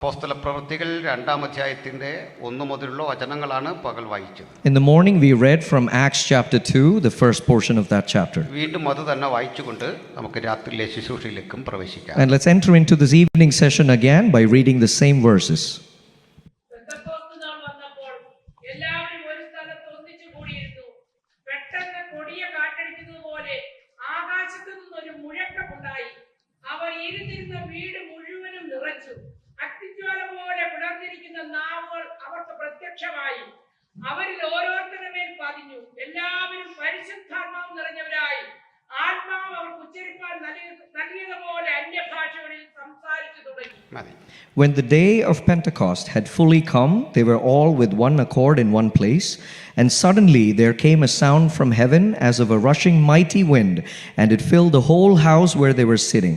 അപ്പോസ്തല പ്രവൃത്തികൾ 2-ാം അധ്യായത്തിന്റെ 1 മുതലുള്ള വചനങ്ങളാണ് പകൽ വായിച്ചത്. In the morning we read from Acts chapter 2, the first portion of that chapter. വീണ്ടും അത് തന്നെ വായിച്ചുകൊണ്ട് നമുക്ക് രാത്രിയിലെ ശുശ്രൂഷയിലേക്കും പ്രവേശിക്കാം. And let's enter into this evening session again by reading the same verses. അവരിൽ ഓരോരുത്തരുടെ മേൽ പതിഞ്ഞു. എല്ലാവരും പരിശുദ്ധാത്മാവ് നിറഞ്ഞവരായി ആത്മാവ് അവർക്ക് ഉച്ചരിപ്പാൻ നൽകിയതുപോലെ അന്യഭാഷകളിൽ സംസാരിച്ചു തുടങ്ങി. When the day of Pentecost had fully come, they were all with one accord in one place, and suddenly there came a sound from heaven as of a rushing mighty wind, and it filled the whole house where they were sitting.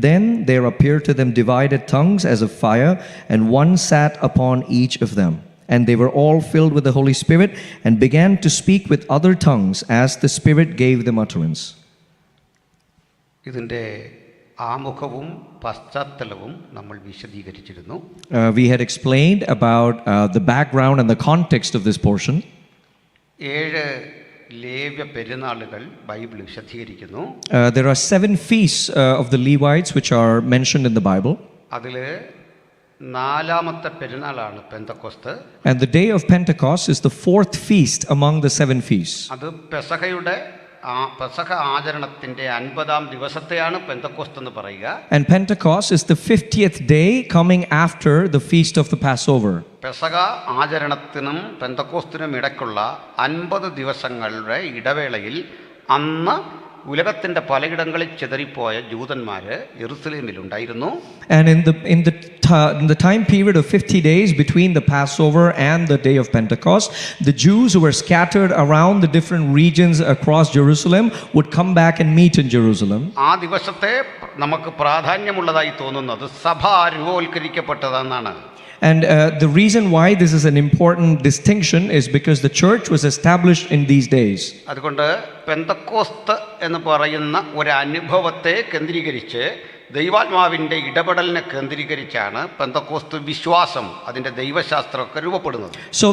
Then there appeared to them divided tongues as of fire, and one sat upon each of them. And they were all filled with the Holy Spirit and began to speak with other tongues as the Spirit gave them utterance. ഇതിന്റെ ആമുഖവും പശ്ചാത്തലവും നമ്മൾ വിശദീകരിച്ചിരുന്നു. We had explained about the background and the context of this portion. 7 ലേവ്യ പെരുന്നാളുകൾ Bible വിശദീകരിക്കുന്നു. There are 7 feasts of the Levites which are mentioned in the Bible. അതില് 4-ാമത്തെ പെരുന്നാളാണ് Pentecost. And the day of Pentecost is the 4th feast among the 7 feasts. അത് പെസഹ ആചരണത്തിന്റെ 50-ാം ദിവസത്തെയാണ് പെന്തക്കോസ്ത് എന്ന് പറയുക. And Pentecost is the 50th day coming after the feast of the Passover. പെസഹ ആചരണത്തിനും പെന്തക്കോസ്തിനും ഇടയ്ക്കുള്ള 50 ദിവസങ്ങളുടെ ഇടവേളയിൽ അന്ന് ഉലകത്തിന്റെ പലയിടങ്ങളിൽ ചിതറിപ്പോയ ജൂതന്മാര് യെരുശലേമിൽ ഉണ്ടായിരുന്നു. And in the time period of 50 days between the Passover and the day of Pentecost, the Jews who were scattered around the different regions across Jerusalem would come back and meet in Jerusalem. ആ ദിവസത്തെ നമുക്ക് പ്രാധാന്യമുള്ളതായി തോന്നുന്നത് സഭ രൂപവൽക്കരിക്കപ്പെട്ടതെന്നാണ്. And the reason why this is an important distinction is because the church was established in these days. അതുകൊണ്ട് പെന്തക്കോസ്ത് എന്ന് പറയുന്ന ഒരു അനുഭവത്തെ കേന്ദ്രീകരിച്ച് ദൈവാത്മാവിന്റെ ഇടപെടലിനെ കേന്ദ്രീകരിച്ചാണ് പെന്തക്കോസ്ത് വിശ്വാസം അതിന്റെ ദൈവശാസ്ത്രമൊക്കെ രൂപപ്പെടുന്നത്. So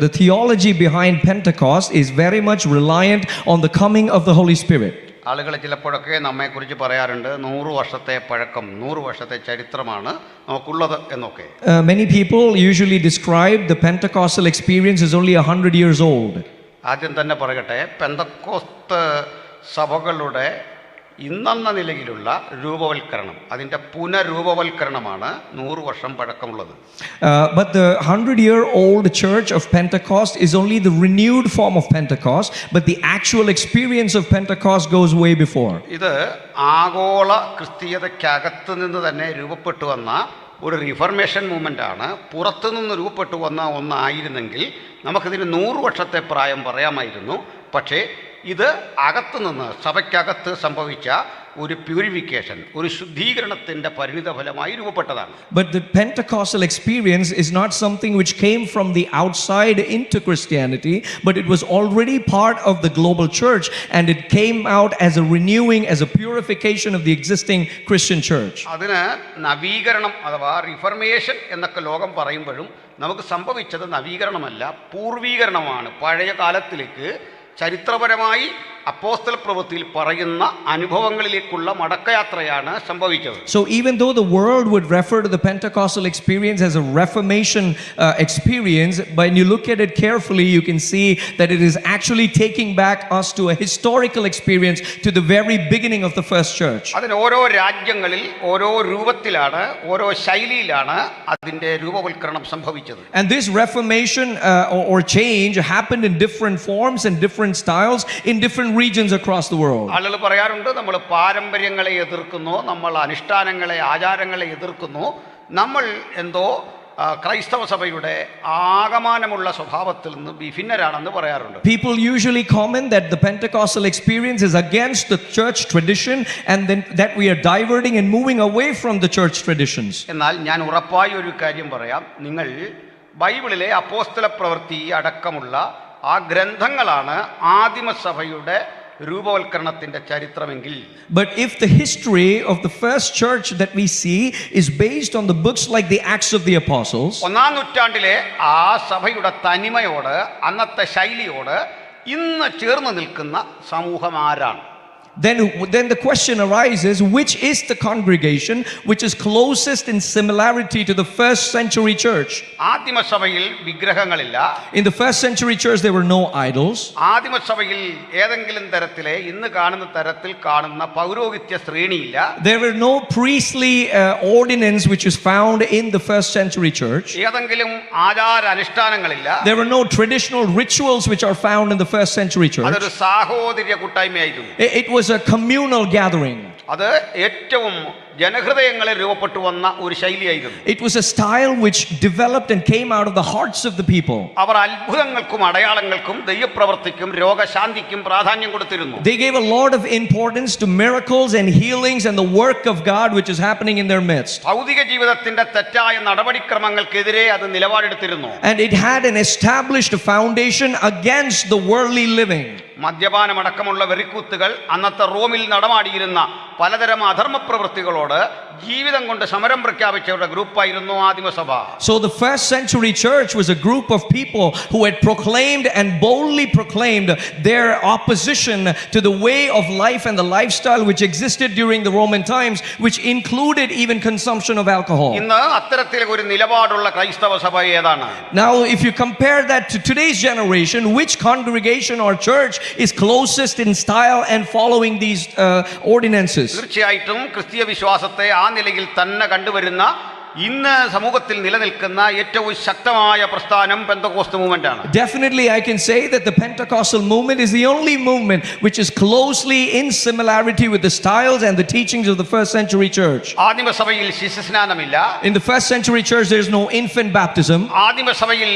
the theology behind Pentecost is very much reliant on the coming of the Holy Spirit. ആളുകൾ ചിലപ്പോഴൊക്കെ നമ്മെക്കുറിച്ച് പറയാറുണ്ട് 100 വർഷത്തെ പഴക്കം 100 വർഷത്തെ ചരിത്രമാണ് നമുക്കുള്ളത് എന്നൊക്കെ. Many people usually describe the Pentecostal experience as only 100 years old. ആദ്യം തന്നെ പറയട്ടെ, പെന്തക്കോസ്ത് സഭകളുടെ ഇന്നെന്ന നിലയിലുള്ള രൂപവൽക്കരണം അതിൻ്റെ പുനരൂപവൽക്കരണമാണ് 100 വർഷം പഴക്കമുള്ളത്. But the 100-year-old church of Pentecost is only the renewed form of Pentecost, but the actual experience of Pentecost goes way before. ഇത് ആഗോള ക്രിസ്തീയതയ്ക്കകത്ത് നിന്ന് തന്നെ രൂപപ്പെട്ടു വന്ന ഒരു റിഫർമേഷൻ മൂവ്മെൻ്റ് ആണ്. പുറത്തുനിന്ന് രൂപപ്പെട്ടു വന്ന ഒന്നായിരുന്നെങ്കിൽ നമുക്കിതിന് 100 വർഷത്തെ പ്രായം പറയാമായിരുന്നു. പക്ഷേ ഇത് അകത്തുനിന്ന് സഭയ്ക്കകത്ത് സംഭവിച്ച ഒരു പ്യൂരിഫിക്കേഷൻ, ഒരു ശുദ്ധീകരണത്തിന്റെ പരിണിത ഫലമായി രൂപപ്പെട്ടതാണ്. But the Pentecostal experience is not something which came from the outside into Christianity, but it was already part of the global church, and it came out as a renewing, as a purification of the existing Christian church. അതിന് നവീകരണം അഥവാ reformation എന്നൊക്കെ ലോകം പറയുമ്പോഴും നമുക്ക് സംഭവിച്ചത് നവീകരണമല്ല, പൂർവീകരണമാണ്. പഴയ കാലത്തിലേക്ക് ചരിത്രപരമായി അപ്പോസ്തല പ്രവൃത്തിയിൽ പറയുന്ന അനുഭവങ്ങളിലേക്കുള്ള മടക്കയാത്രയാണ് സംഭവിച്ചത്. So even though the world would refer to the Pentecostal experience as a Reformation experience, but when you look at it carefully, you can see that it is actually taking back us to a historical experience, to the very beginning of the first church. അതിന് ഓരോ രാജ്യങ്ങളിൽ ഓരോ രൂപത്തിലാണ്, ഓരോ ശൈലിയിലാണ് അതിൻ്റെ രൂപവൽക്കരണം സംഭവിച്ചത്. And this Reformation or change happened in different forms and different styles in different regions across the world. ആളുകൾ പറയാറുണ്ട്, നമ്മൾ പാരമ്പര്യങ്ങളെ എതിർക്കുന്നു, നമ്മൾ അനുഷ്ഠാനങ്ങളെ ആചാരങ്ങളെ എതിർക്കുന്നു, നമ്മൾ എന്തോ ക്രൈസ്തവ സഭയുടെ ആഗമനമുള്ള സ്വഭാവത്തിൽ നിന്ന് വിഭിന്നരാണെന്ന് പറയാറുണ്ട്. People usually comment that the Pentecostal experience is against the church tradition, and then that we are diverting and moving away from the church traditions. എന്നാൽ ഞാൻ ഉറപ്പായി ഒരു കാര്യം പറയാം, നിങ്ങൾ ബൈബിളിലെ അപ്പോസ്തല പ്രവൃത്തി അടക്കമുള്ള ആ ഗ്രന്ഥങ്ങളാണ് ആദിമസഭയുടെ രൂപവൽക്കരണത്തിന്റെ ചരിത്രമെങ്കിൽ, But if the history of the first church that we see is based on the books like the Acts of the Apostles, ഒന്നാം നൂറ്റാണ്ടിലെ ആ സഭയുടെ തനിമയോട്, അന്നത്തെ ശൈലിയോട് ഇന്ന് ചേർന്ന് നിൽക്കുന്ന സമൂഹം ആരാണ്? then the question arises, which is the congregation which is closest in similarity to the first century church? ആദിമസഭയിൽ വിഗ്രഹങ്ങളില്ല. In the first century church there were no idols. ആദിമസഭയിൽ ഏതെങ്കിലും തരത്തിലെ ഇന്ന് കാണുന്ന തരത്തിൽ കാണുന്ന പൗരോഹിത്യ ശ്രേണിയില്ല. There were no priestly ordinance which is found in the first century church. ഏതെങ്കിലും ആചാര അനുഷ്ഠാനങ്ങളില്ല. There were no traditional rituals which are found in the first century church. അതൊരു സാഹോദര്യ കൂട്ടായ്മയായിരുന്നു. It was a communal gathering. അത് ഏറ്റവും ജനഹൃദയങ്ങളിൽ രൂപപ്പെട്ടു വന്ന ഒരു ശൈലിയായിരുന്നു. It was a style which developed and came out of the hearts of the people. അവർ അത്ഭുതങ്ങൾക്കും അടയാളങ്ങൾക്കും ദൈവപ്രവൃത്തിക്കും രോഗശാന്തിക്കും പ്രാധാന്യം കൊടുത്തിരുന്നു. They gave a lot of importance to miracles and healings and the work of God which is happening in their midst. ഭൗതിക ജീവിതത്തിന്റെ തെറ്റായ നടപടിക്രമങ്ങൾക്കെതിരെ അത് നിലപാടെടുത്തിരുന്നു. And it had an established foundation against the worldly living. മദ്യപാനമടക്കമുള്ള വെറിക്കൂത്തുകൾ അന്നത്തെ റോമിൽ നടമാടിയിരുന്ന പലതരം അധർമ്മ പ്രവൃത്തികളോട് ജീവിതം കൊണ്ട് സമരം പ്രഖ്യാപിച്ചവരുടെ ഗ്രൂപ്പായിരുന്നു ആദിമസഭ. So the first century church was a group of people who had proclaimed and boldly proclaimed their opposition to the way of life and the lifestyle which existed during the Roman times, which included even consumption of alcohol. ഇന്ന് അത്തരത്തിലെ ഒരു നിലപാടുള്ള ക്രൈസ്തവ സഭ ഏതാണ്? Now if you compare that to today's generation, which congregation or church is closest in style and following these ordinances? തീർച്ചയായിട്ടും ക്രിസ്തീയ വിശ്വാസത്തെ ആ നിലയിൽ തന്നെ കണ്ടുവരുന്ന ഇന്ന് സമൂഹത്തിൽ നിലനിൽക്കുന്ന ഏറ്റവും ശക്തമായ പ്രസ്ഥാനം പെന്തക്കോസ്ത് മൂവ്മെന്റ് ആണ്. Definitely I can say that the Pentecostal movement is the only movement which is closely in similarity with the styles and the teachings of the first century church. ആദിമസഭയിൽ ശിശുസ്നാനമില്ല. In the first century church there is no infant baptism. ആദിമസഭയിൽ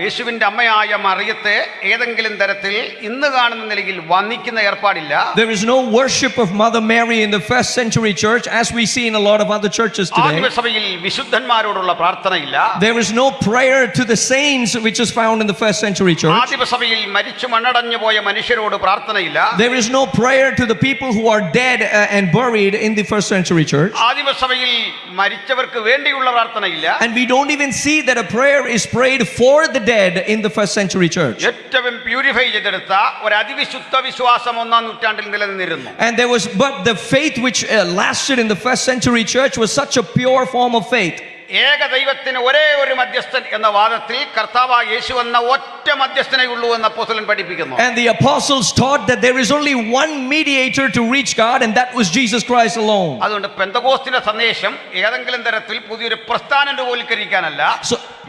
യേശുവിന്റെ അമ്മയായ മറിയത്തെ ഏതെങ്കിലും തരത്തിൽ ഇന്ന് കാണുന്ന നിലയിൽ വന്ദിക്കുന്ന ഏർപ്പാടില്ല. There is no worship of Mother Mary in the first century church as we see in a lot of other churches today. ആദിമസഭയിൽ വിശുദ്ധന്മാരോടുള്ള പ്രാർത്ഥനയില്ല. There is no prayer to the saints which is found in the first century church. ആദിമസഭയിൽ മരിച്ചു മണ്ണടഞ്ഞു പോയ മനുഷ്യരോട് പ്രാർത്ഥനയില്ല. There is no prayer to the people who are dead and buried in the first century church. ആദിമസഭയിൽ മരിച്ചവർക്ക് വേണ്ടിയുള്ള പ്രാർത്ഥനയില്ല. And we don't even see that a prayer is prayed for the dead in the first century church. ഏറ്റവും purify ചെയ്തെടുത്ത ഒരു അതിവിശുദ്ധ വിശ്വാസം ഒന്നാം നൂറ്റാണ്ടിൽ നിലനിന്നിരുന്നു. And there was, but the faith which lasted in the first century church was such a pure form of faith. ഏക ദൈവത്തിന് ഒരേ ഒരു മധ്യസ്ഥൻ എന്ന വാദത്തിൽ കർത്താവായ യേശു എന്ന ഒറ്റ മധ്യസ്ഥനേ ഉള്ളൂ എന്ന് അപ്പോസ്തലൻ പഠിപ്പിക്കുന്നു. And the apostles taught that there is only one mediator to reach God, and that was Jesus Christ alone. അതുകൊണ്ട് പെന്തക്കോസ്തിന്റെ സന്ദേശം ഏതെങ്കിലും തരത്തിൽ പുതിയൊരു പ്രസ്ഥാനം രൂപവൽക്കരിക്കാനല്ല.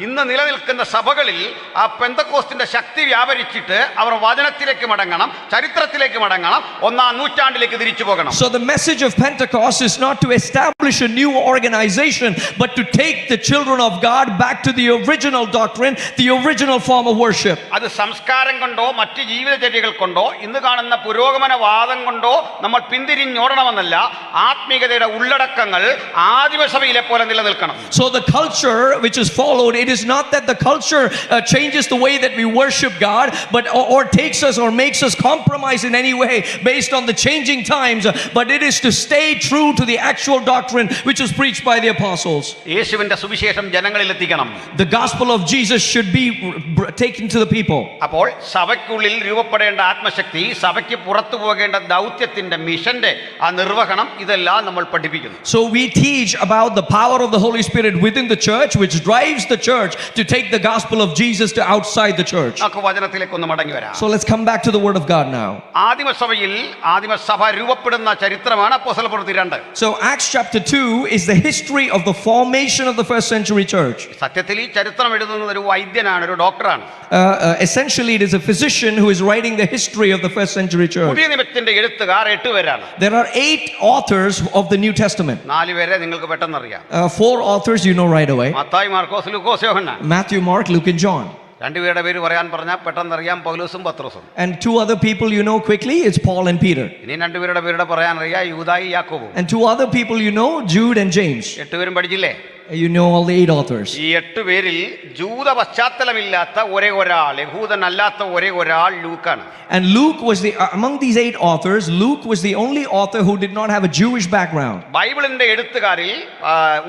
ഇന്ന് നിലനിൽക്കുന്ന സഭകളിൽ ആ പെന്തക്കോസ്തിന്റെ ശക്തി വ്യാപരിച്ചിട്ട് അവർ വചനത്തിലേക്ക് മടങ്ങണം, ചരിത്രത്തിലേക്ക് മടങ്ങണം, ഒന്നാം നൂറ്റാണ്ടിലേക്ക് തിരിച്ചു പോകണം. So the message of Pentecost is not to establish a new organization, but to take the children of God back to the original doctrine, the original form of worship. അത് സംസ്കാരം കൊണ്ടോ മറ്റ് ജീവിതചര്യകൾ കൊണ്ടോ ഇന്ന് കാണുന്ന പുരോഗമനവാദം കൊണ്ടോ നമ്മൾ പിന്തിരിഞ്ഞോടണമെന്നല്ല, ആത്മീയതയുടെ ഉള്ളടക്കങ്ങൾ ആദിമസഭയിലെ പോലെ നിലനിൽക്കണം. So the culture which is followed, it is not that the culture changes the way that we worship God, but or takes us or makes us compromise in any way based on the changing times, but it is to stay true to the actual doctrine which was preached by the apostles. യേശുവിന്റെ സുവിശേഷം ജനങ്ങളിൽ എത്തിക്കണം. The gospel of Jesus should be taken to the people. അപ്പോൾ സഭയ്ക്കുള്ളിൽ രൂപപ്പെടേണ്ട ആത്മശക്തി, സഭയ്ക്ക് പുറത്തു പോകേണ്ട ദൗത്യത്തിന്റെ മിഷന്റെ ആ നിർവഹണം, ഇതെല്ലാം നമ്മൾ പഠിപ്പിക്കുന്നു. So we teach about the power of the Holy Spirit within the church, which drives the church to take the gospel of Jesus to outside the church. നമുക്ക് വചനത്തിലേക്ക് ഒന്ന് മടങ്ങി വരാം. So let's come back to the word of God now. ആദിമസഭയിൽ ആദിമസഭ രൂപപ്പെടുന്ന ചരിത്രമാണ് അപ്പോസ്തലപ്രവൃത്തി 2. So Acts chapter 2 is the history of the formation of the first century church. സത്യത്തിൽ ഈ ചരിത്രം എഴുതുന്നത് ഒരു വൈദ്യനാണ്, ഒരു ഡോക്ടറാണ്. Essentially it is a physician who is writing the history of the first century church. പുതിയ നിയമത്തിന്റെ എഴുത്തുകാർ 8 പേരാണ്. There are 8 authors of the New Testament. 4 പേരെ നിങ്ങൾക്ക് പെട്ടെന്ന് അറിയാം. 4 authors you know right away. Mathai, Markose, Lukose, Yohannan. Matthew, Mark, Luke and John. 2 പേരുടെ പേര് പറയാൻ പറഞ്ഞാൽ പെട്ടെന്ന് അറിയാം, പൗലോസും പത്രോസും. And 2 other people you know quickly, it's Paul and Peter. ഇനി 2 പേരുടെ പേരുടെ പറയാൻ അറിയാം, യൂദായി, യാക്കോബും. And 2 other people you know, Jude and James. 8 പേരും പഠിച്ചില്ലേ? You know all the 8 authors. ഈ 8 പേരിൽ ജൂത പശ്ചാത്തലമില്ലാത്ത ഒരേ ഒരാൾ, യഹൂദനല്ലാത്ത ഒരേ ഒരാൾ ലൂക്കാണ്. And Luke was among these 8 authors, Luke was the only author who did not have a Jewish background. ബൈബിളിന്റെ എഴുത്തുകാരിൽ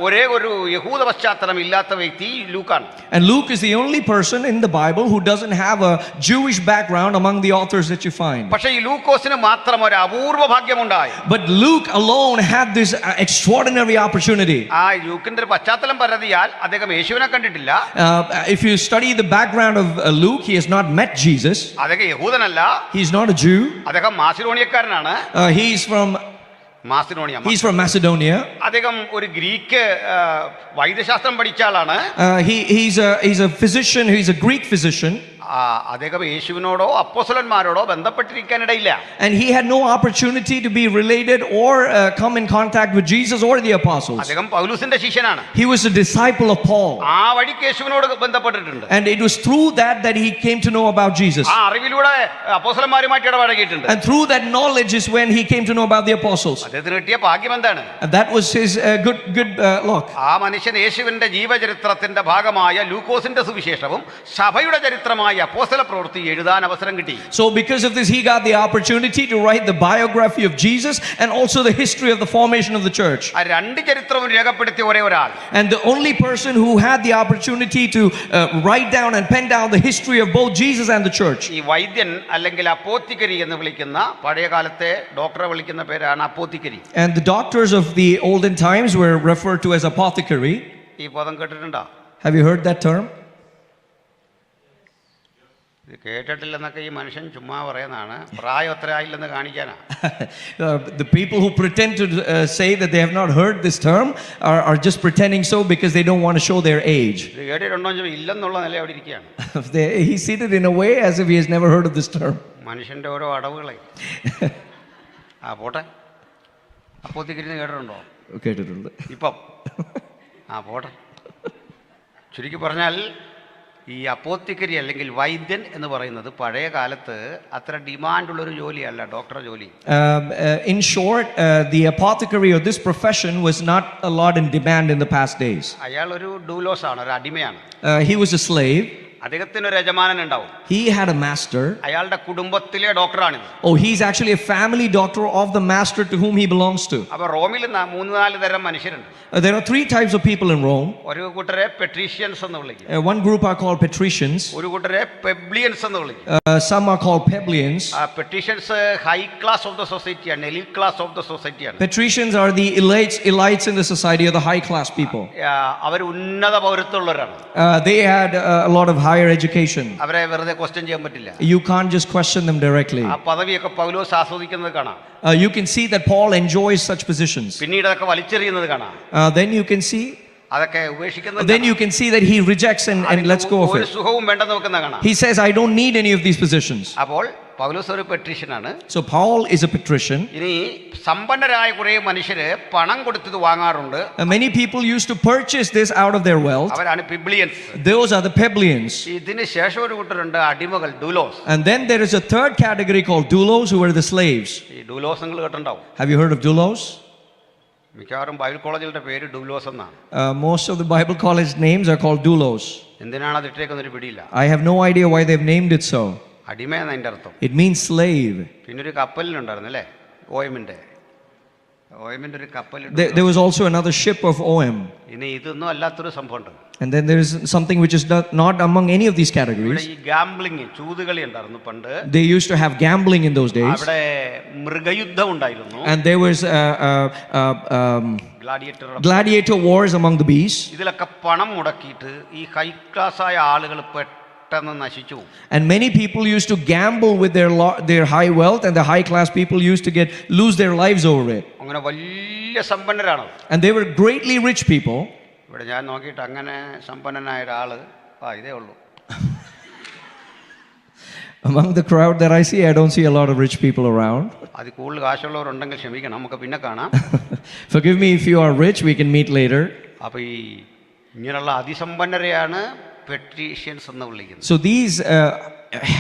ഒരേ ഒരു യഹൂദ പശ്ചാത്തലം ഇല്ലാത്ത വ്യക്തി ലൂക്കാണ്. And Luke is the only person in the Bible who doesn't have a Jewish background among the authors that you find. പക്ഷേ ഈ ലൂക്കോസിന് മാത്രം ഒരു അപൂർവ ഭാഗ്യമുണ്ടായി. But Luke alone had this extraordinary opportunity. ആ ലൂക്കിന്റെ ഒരു പശ്ചാത്തലം പരതിയാൽ അദ്ദേഹം യേശുവിനെ കണ്ടിട്ടില്ല. If you study the background of Luke, he has not met Jesus. അദ്ദേഹം യഹൂദനല്ല. He's not a Jew. അദ്ദേഹം മാസിഡോണിയക്കാരനാണ്. He's from Macedonia. അദ്ദേഹം ഒരു ഗ്രീക്ക് വൈദ്യശാസ്ത്രം പഠിച്ച ആളാണ്. He's a physician. He's a Greek physician. അദ്ദേഹം യേശുവിനോടോ അപ്പോസ്തലന്മാരോടോ ബന്ധപ്പെട്ടിരിക്കാനിടയില്ല. And he had no opportunity to be related or come in contact with Jesus or the apostles. അദ്ദേഹം പൗലോസിന്റെ ശിഷ്യനാണ്. He was a disciple of Paul. ആ വഴിക്ക് യേശുവിനോട് ബന്ധപ്പെട്ടിട്ടുണ്ട്. And it was through that he came to know about Jesus. ആ അറിവിലൂടെ അപ്പോസ്തലന്മാരുമായിട്ട് ഇടപഴകിയിട്ടുണ്ട്. And through that knowledge is when he came to know about the apostles. അദ്ദേഹത്തിന് കിട്ടിയ ഭാഗ്യം എന്താണ്? And that was his good luck. ആ മനുഷ്യൻ യേശുവിന്റെ ജീവചരിത്രത്തിന്റെ ഭാഗമായ ലൂക്കോസിന്റെ സുവിശേഷവും സഭയുടെ ചരിത്രമായ അപ്പോസ്തല പ്രവൃത്തി എഴുതാൻ അവസരം കിട്ടി. So because of this he got the opportunity to write the biography of Jesus and also the history of the formation of the church. ആ രണ്ട് ചരിത്രവും രേഖപ്പെടുത്തിയ ഒരേ ഒരാൾ. And the only person who had the opportunity to write down and pen down the history of both Jesus and the church. ഈ വൈദ്യൻ അല്ലെങ്കിൽ അപ്പോത്തിക്കരി എന്ന് വിളിക്കുന്ന പഴയ കാലത്തെ ഡോക്ടറെ വിളിക്കുന്ന പേരാണ് അപ്പോത്തിക്കരി. And the doctors of the olden times were referred to as apothecary. ഈ പദം കേട്ടിട്ടുണ്ടോ? Have you heard that term? ഇത് കേട്ടിട്ടില്ലെന്നൊക്കെ ഈ മനുഷ്യൻ ചുമ്മാ പറയുന്നതാണ്. പ്രായം എത്ര ആയില്ലെന്ന് കാണിക്കാനാ. The people who pretend to say that they have not heard this term are just pretending so because they don't want to show their age. ഇത് കേട്ടിട്ടുണ്ടോ ഇല്ലെന്നുള്ള നില അവിടെ ഇരിക്കുകയാണ്. He's seated in a way as if he has never heard of this term. മനുഷ്യന്റെ ഓരോ അടവുകളെ. പോട്ടെ. അപ്പോത്തിക്കരിന്ന് കേട്ടിട്ടുണ്ടോ? കേട്ടിട്ടുണ്ട്. ഇപ്പം പോട്ടെ. ചുരുക്കി പറഞ്ഞാൽ ഈ അപ്പോത്തിക്കരി അല്ലെങ്കിൽ വൈദ്യൻ എന്ന് പറയുന്നത് പഴയ കാലത്ത് അത്ര ഡിമാൻഡുള്ളൊരു ജോലിയല്ല ഡോക്ടർ ജോലി. In short, the apothecary or this profession was not a lot in demand in the past days. അയാൾ ഒരു ഡൂലോസ് ആണ്, ഒരു അടിമയാണ്. He was a slave. അദ്ദേഹത്തിന് ഒരു യജമാനൻ ഉണ്ടാവും. He had a master. അയാളുടെ കുടുംബത്തിലെ ഡോക്ടറാണിത്. Oh, he's actually a family doctor of the master to whom he belongs to. അപ്പോൾ റോമിൽ 3-4 തരം മനുഷ്യരുണ്ട്. There are 3 types of people in Rome. ഒരു കൂട്ടരെ പെട്രീഷ്യൻസ് എന്ന് വിളിക്കും. One group are called patricians. ഒരു കൂട്ടരെ പെബ്ലിയൻസ് എന്ന് വിളിക്കും. Some are called plebeians. Patricians high class of the സൊസൈറ്റിയാണ്, എലീറ്റ് ക്ലാസ് ഓഫ് ദ സൊസൈറ്റിയാണ്. Patricians are the elites in the society, or the high class people. അവർ ഉന്നത പൗരത്വമുള്ളവരാണ്. They had a lot of higher education. അവരെ വെറുതെ question ചെയ്യാൻ പറ്റില്ല. You can't just question them directly. ആ പദവിയൊക്കെ പൗലോസ് ആസ്വദിക്കുന്നത് കാണാം. You can see that Paul enjoys such positions. പിന്നീട് അതൊക്കെ വലിച്ചെറിയുന്നത് കാണാം. Then you can see അതൊക്കെ ഉപേക്ഷിക്കുന്നത്. Then you can see that he rejects and lets go of ഒരു it. സുഖവും വേണ്ടെന്ന് വെക്കുന്ന കാണാം. He says, I don't need any of these positions. അപ്പോൾ പൗലോസ് ഒരു പെട്രീഷ്യനാണ്. So Paul is a patrician. ഇനി സമ്പന്നരായ കുറേ മനുഷ്യര് പണം കൊടുത്തത് വാങ്ങാറുണ്ട്. Many people used to purchase this out of their wealth. അവരാണ് plebeians. Those are the plebeians. ഇതിന് ശേഷം ഒരു കൂട്ടരുണ്ട് അടിമകൾ, Doulos. And then there is a third category called doulos, who are the slaves. ഈ ഡൂലോസ് നിങ്ങൾ കേട്ടിട്ടുണ്ടാവും. Have you heard of doulos? മിക്കവാറും Bible കോളേജിന്റെ പേര് ഡൂലോസ് എന്നാണ്. Most of the Bible college names are called doulos. എന്തിനാണ് അത് ഇട്ടേക്കുന്നൊരു പിടിയില്ല. I have no idea why they've named it so. അടിമ എന്നതിന്റെ അർത്ഥം. It means slave. പിന്നെ ഒരു കപ്പലിനുണ്ടായിരുന്നു അല്ലേ, ഓയമിന്റെ ഒരു കപ്പൽ. There was also another ship of OM. ഇനി ഇതൊന്നും അല്ലാത്തൊരു സംഭവമുണ്ട്. And then there is something which is not among any of these categories. ഈ ഗാംബ്ലിംഗ്, ചൂതുകളി ഉണ്ടായിരുന്നു പണ്ട്. They used to have gambling in those days. അവിടെ മൃഗയുദ്ധം ഉണ്ടായിരുന്നു. And there was gladiator wars among the beasts. ഇതിലൊക്കെ പണം മുടക്കിയിട്ട് ഈ ഹൈ ക്ലാസ് ആയ ആളുകൾ പെട്ടെന്ന് നശിച്ചു. And many people used to gamble with their high wealth, and the high class people used to lose their lives over it. അങ്ങനെ വലിയ സമ്പന്നരാണ്. And they were greatly rich people. ഇവിടെ ഞാൻ നോക്കിയിട്ട് അങ്ങനെ സമ്പന്നനായ ഒരാള് ഇതേ ഉള്ളൂ. Among the crowd that I see, I don't see a lot of rich people around. അത് കൂടുതൽ കാശുള്ളവരുണ്ടെങ്കിൽ ക്ഷമിക്കണം, നമുക്ക് പിന്നെ കാണാം. Forgive me if you are rich, we can meet later. അപ്പോൾ ഈ ഇങ്ങനെയുള്ള അതിസമ്പന്നരെയാണ് പെട്രീഷ്യൻസ് എന്ന് വിളിക്കുന്നത്. So these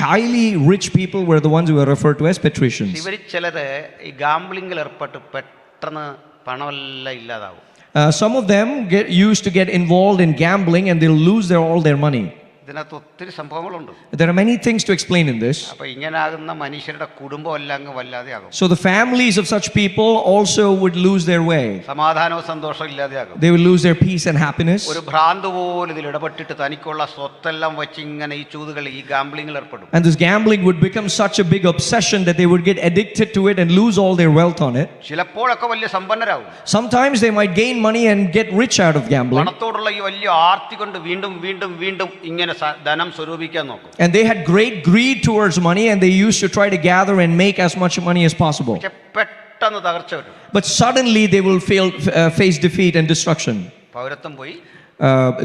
highly rich people were the ones who were referred to as patricians. ഇവർ ചിലര് ഈ ഗാംബ്ലിംഗിൽ ഏർപ്പെട്ട് പെട്ടെന്ന് പണമെല്ലാം ഇല്ലാതാവും. Some of them used to get involved in gambling and they'll lose all their money. ഇതിനകത്ത് ഒത്തിരി സംഭവങ്ങളുണ്ട്. There are many things to explain in this. അപ്പൊ ഇങ്ങനാകുന്ന മനുഷ്യരുടെ കുടുംബം എല്ലാം അങ്ങ് വല്ലാതെയാകും. So the families of such people also would lose their way. സമാധാനവും സന്തോഷവും ഇല്ലാതെയാകും. They will lose their peace and happiness. ഒരു ഭ്രാന്ത് പോലെ ഇതിൽ ഇടപെട്ടിട്ട് തനിക്കുള്ള സ്വത്തെല്ലാം വെച്ച് ഇങ്ങനെ ഈ ചൂതുകൾ ഈ ഗാംബ്ലിങ്ങിൽ ഏർപ്പെടും. And this gambling would become such a big obsession that they would get addicted to it and lose all their wealth on it. ചിലപ്പോഴൊക്കെ വലിയ സമ്പന്നരാകും. Sometimes they might gain money and get rich out of gambling. പണത്തോടുള്ള ഈ വലിയ ആർത്തി കൊണ്ട് വീണ്ടും വീണ്ടും വീണ്ടും ഇങ്ങനെ ധനം സ്വരൂപിക്കാൻ നോക്കും. And they had great greed towards money and they used to try to gather and make as much money as possible. പക്ഷെ പെട്ടെന്ന് തകർച്ച വരും. But suddenly they will face defeat and destruction. പൗരത്വം പോയി,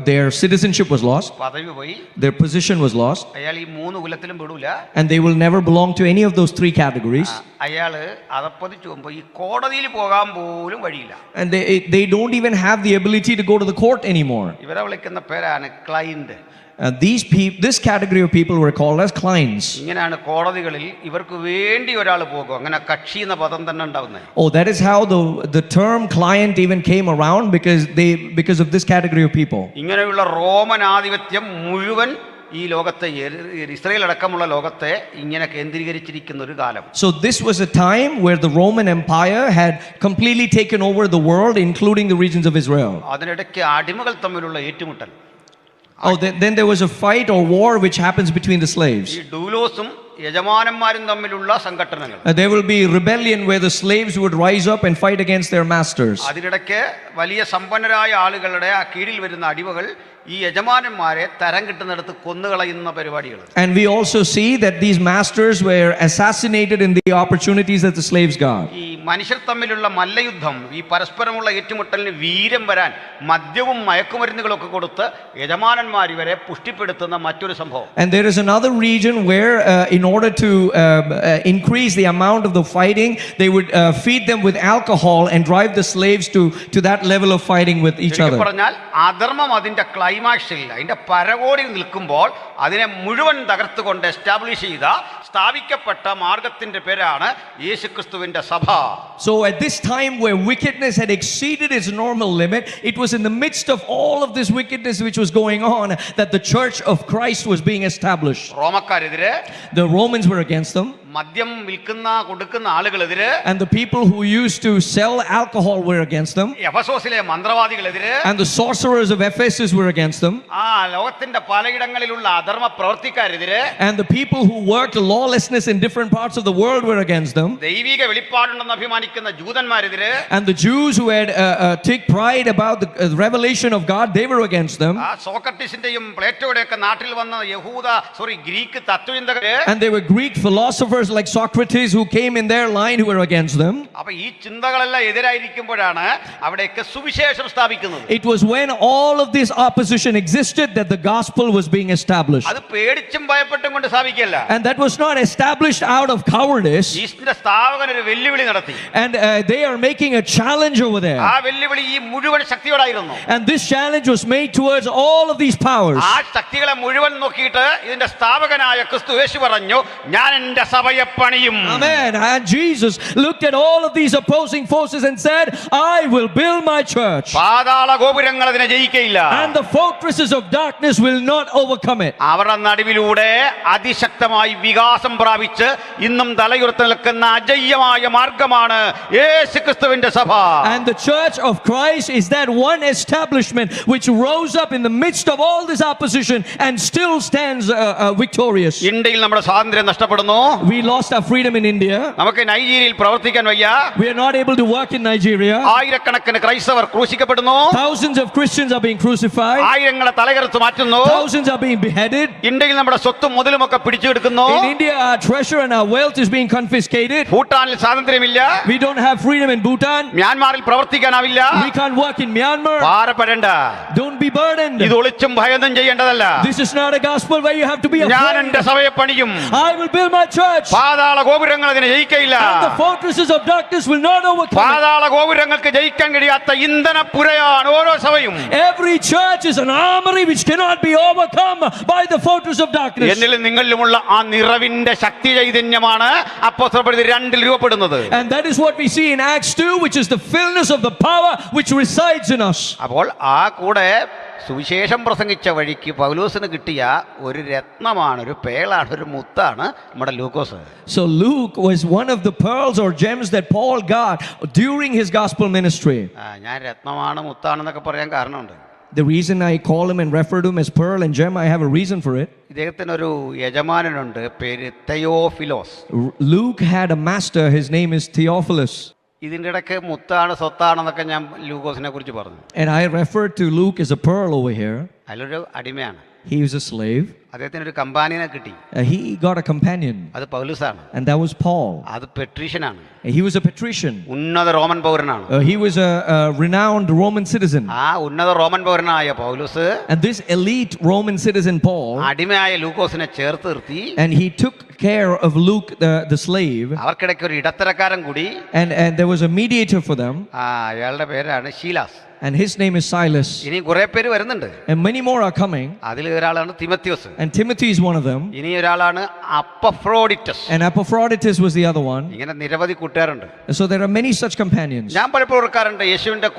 Their citizenship was lost, പദവി പോയി, their position was lost, അയാൾ ഈ മൂന്ന് കുലത്തിലും പെടൂല. and they will never belong to any of those three categories. അയാള് അതപ്പതിച്ചു പോകുമ്പോ ഈ കോടതിയിൽ പോകാൻ പോലും വഴിയില്ല. And they don't even have the ability to go to the court anymore. ഇവരെ വിളിക്കുന്ന പേരാണ് client. This category of people were called as clients. ഇങ്ങനെയാണ് കോടതികളിൽ ഇവർക്ക് വേണ്ടി ഒരാൾ പോകും. അങ്ങനെ കക്ഷി എന്ന പദം തന്നെ ഉണ്ടാവുന്നത്. Oh, that is how the term client even came around because of this category of people. ഇങ്ങനെയുള്ള റോമൻ ആധിപത്യം മുഴുവൻ ഈ ലോകത്തെ ഇസ്രായേൽ അടക്കമുള്ള ലോകത്തെ ഇങ്ങനെ കേന്ദ്രീകരിച്ചിരിക്കുന്ന ഒരു കാലം. So this was a time where the Roman Empire had completely taken over the world, including the regions of Israel. അതിനിടയ്ക്ക് അടിമകൾ തമ്മിലുള്ള ഏറ്റുമുട്ടൽ. Oh, then there was a fight or war which happens between the slaves. ഈ ഡൂലോസും യജമാനന്മാരും തമ്മിലുള്ള സംഘട്ടനങ്ങൾ. There will be rebellion where the slaves would rise up and fight against their masters. അതിനിടയ്ക്ക് വലിയ സമ്പന്നരായ ആളുകളുടെ കീഴിൽ വരുന്ന അടിമകൾ ഈ യജമാനന്മാരെ തരം കിട്ടുന്നിടത്ത് കൊന്നുകളയുന്ന പരിപാടികൾ. And we also see that these masters were assassinated in the opportunities that the slaves got. ഈ മനുഷ്യർ തമ്മിലുള്ള മല്ലയുദ്ധം, ഈ പരസ്പരമുള്ള ഏറ്റുമുട്ടലിന് വീര്യം വരാൻ മദ്യവും മയക്കുമരുന്നുകളൊക്കെ കൊടുത്ത് യജമാനന്മാർ ഇവരെ പുഷ്ടിപ്പെടുത്തുന്ന മറ്റൊരു സംഭവം. And there is another region where in order to increase the amount of the fighting, they would feed them with alcohol and drive the slaves to that level of fighting with each other. പറഞ്ഞാൽ അധർമ്മം അതിന്റെ ക്ലൈമാക്സിൽ അതിന്റെ പരകോടിയിൽ നിൽക്കുമ്പോൾ അതിനെ മുഴുവൻ തകർത്തുകൊണ്ട് സ്ഥാപിക്കപ്പെട്ട മാർഗത്തിന്റെ പേരാണ് യേശുക്രിസ്തുവിന്റെ സഭ. So at this time where wickedness had exceeded its normal limit, it was in the midst of all of this wickedness which was going on that the church of Christ was being established. റോമക്കാരെതിരെ, The Romans were against them, മദ്യം വിൽക്കുന്ന കൊടുക്കുന്ന ആളുകളെതിരെ, and the people who used to sell alcohol were against them, എഫെസോസിലെ മന്ത്രവാദികളെതിരെ, and the sorcerers of Ephesus were against them, ആ ലോകത്തിന്റെ പലയിടങ്ങളിലുള്ള അധർമ്മ പ്രവർത്തിക്കാരെതിരെ, and the people who worked lawlessness in different parts of the world were against them, ദൈവിക വെളിപ്പാടുണ്ടെന്ന് അഭിമാനിക്കുന്ന ജൂതന്മാരെതിരെ, and the Jews who had take pride about the revelation of God, they were against them, ആ സോക്രട്ടീസിന്റെയും പ്ലേറ്റോയുടെയൊക്കെ നാട്ടിൽ വന്ന Greek തത്വചിന്തകരെ, and there were Greek philosophers like Socrates who came in their line who were against them. അപ്പോൾ ഈ ചിന്തകളെല്ലാം എതിരായിരിക്കുമ്പോഴാണ് അവിടെയൊക്കെ സുവിശേഷം സ്ഥാപിക്കുന്നത്. It was when all of this opposition existed that the gospel was being established. അത് പേടിച്ചും ഭയപ്പെട്ടും കൊണ്ട് സ്ഥാപിക്കല്ല. And that was not established out of cowardice. ഈസ്റ്റിന്റെ സ്ഥാപകൻ ഒരു വെല്ലുവിളി നടത്തി. And they are making a challenge over there. ആ വെല്ലുവിളി ഈ മുഴുവൻ ശക്തിയോടായിരുന്നു. And this challenge was made towards all of these powers. ആ ശക്തികളെ മുഴുവൻ നോക്കിയിട്ട് ഇതിന്റെ സ്ഥാപകനായ ക്രിസ്തു യേശു പറഞ്ഞു, ഞാൻ എൻ്റെ സഭയെ പണിയും. Amen. And Jesus looked at all of these opposing forces and said, I will build my church. പാതാള ഗോപുരങ്ങൾ അതിനെ ജയിക്കയില്ല. And the fortresses of darkness will not overcome it. അവരുടെ നടുവിലൂടെ അതിശക്തമായി വികാസം പ്രാപിച്ച് ഇന്നും തലയുയർത്തി നിൽക്കുന്ന അജയ്യമായ മാർഗമാണ് യേശുക്രിസ്തുവിന്റെ സഭ. And the church of Christ is that one establishment which rose up in the midst of all this opposition and still stands victorious. ഇന്ത്യയിൽ നമ്മുടെ സ്വാതന്ത്ര്യം നഷ്ടപ്പെടുന്നു. We lost our freedom in India. നമുക്ക് നൈജീരിയയിൽ പ്രവർത്തിക്കാൻ വയ്യ. We are not able to work in Nigeria. ആയിരക്കണക്കിന് ക്രൈസ്തവർ ക്രൂശിക്കപ്പെടുന്നു. Thousands of Christians are being crucified. ആയിരങ്ങളെ തലകറുത്ത് മാറ്റുന്നു. Thousands are being beheaded. ഇന്ത്യയിൽ നമ്മുടെ സ്വത്തും മുതലുമൊക്കെ പിടിച്ചെടുക്കുന്നു. In India, our treasure and our wealth is being confiscated. ഭൂട്ടാനിൽ സ്വാതന്ത്ര്യമില്ല. We don't have freedom in Bhutan. മ്യാൻമാറിൽ പ്രവർത്തിക്കാനാവില്ല. We can't work in Myanmar. ഭാരപ്പെടേണ്ട. Don't be burdened. ഇത് ഒളിച്ചും ഭയന്നും ചെയ്യേണ്ടതല്ല. This is not a gospel where you have to be ഞാൻ afraid. എൻ്റെ സഭയെ പണിയും. I will build my church. പാതാള ഗോപുരങ്ങൾ അതിനെ ജയിക്കയില്ല. And the fortresses of darkness will not overcome it. പാതാള ഗോപുരങ്ങൾക്ക് ജയിക്കാൻ കഴിയാത്ത ഇന്ധനപ്പുരയാണ് ഓരോ സഭയും. Every church is an armory which cannot be overcome by the fortress of darkness. എന്നിലും നിങ്ങളിലുമുള്ള ആ നിറവിന്റെ ശക്തി ചൈതന്യമാണ് അപ്പോസ്തലപ്രവൃത്തി 2 രൂപപ്പെടുന്നത്. And that is what we see in Acts 2, which is the fullness of the power which resides in us. അപ്പോൾ ആ കൂടെ സുവിശേഷം പ്രസംഗിച്ച വഴിക്ക് പൗലോസിന് കിട്ടിയ ഒരു രത്നമാണ്, ഒരു പേളാണ്, ഒരു മുത്താണ് നമ്മുടെ ലൂക്കോസ്. So Luke was one of the pearls or gems that Paul got during his gospel ministry. ഞാൻ രത്നമാണ് മുത്താണെന്നൊക്കെ പറയാൻ കാരണമുണ്ട്. The reason I call him and refer to him as pearl and gem, I have a reason for it. ഇദ്ദേഹത്തിനൊരു യജമാനനുണ്ട്, പേര് Theophilos. Luke had a master, his name is Theophilus. ഇതിൻ്റെ ഇടയ്ക്ക് മുത്താണ് സ്വത്താണെന്നൊക്കെ ഞാൻ ലൂക്കോസിനെ കുറിച്ച് പറഞ്ഞു. And I referred to Luke as a pearl over here. അതിലൊരു അടിമയാണ്. He was a slave. അദ്ദേഹത്തിന് ഒരു കമ്പാനിനെ കിട്ടി. He got a companion. അത് പൗലോസാണ്. And that was Paul. അത് പെട്രീഷ്യനാണ്. He was a patrician. ഉന്നത റോമൻ പൗരനാണ്. He was a renowned Roman citizen. ആ ഉന്നത റോമൻ പൗരനായ പൗലോസ് And this elite Roman citizen Paul, അടിമയായ ലൂക്കോസിനെ ചേർത്ത് നിർത്തി. and he took care of Luke the slave. അവർക്കിടയ്ക്ക് ഒരു ഇടത്തരക്കാരൻ കൂടി. And there was a mediator for them. അയാളുടെ പേരാണ് Silas. And his name is Silas. ഇനി കുറെ പേര് വരുന്നുണ്ട്. And many more are coming. അതിൽ ഒരാളാണ് Timotheos. And Timothy is one of them. ഇനി ഒരാളാണ് അപ്പഫ്രോഡിറ്റസ്. And Epaphroditus was the other one. ഇങ്ങനെ നിരവധി കൂട്ടുകാരുണ്ട്. And so there are many such companions. ഞാൻ പലപ്പോഴും ഓർക്കാറുണ്ട്, യേശുവിന്റെ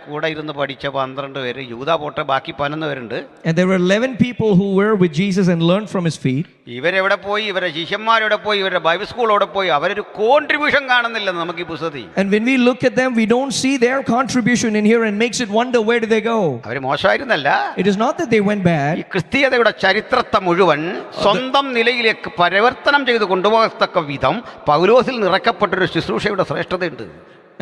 കൂടെ ഇരുന്ന് പഠിച്ച 12 പേര്, യൂദാ പോട്ടെ ബാക്കി 11 പേരുണ്ട്. And there were 11 people who were with Jesus and learned from his feet. ഇവരെവിടെ പോയി, ഇവരെ ശിഷ്യന്മാരെവിടെ പോയി, ഇവരുടെ ബൈബിൾ സ്കൂളോടെ പോയി, അവരൊരു കോൺട്രിബ്യൂഷൻ കാണുന്നില്ലെന്ന് നമുക്ക് ഈ പുസ്തകത്തിൽ. And when we look at them, we don't see their contribution in here and makes it wonder, where did they go? Our മോശമായിരുന്നല്ല. It is not that they went bad. ഈ ക്രിസ്തീയതയുടെ ചരിത്രത്തെ മുഴുവൻ സ്വന്തം നിലയിലേക്ക് പരിവർത്തനം ചെയ്ത് കൊണ്ടുപോകത്തക്ക വിധം പൗലോസിൽ നിറക്കപ്പെട്ടൊരു ശുശ്രൂഷയുടെ ശ്രേഷ്ഠതയുണ്ട്.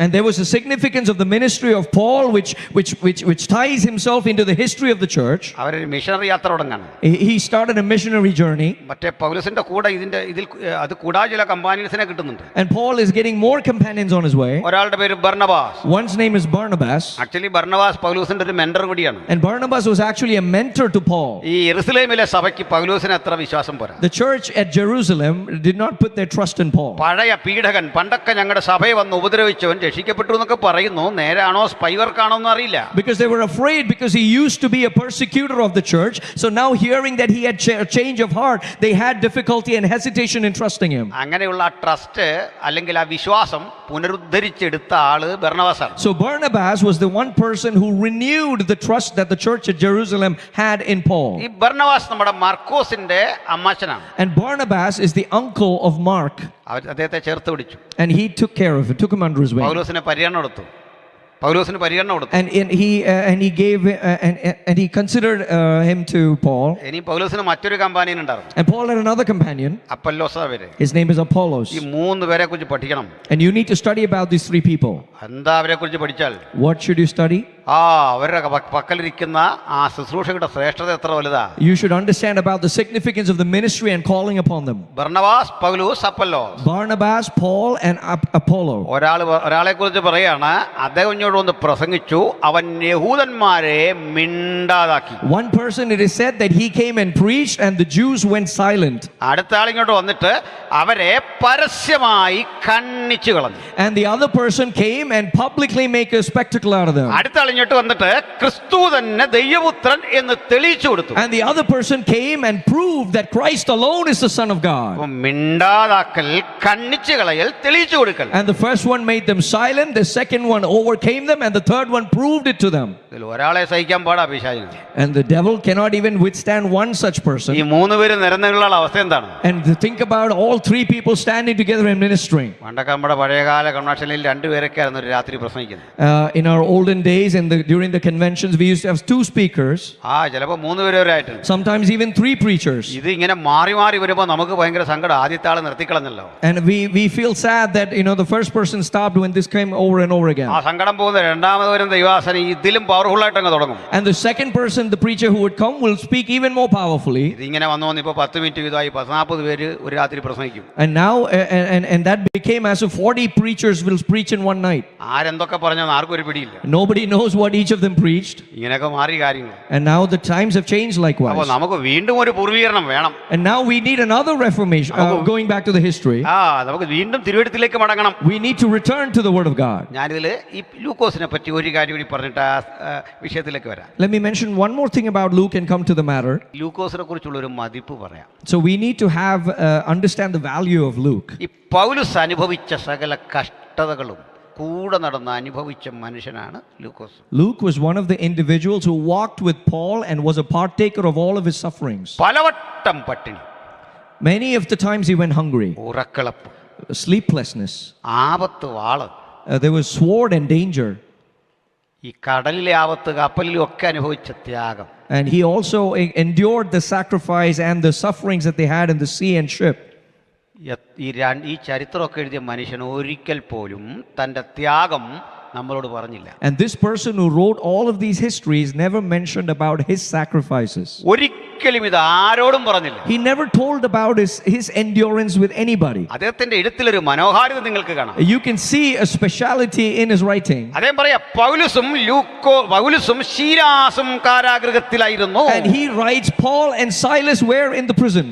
And there was a significance of the ministry of Paul which ties himself into the history of the church. അവരൊരു മിഷണറി യാത്ര തുടങ്ങാണ്. He started a missionary journey. മറ്റേ പൗലോസിന്റെ കൂടെ ഇതിൽ അത് കൂടാതെ ചില കമ്പാനിയൻസിനെ കിട്ടുന്നുണ്ട്. And Paul is getting more companions on his way. ഒരാളുടെ പേര് Barnabas. One's name is Barnabas. Actually Barnabas പൗലോസിന്റെ ഒരു മെന്റർ കൂടിയാണ്. And Barnabas was actually a mentor to Paul. ഈ യെരുശലേമിലെ സഭയ്ക്ക് പൗലോസിന് അത്ര വിശ്വാസം പോരാ. The church at Jerusalem did not put their trust in Paul. പഴയ പീഡകൻ, പണ്ടൊക്കെ ഞങ്ങളുടെ സഭയെ വന്ന് ഉപദ്രവിച്ചവൻ രക്ഷിക്കപ്പെട്ടു എന്നൊക്കെ പറയുന്നു. നേരാണോ സ്പൈവർക്കാണോ എന്ന് അറിയില്ല. Because they were afraid, because he used to be a persecutor of the church. So now hearing that he had a change of heart, they had difficulty and hesitation in trusting him. അങ്ങനെയുള്ള ആ trust അല്ലെങ്കിൽ ആ വിശ്വാസം പുനരുദ്ധരിച്ചെടുത്ത ആള് ബർണബാസാണ്. So Barnabas was the one person who renewed the trust that the church at Jerusalem had in Paul. ഈ Barnabas നമ്മുടെ മാർക്കോസിന്റെ അമ്മാച്ചനാണ്. And Barnabas is the uncle of Mark. അദ്ദേഹത്തെ ചേർത്ത് പിടിച്ചു. And he took care of it, took him under his wing. പൗലോസിന് പരിഗണന കൊടുത്തു. And he gave and he considered him to Paul. ഇനി പൗലോസിന് മറ്റൊരു കമ്പാനിയൻ ഉണ്ടായിരുന്നു. And Paul had another companion. അപ്പൊല്ലോസാ പേര്. His name is Apollos. ഈ 3 പേരെ കുറിച്ച് പഠിക്കണം. And you need to study about these 3 people. എന്താ അവരെ കുറിച്ച് പഠിച്ചാൽ? What should you study? അവരുടെ പക്കലിരിക്കുന്ന ആ ശുശ്രൂഷയുടെ ശ്രേഷ്ഠത എത്ര വലുതാ. You should understand about the significance of the ministry and calling upon them. Barnabas, Paulose, Apollos. Barnabas, Paul and Apollo. ഒരാളെ കുറിച്ച് പറയാണ്, അദ്ദേഹം ഇങ്ങോട്ട് വന്ന് പ്രസംഗിച്ചു, അവൻ യഹൂദന്മാരെ മിണ്ടാതാക്കി. One person, it is said that he came and preached and the Jews went silent. അടുത്ത ആൾ ഇങ്ങോട്ട് വന്നിട്ട് അവരെ പരസ്യമായി കണ്ണിച്ചു കളഞ്ഞു. And the other person came and publicly make a spectacle out of them. അടുത്ത ആൾ ഇങ്ങോട്ട് വന്നിട്ട് ക്രിസ്തു തന്നെ ദൈവപുത്രൻ എന്ന് തെളിയിച്ചു കൊടുത്തു. And the other person came and proved that Christ alone is the Son of God. മിണ്ടാതാക്കൽ, കണ്ണിച്ചു കളയൽ, തെളിയിച്ചു കൊടുക്കൽ. And the first one made them silent, the second one overcame them, and the third one proved it to them. ഇതിൽ ഒരാളെ സഹിക്കാൻ പാടാ പിശാചിന്. And the devil cannot even withstand one such person. ഈ 3 പേര് നിരന്തരമുള്ള അവസ്ഥ എന്താണ്? And think about all 3 people standing together and ministering. പണ്ടൊക്കെ നമ്മുടെ പഴയകാല കൺവെൻഷനിൽ 2 പേരൊക്കെ ആയിരുന്നു ഒരു രാത്രി പ്രസംഗിക്കുന്നത്. In our olden days, during the conventions, we used to have 2 speakers. ചിലപ്പോൾ 3 പേര് വരെ ആയിട്ടുണ്ട്. Sometimes even 3 preachers. ഇത് ഇങ്ങനെ മാറി മാറി വരുമ്പോൾ നമുക്ക് ഭയങ്കര സങ്കടം. ആദ്യത്തെ ആളെ നിർത്തിക്കളഞ്ഞല്ലോ. And we feel sad that the first person stopped when this came over and over again. ആ സങ്കടം പോകുന്ന രണ്ടാമത് വരുന്ന ദൈവാസന ഇതിലും പവർ പവർഫുൾ ആയിട്ട് അങ്ങ് തുടങ്ങും. And the second person, the preacher who would come, will speak even more powerfully. ഇതിങ്ങനെ വന്നു വന്ന് ഇപ്പോൾ 10 മിനിറ്റ് വീതമായി 40 പേര് ഒരു രാത്രി പ്രസംഗിക്കും. And now, and that became as if 40 preachers will preach in one night. ആരെന്തൊക്കെ പറഞ്ഞാൽ ആർക്കും ഒരു പിടിയില്ല. Nobody knows what each of them preached. ഇങ്ങനെയൊക്കെ മാറി കാര്യങ്ങൾ. And now the times have changed അപ്പോൾ likewise. നമുക്ക് വീണ്ടും ഒരു പൂർവീകരണം വേണം. And now we need another reformation, going back to the history. നമുക്ക് വീണ്ടും തിരുവെഴുത്തിലേക്ക് മടങ്ങണം. We need to return to the Word of God. ഞാനിതിൽ ഈ ലൂക്കോസിനെ പറ്റി ഒരു കാര്യം കൂടി പറഞ്ഞിട്ട് ആ വിഷയത്തിലേക്ക് വരാം. Let me mention one more thing about Luke and come to the matter. ലൂക്കോസിനെ കുറിച്ചുള്ള ഒരു മതിപ്പ് പറയാം. So we need to have understand the value of Luke. ഈ പൗലോസ് അനുഭവിച്ച സകല കഷ്ടതകളും കൂടെ നടന്ന് അനുഭവിച്ച മനുഷ്യനാണ് ലൂക്കോസ്. Luke was one of the individuals who walked with Paul and was a partaker of all of his sufferings. പലവട്ടം പട്ടിണി, Many of the times he went hungry, ഉറക്കളപ്പ്, sleeplessness, ആപത്ത്, വാള്, there was sword and danger. ഈ കടലിലെ ആപത്ത്, കപ്പലിലും ഒക്കെ അനുഭവിച്ച ത്യാഗം. And he also endured the sacrifice and the sufferings that they had in the sea and ship. ഈ ചരിത്രമൊക്കെ എഴുതിയ മനുഷ്യൻ ഒരിക്കൽ പോലും തൻ്റെ ത്യാഗം നമ്മളോട് പറഞ്ഞില്ല. And this person who wrote all of these histories never mentioned about his sacrifices. ഒരിക്കലും ഇത് ആരോടും പറഞ്ഞില്ല. He never told about his endurance with anybody. അദ്ദേഹത്തിന്റെ എഴുത്തിലൊരു മനോഹാരിത നിങ്ങൾക്ക് കാണാം. You can see a speciality in his writing. അദ്ദേഹം പറയാ പൗലുസും ശീലാസും കാരാഗൃഹത്തിലായിരുന്നു. And he writes, Paul and Silas were in the prison.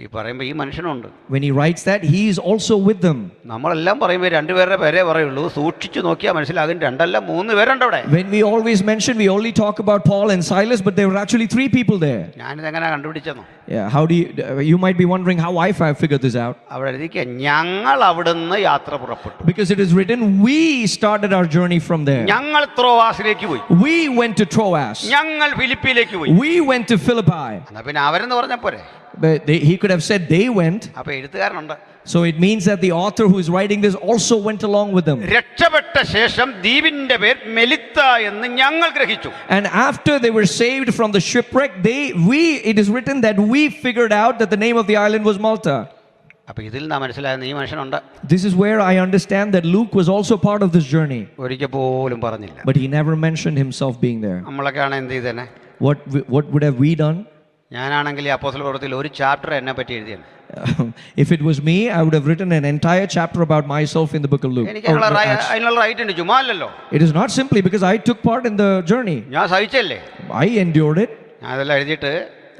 ഈ പറയുമ്പോൾ ഈ മനുഷ്യനുണ്ട്. When he writes that, he is also with them. നമ്മളെല്ലാം പറയുമ്പോൾ 2 പേരുടെ പേരേ പറയുള്ളൂ. സൂക്ഷിച്ചു നോക്കിയാൽ മനസ്സിലാകും 2 അല്ല 3 പേരുണ്ട് അവിടെ. When we always mention, we only talk about Paul and Silas, but there were actually 3 people there. ഞാനിതെങ്ങനെ കണ്ടുപിടിച്ചെന്നോ? Yeah, how do you might be wondering how I figured this out. അവിടെ എഴുതിക്കുക, ഞങ്ങൾ അവിടുന്ന് യാത്ര പുറപ്പെട്ടു. Because it is written, we started our journey from there. ഞങ്ങൾ ത്രോവാസിലേക്ക് പോയി. We went to Troas. ഞങ്ങൾ ഫിലിപ്പിയിലേക്ക് പോയി. We went to Philippi. എന്നാ പിന്നെ അവരെന്ന് പറഞ്ഞ പോരെ? But he could have said they went. അപ്പൊ എഴുത്തുകാരനുണ്ട്. So it means that the author who is writing this also went along with them. രക്ഷപ്പെട്ട ശേഷം ദ്വീപിന്റെ പേർ മെലിത്ത എന്ന് ഞങ്ങൾ ഗ്രഹിച്ചു. And after they were saved from the shipwreck, it is written that we figured out that the name of the island was Malta. അപ്പൊ ഇതിൽ നാം മനസ്സിലാകുന്ന ഈ മനുഷ്യനുണ്ട്. This is where I understand that Luke was also part of this journey. ഒരിക്കൽ പോലും പറഞ്ഞില്ല. But he never mentioned himself being there. നമ്മളൊക്കെയാണ് എന്ത് ചെയ്തേനെ? What would have we done? ഞാനാണെങ്കിൽ ഈ അപ്പോസ്തല പ്രവൃത്തിയിൽ ഒരു ചാപ്റ്റർ എന്നെ പറ്റി എഴുതിയാണ്. If it was me, I would have written an entire chapter about myself in the book of Luke. എനിക്ക് അതിനുള്ള റൈറ്റ് ഉണ്ട്, ചുമ്മാ അല്ലല്ലോ. It is not simply because I took part in the journey. ഞാൻ സഹിച്ചല്ലേ. I endured it. ഞാൻ അതെല്ലാം എഴുതിയിട്ട്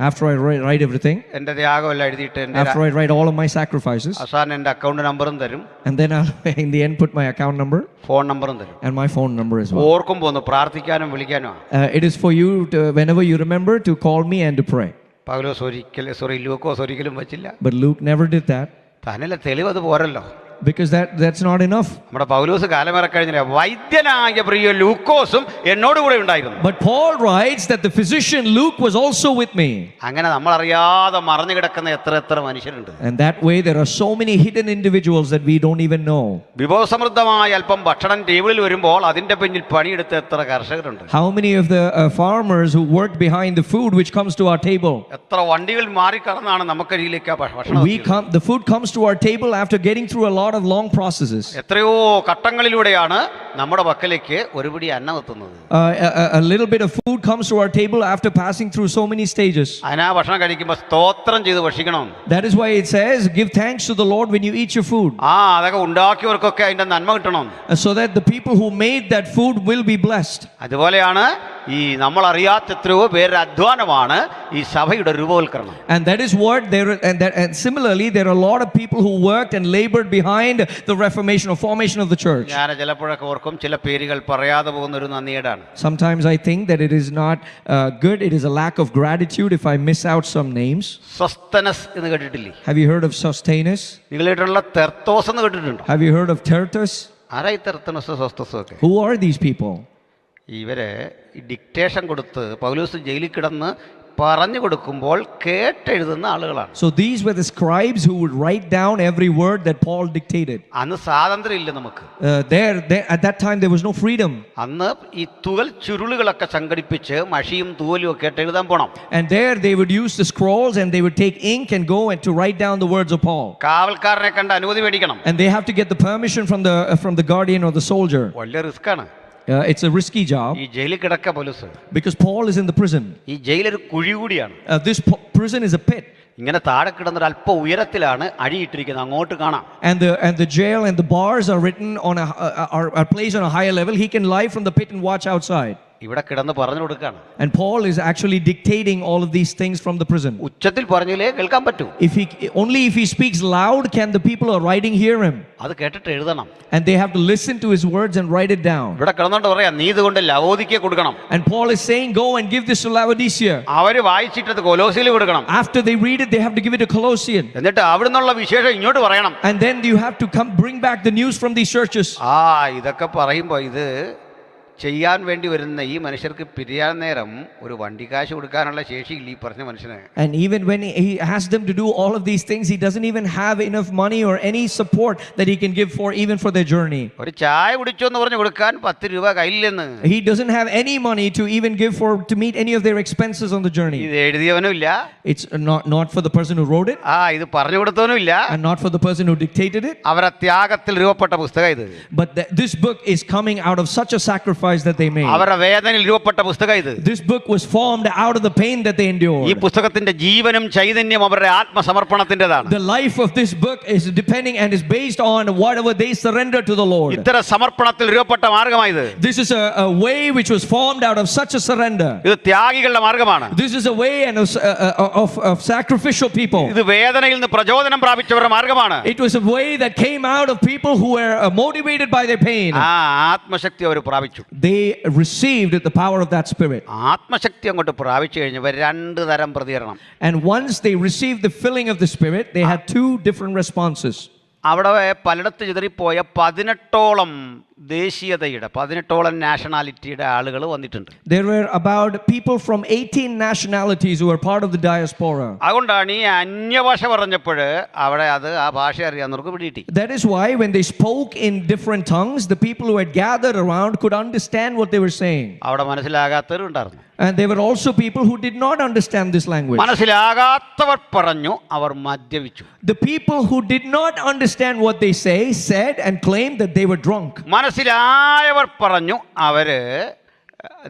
After I write everything, എൻ്റെ ത്യാഗം എല്ലാം എഴുതിയിട്ട് after I write all of my sacrifices, അവസാനം എൻ്റെ അക്കൗണ്ട് നമ്പറും തരും. and then I'll in the end put my account number, phone നമ്പറും തരും. and my phone number as well. ഓർക്കുമ്പോൾ ഒന്ന് പ്രാർത്ഥിക്കാനും വിളിക്കാനും. It is for you to, whenever you remember, to call me and to pray. ലൂക്കോസ് ഒരിക്കലും വെച്ചില്ല. But Luke never did that. തന്നല്ല തെളിവ് അത് പോരല്ലോ. Because that's not enough. നമ്മുടെ പൗലോസ് കാലമേറെ കഴിഞ്ഞില്ല, വൈദ്യനായ പ്രിയ ലൂക്കോസും എന്നോട് കൂടെ ഉണ്ടായിരുന്നു. But Paul writes that the physician Luke was also with me. അങ്ങനെ നമ്മൾ അറിയാതെ മറഞ്ഞു കിടക്കുന്ന എത്ര മനുഷ്യരുണ്ട്. And that way there are so many hidden individuals that we don't even know. വിഭവസമൃദ്ധമായ അല്പം ഭക്ഷണം ടേബിളിൽ വരുമ്പോൾ അതിന്റെ പിന്നിൽ പണിയെടുത്ത എത്ര കർഷകരുണ്ട്. How many of the farmers who work behind the food which comes to our table? എത്ര വണ്ടികൾ മാറി കടന്നാണ് നമുക്കരിയിലേക്ക് ഭക്ഷണം. The food comes to our table after getting through a lot of long processes. എത്രയോ ഘട്ടങ്ങളിലൂടെയാണ് നമ്മുടെ പക്കലേക്ക് ഒരുപിടി അന്നം എത്തുന്നത്. A little bit of food comes to our table after passing through so many stages. അതിനാ ഭക്ഷണം കഴിക്കുമ്പോൾ സ്തോത്രം ചെയ്ത് ഭക്ഷിക്കണം. That is why it says, give thanks to the Lord when you eat your food. അതൊക്കെ ഉണ്ടാക്കിയവർക്കൊക്കെ അതിന്റെ നന്മ കിട്ടണം. So that the people who made that food will be blessed. അതുപോലെയാണ് ഈ നമ്മൾ അറിയാത്ത എത്രയോ പേരുടെ അധ്വാനമാണ് ഈ സഭയുടെ രൂപവൽക്കരണം. And that is what and similarly there are a lot of people who worked and labored behind the reformation or formation of the church. ഞാൻ ചിലപ്പോഴൊക്കെ ഓർക്കും ചില പേരുകൾ പറയാതെ പോകുന്ന ഒരു നന്ദിയേടാണ്. Sometimes I think that it is not good, it is a lack of gratitude if I miss out some names. സോസ്തനസ് എന്ന് കേട്ടിട്ടില്ലേ? Have you heard of Sosthenes? നിങ്ങൾ കേട്ടിട്ടുള്ള തെർത്തോസ് എന്ന് കേട്ടിട്ടുണ്ടോ? Have you heard of Tertus? ആരായി തെർത്തോസ് സോസ്തസും ഒക്കെ? Who are these people? ഇവരെ dictation കൊടുത്ത് പൗലോസ് ജയിലിൽ കിടന്ന് പറഞ്ഞു കൊടുക്കുമ്പോൾ കേട്ടെഴുതുന്ന ആളുകളാണ്. So these were the scribes who would write down every word that Paul dictated. അന്ന് സ്വാതന്ത്ര്യം ഇല്ല നമുക്ക്. There at that time there was no freedom. അന്ന് ഈ തുകൽ ചുരുളുകളൊക്കെ സംഘടിപ്പിച്ച് മഷിയും തൂവലും ഒക്കെ ആയിട്ട് എഴുതാൻ പോണം. And there they would use the scrolls and they would take ink and go and to write down the words of Paul. കാവൽക്കാരനെ കണ്ട് അനുമതി മേടിക്കണം. And they have to get the permission from the guardian or the soldier. വലിയ റിസ്ക്കാണ്. It's a risky job ഈ ജയിലിൽ കിടക്ക police. because Paul is in the prison. ഈ ജയിലൊരു കുഴി കൂടിയാണ്. This prison is a pit. ഇങ്ങനെ താഴെ കിടന്നൊരു അല്പ ഉയരത്തിലാണ് അഴിയിട്ടിരിക്കുന്നത്, അങ്ങോട്ട് കാണാം. And the jail and the bars are written on are placed on a higher level. He can lie from the pit and watch outside. ഇവിടെ കിടന്ന് പറഞ്ഞു കൊടുക്കാണ്. And Paul is actually dictating all of these things from the prison. ഉച്ചത്തിൽ പറഞ്ഞില്ലേ കേൾക്കാൻ പറ്റൂ. Only if he speaks loud can the people who are writing hear him. അത് കേട്ടിട്ട് എഴുതണം. And they have to listen to his words and write it down. ഇവിടെ കിടന്നോണ്ട് പറയാ, നീ ഇതുകൊണ്ട് ലവോദിക്കയെ കൊടുക്കണം. And Paul is saying, go and give this to Laodicea. അവര് വായിച്ചിട്ടത് കൊലോസിയിൽ കൊടുക്കണം. After they read it, they have to give it to Colossian. എന്നിട്ട് അവിടുന്നുള്ള വിശേഷം ഇങ്ങോട്ട് പറയണം. And then you have to bring back the news from these churches. ഇതൊക്കെ പറയുമ്പോ ഇത് ചെയ്യാൻ വേണ്ടി വരുന്ന ഈ മനുഷ്യർക്ക് പിരിയാൻ നേരം ഒരു വണ്ടിക്കാശ് കൊടുക്കാനുള്ള ശേഷിയില്ല ഈ പറഞ്ഞ മനുഷ്യന്. And even when he asks them to do all of these things, he doesn't even have enough money or any support that he can give for their journey. ഒരു ചായ കുടിച്ചോ എന്ന് പറഞ്ഞു കൊടുക്കാൻ 10 രൂപ കയ്യില്ലെന്ന്. He doesn't have any money to even give to meet any of their expenses on the journey. ഇത് എഴുതിയവനും ഇല്ല. It's not for the person who wrote it. ഇത് പറഞ്ഞു കൊടുത്തവനും ഇല്ല. And not for the person who dictated it. അവരുടെ ത്യാഗത്തിൽ രൂപപ്പെട്ട പുസ്തകം ഇത്. But this book is coming out of such a sacrifice that they made. അവരുടെ വേദനയിൽ രൂപപ്പെട്ട പുസ്തകം ഇത്. This book was formed out of the pain that they endured. ഈ പുസ്തകത്തിന്റെ ജീവനും ചൈതന്യം അവരുടെ ആത്മസമർപ്പണത്തിന്റേതാണ്. The life of this book is depending and is based on whatever they surrender to the Lord. ഇത്തരം സമർപ്പണത്തിൽ രൂപപ്പെട്ട മാർഗമായത്. This is a way which was formed out of such a surrender. ഇത് ത്യാഗികളുടെ മാർഗമാണ്. This is a way and of sacrificial people. ഇത് വേദനയിൽ നിന്ന് പ്രചോദനം പ്രാപിച്ചവരുടെ മാർഗമാണ്. It was a way that came out of people who were motivated by their pain. ആത്മശക്തി അവർ പ്രാപിച്ചു. They received the power of that spirit. ആത്മശക്തി അങ്ങോട്ട് പ്രാപിച്ചു കഴിഞ്ഞവർ രണ്ട് തരം പ്രതികരണം. And once they received the filling of the spirit, they had two different responses. അവിടെ പലയിടത്ത് ചിതറിപ്പോയ 18ഓളം ദേശീയതയുടെ 18ഓളം നാഷണാലിറ്റിയുടെ ആളുകൾ വന്നിട്ടുണ്ട്. There were about people from 18 nationalities who were part of the diaspora. അതുകൊണ്ടാണ് ഈ അന്യഭാഷ പറഞ്ഞപ്പോൾ അവിടെ ആ ഭാഷ അറിയാവുന്നവർക്ക് പിടികിട്ടി. That is why when they spoke in different tongues, the people who had gathered around could understand what they were saying. അവിടെ മനസ്സിലാകാത്തവരുണ്ടായിരുന്നു. And there were also people who did not understand this language. മനസ്സിലാകാത്തവർ പറഞ്ഞു, അവർ മദ്യപിച്ചു. The people who did not understand what they said and claimed that they were drunk. മനസ്സിലായവർ പറഞ്ഞു, അവര്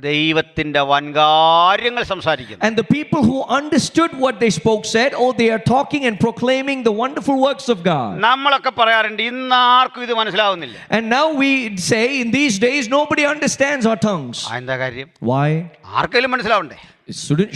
ദൈവത്തിന്റെ വൻകാര്യങ്ങൾ സംസാരിക്കുന്നു. And the people who understood what they spoke said, oh, they are talking and proclaiming the wonderful works of God. നമ്മളൊക്കെ പറയാറുണ്ട്, ഇന്ന് ആർക്കും ഇത് മനസ്സിലാവുന്നില്ല. And now we say in these days nobody understands our tongues. എന്താ കാര്യം? Why? ആർക്കെങ്കിലും മനസ്സിലാവണ്ടേ?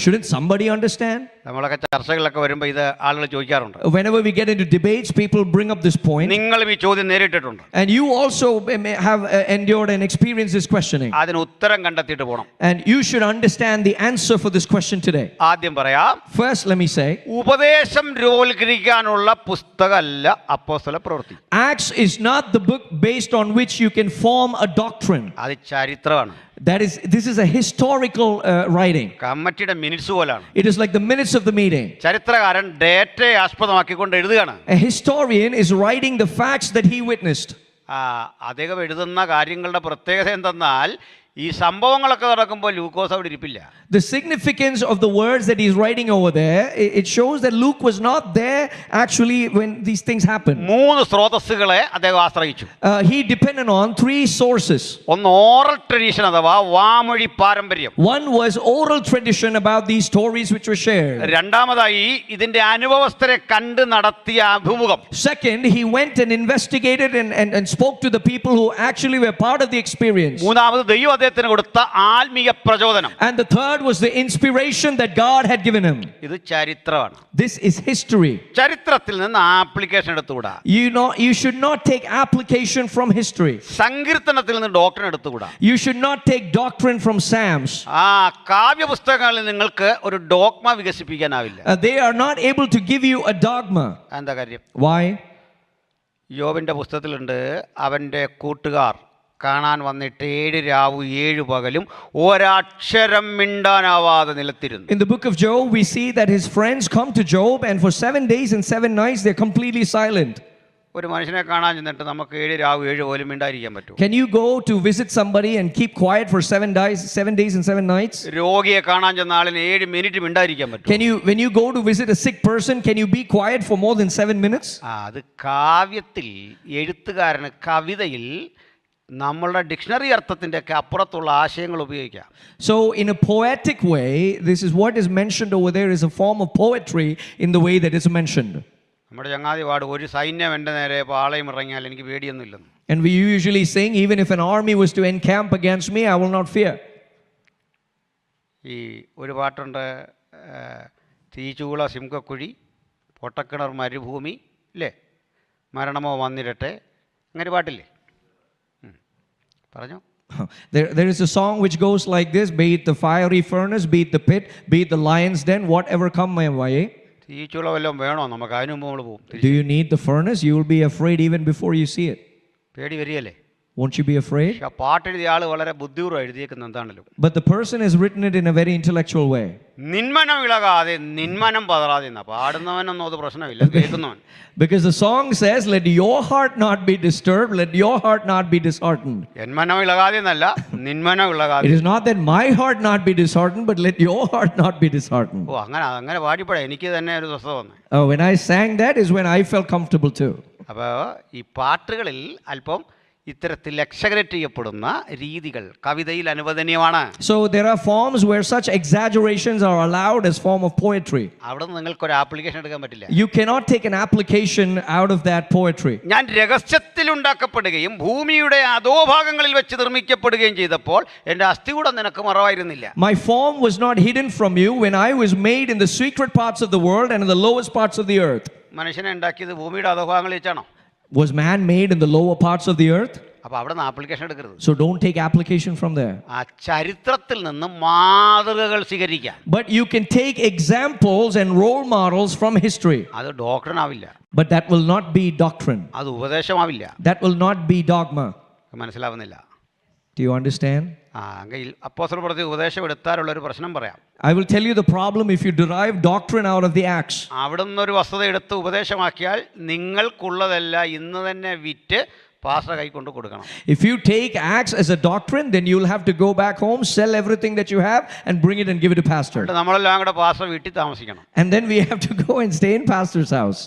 Shouldn't somebody understand? നമ്മളൊക്കെ ചർച്ചകളിലൊക്കെ വരുമ്പോൾ ഇത് ആളുകൾ ചോദിക്കാറുണ്ട്. Whenever we get into debates, people bring up this point. നിങ്ങളും ഈ ചോദ്യം നേരിട്ടിട്ടുണ്ട്. And you also may have endured and experienced this questioning. അതിന് ഉത്തരം കണ്ടെത്തിയിട്ട് പോകണം. And you should understand the answer for this question today. ആദ്യം പറയാം, First, let me say, ഉപദേശം രൂപവൽക്കരിക്കാനുള്ള പുസ്തകമല്ല അപ്പോസ്തല പ്രവൃത്തി. Acts is not the book based on which you can form a doctrine. അത് ചരിത്രമാണ്. This is a historical writing. കമ്മിറ്റിയുടെ minutes പോലാണ്. It is like the minutes of the meeting. ചരിത്രകാരൻ ഡേറ്റയെ ആസ്പദമാക്കിക്കൊണ്ട് എഴുതുകയാണ്. A historian is writing the facts that he witnessed. അദ്ദേഹം എഴുതുന്ന കാര്യങ്ങളുടെ പ്രത്യേകത എന്തെന്നാൽ ഈ സംഭവങ്ങളൊക്കെ നടക്കുമ്പോൾ ലൂക്കോസ് അവിടെ ഇരിപ്പില്ല. The significance of the words that he's writing over there, it shows that Luke was not there actually when these things happened. 3 സ്രോതസ്സുകളെ അദ്ദേഹം ആശ്രയിച്ചു. He depended on 3 sources. ഒന്ന് ഓറൽ ട്രഡീഷൻ അഥവാ വാമൊഴി പാരമ്പര്യം. One was oral tradition about these stories which were shared. രണ്ടാമതായി ഇതിന്റെ അനുഭവസ്ഥരെ കണ്ട് നടത്തിയ അഭിമുഖം. Second, he went and investigated and spoke to the people who actually were part of the experience. മൂന്നാമത് ദൈവം അദ്ദേഹത്തിന് കൊടുത്ത ആത്മീയ പ്രചോദനം. And the third was the inspiration that God had given him. ഇത് ചരിത്രമാണ്. This is history. ചരിത്രത്തിൽ നിന്ന് ആപ്ലിക്കേഷൻ എടുത്തുകൂടാ. You should not take application from history. സങ്കീർത്തനത്തിൽ നിന്ന് ഡോക്ടറിൻ എടുത്തുകൂടാ. You should not take doctrine from Psalms. കാവ്യ പുസ്തകങ്ങളിൽ നിങ്ങൾക്ക് ഒരു ഡോഗ്മ വികസിപ്പിക്കാനാവില്ല. They are not able to give you a dogma. എന്താ കാര്യം? Why? യോബിന്റെ പുസ്തകത്തിലുണ്ട്, അവന്റെ കൂട്ടുകാർ കാണാൻ വന്നിട്ട് 7 രാവും 7 പകലും ഒരക്ഷരം മിണ്ടാനാവാതെ നിലത്തിരുന്നു. In the book of Job, we see that his friends come to Job and for 7 days and 7 nights they're completely silent. ഒരു മനുഷ്യനെ കാണാൻ ചെന്നിട്ട് നമുക്ക് 7 രാവും 7 പോലും മിണ്ടായിരിക്കാൻ പറ്റുമോ? Can you go to visit somebody and keep quiet for 7 days and 7 nights? രോഗിയെ കാണാൻ ചെന്ന ആളിന് 7 മിനിറ്റ് മിണ്ടായിരിക്കാൻ പറ്റുമോ? When you go to visit a sick person, can you be quiet for more than 7 minutes? അത് കാവ്യത്തിൽ എഴുത്തുകാരന് കവിതയിൽ നമ്മളുടെ ഡിക്ഷണറി അർത്ഥത്തിൻ്റെയൊക്കെ അപ്പുറത്തുള്ള ആശയങ്ങൾ ഉപയോഗിക്കാം. So, in a poetic way, this is what is mentioned over there is a form of poetry in the way that it's mentioned. നമ്മുടെ ചങ്ങാതി പാട് ഒരു സൈന്യം എൻ്റെ നേരെ പാളയം ഇറങ്ങിയാൽ എനിക്ക് പേടിയൊന്നുമില്ലെന്ന്. And we usually sing, even if an army was to encamp against me, I will not fear. ഈ ഒരു പാട്ടുണ്ട്, തീച്ചൂള സിംഹക്കുഴി പൊട്ടക്കിണർ മരുഭൂമി ഇല്ലേ, മരണമോ വന്നിരട്ടെ, അങ്ങനെ പാട്ടില്ലേ? പറഞ്ഞോ. There is a song which goes like this: be it the fiery furnace, be it the pit, be it the lion's den, whatever come my way. തീച്ചൂള വല്ലതും വേണോ നമുക്ക്? അതിന് മുമ്പ് നമ്മൾ പോകും. Do you need the furnace? You will be afraid even before you see it. പേടി വരികയല്ലേ? Won't you be afraid? പക്ഷെ ആ പാട്ടെഴുതിയ ആൾ വളരെ ബുദ്ധിപൂർവ്വം എഴുതിയേക്കുന്നത് എന്താണല്ലോ. But the person has written it in a very intellectual way. നിന്മനം ഇളകാതെ നിന്മനം പതറാതെ എന്നാ പാടുന്നവനൊന്നും അത് പ്രശ്നമില്ല, കേൾക്കുന്നവൻ. Because the song says, let your heart not be disturbed, let your heart not be disheartened. എന്മനം ഇളകാതെ എന്നല്ല, നിന്മനം ഇളകാതെ. It is not that my heart not be disheartened, but let your heart not be disheartened. ഓ, അങ്ങനെ പാടിപ്പോഴേ എനിക്ക് തന്നെ ഒരു സ്വസ്ഥത വന്നു. When I sang that is when I felt comfortable too. അപ്പോൾ ഈ പാട്ടുകളിൽ അല്പം ഇത്തരത്തിൽ എക്സഗ്രേറ്റ് ചെയ്യപ്പെടുന്ന രീതികൾ കവിതയിൽ അനുവദനീയമാണ്. So there are forms where such exaggerations are allowed as form of poetry. അവിടെ നിന്ന് നിങ്ങൾക്ക് ഒരു ആപ്ലിക്കേഷൻ എടുക്കാൻ പറ്റില്ല. You cannot take an application out of that poetry. ഞാൻ രഹസ്യത്തിൽ ഉണ്ടാക്കപ്പെടുകയും ഭൂമിയുടെ അധോഭാഗങ്ങളിൽ വെച്ച് നിർമ്മിക്കപ്പെടുകയും ചെയ്തപ്പോൾ എൻ്റെ അസ്ഥികൂടം നിനക്ക് മറവായിരുന്നില്ല. My form was not hidden from you when I was made in the secret parts of the world and in the lowest parts of the earth. മനുഷ്യനെ ഉണ്ടാക്കിയത് ഭൂമിയുടെ അധോഭാഗങ്ങളിൽ വെച്ചാണോ? Was man made in the lower parts of the earth? അപ്പോൾ അവിടെ നിന്ന് application എടുക്കരുത്. So don't take application from there. ആ ചരിത്രത്തിൽ നിന്ന് മാതൃകകൾ സ്വീകരിക്കാം. But you can take examples and role models from history. അത് ഡോക്ടറിൻ ആവില്ല. But that will not be doctrine. അത് ഉപദേശമാവില്ല. That will not be dogma. മനസ്സിലാവുന്നില്ല? Do you understand? എങ്കിൽ അപ്പോസ്തലപ്രവൃത്തി ഉപദേശം എടുത്താലുള്ള ഒരു പ്രശ്നം പറയാം. I will tell you the problem if you derive doctrine out of the Acts. അവിടെ നിന്നൊരു വസ്തുത എടുത്ത് ഉപദേശമാക്കിയാൽ നിങ്ങൾക്കുള്ളതെല്ലാം ഇന്ന് തന്നെ വിറ്റ് പാസ്റ്റർ കൈകൊണ്ട് കൊടുക്കണം. If you take Acts as a doctrine, then you will have to go back home, sell everything that you have and bring it and give it to pastor. നമ്മളെല്ലാം കൂടെ പാസ്റ്റർ വീട്ടിൽ താമസിക്കണം. And then we have to go and stay in pastor's house.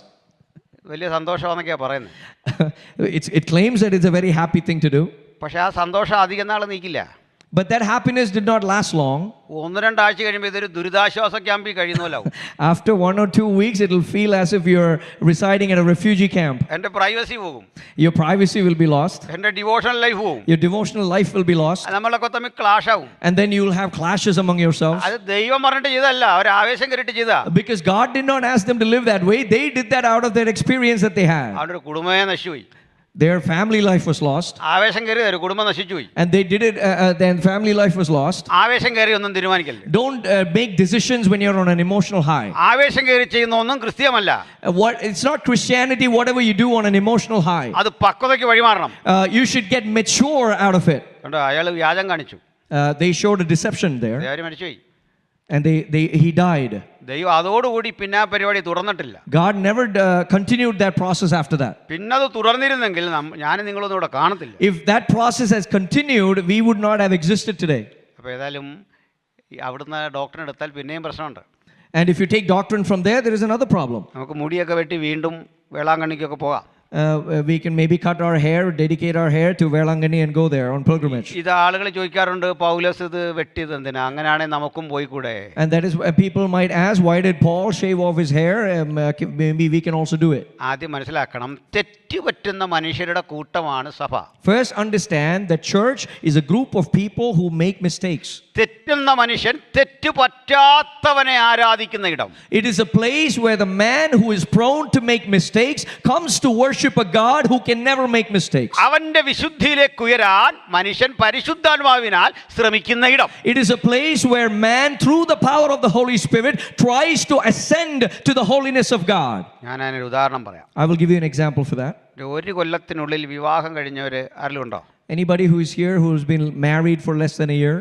വലിയ സന്തോഷമാണെന്നൊക്കെയാണ് പറയുന്നത്. It claims that it's a very happy thing to do. പക്ഷേ ആ സന്തോഷം അധികം നാൾ നീക്കില്ല. But that happiness did not last long. 1-2 ആഴ്ച കഴിയുമ്പോൾ ഇതൊരു ദുരിതാശ്വാസ ക്യാമ്പിൽ കഴിയുന്നവരാവും. After 1 or 2 weeks, it will feel as if you're residing at a refugee camp. എൻ്റെ പ്രൈവസി പോകും. Your privacy will be lost. എൻ്റെ ഡിവോഷണൽ ലൈഫ് പോകും. Your devotional life will be lost. നമ്മളൊക്കെ തമ്മിൽ ക്ലാഷ് ആവും. And then you will have clashes among yourselves. അത് ദൈവം പറഞ്ഞിട്ട് ചെയ്തല്ല, അവർ ആവേശം കയറിയിട്ട് ചെയ്താ. Because God did not ask them to live that way. They did that out of their experience that they had. അവരുടെ കുടുംബമേ നശിച്ചുപോയി. Their family life was lost. ആവേശം കയറി ഒരു കുടുംബം നശിച്ചുപോയി. And they did it, then family life was lost. ആവേശം കയറി ഒന്നും തീരുമാനിക്കല്ലേ. Don't make decisions when you're on an emotional high. ആവേശം കയറി ചെയ്യുന്ന ഒന്നും ക്രിസ്ത്യമല്ല. It's not Christianity, whatever you do on an emotional high. അത് പക്വതയ്ക്ക് വഴിമാറണം. You should get mature out of it. കണ്ടോ, അയാൾ വ്യാജം കാണിച്ചു. They showed a deception there. ആര് മരിച്ചുപോയി. And he died. ദൈവം അതോടുകൂടി പിന്നെ ആ പരിപാടി തുറന്നിട്ടില്ല. God never continued that process after that. പിന്നെ അത് തുറന്നിരുന്നെങ്കിൽ ഞാൻ നിങ്ങളൊന്നും ഇവിടെ കാണത്തില്ല. If that process has continued, we would not have existed today. അപ്പോൾ ഏതായാലും അവിടുന്ന് ഡോക്ടറിനെ എടുത്താൽ പിന്നെയും പ്രശ്നമുണ്ട്. And if you take doctrine from there, there is another problem. നമുക്ക് മുടിയൊക്കെ വെട്ടി വീണ്ടും വേളാങ്കണ്ണിക്കൊക്കെ പോകാം. We can maybe cut our hair, dedicate our hair to Velangani and go there on pilgrimage. ഇത് ആളുകൾ ചോദിക്കാറുണ്ട്, പൗലോസ് ഇത് വെട്ടിയത് എന്തിനാ? അങ്ങനെയാണെങ്കിൽ നമുക്കും പോയി കൂടെ? And that is people might ask, why did Paul shave off his hair? Maybe we can also do it. ആദ്യം മനസ്സിലാക്കണം, തെറ്റുപറ്റുന്ന മനുഷ്യരുടെ കൂട്ടമാണ് സഭ. First understand that church is a group of people who make mistakes. തെറ്റുന്ന മനുഷ്യൻ തെറ്റു പറ്റാത്തവനെ ആരാധിക്കുന്ന ഇടം. It is a place where the man who is prone to make mistakes comes to worship a God who can never make mistakes. അവന്റെ വിശുദ്ധിയിലേക്ക് ഉയരാൻ മനുഷ്യൻ പരിശുദ്ധാത്മാവിനാൽ ശ്രമിക്കുന്ന ഇടം. It is a place where man through the power of the Holy Spirit tries to ascend to the holiness of God. ഞാൻ അതിനൊരു ഉദാഹരണം പറയാം. I will give you an example for that. 1 കൊല്ലത്തിനുള്ളിൽ വിവാഹം കഴിഞ്ഞവർ ആരെങ്കിലുണ്ടോ? Anybody who is here who has been married for less than a year?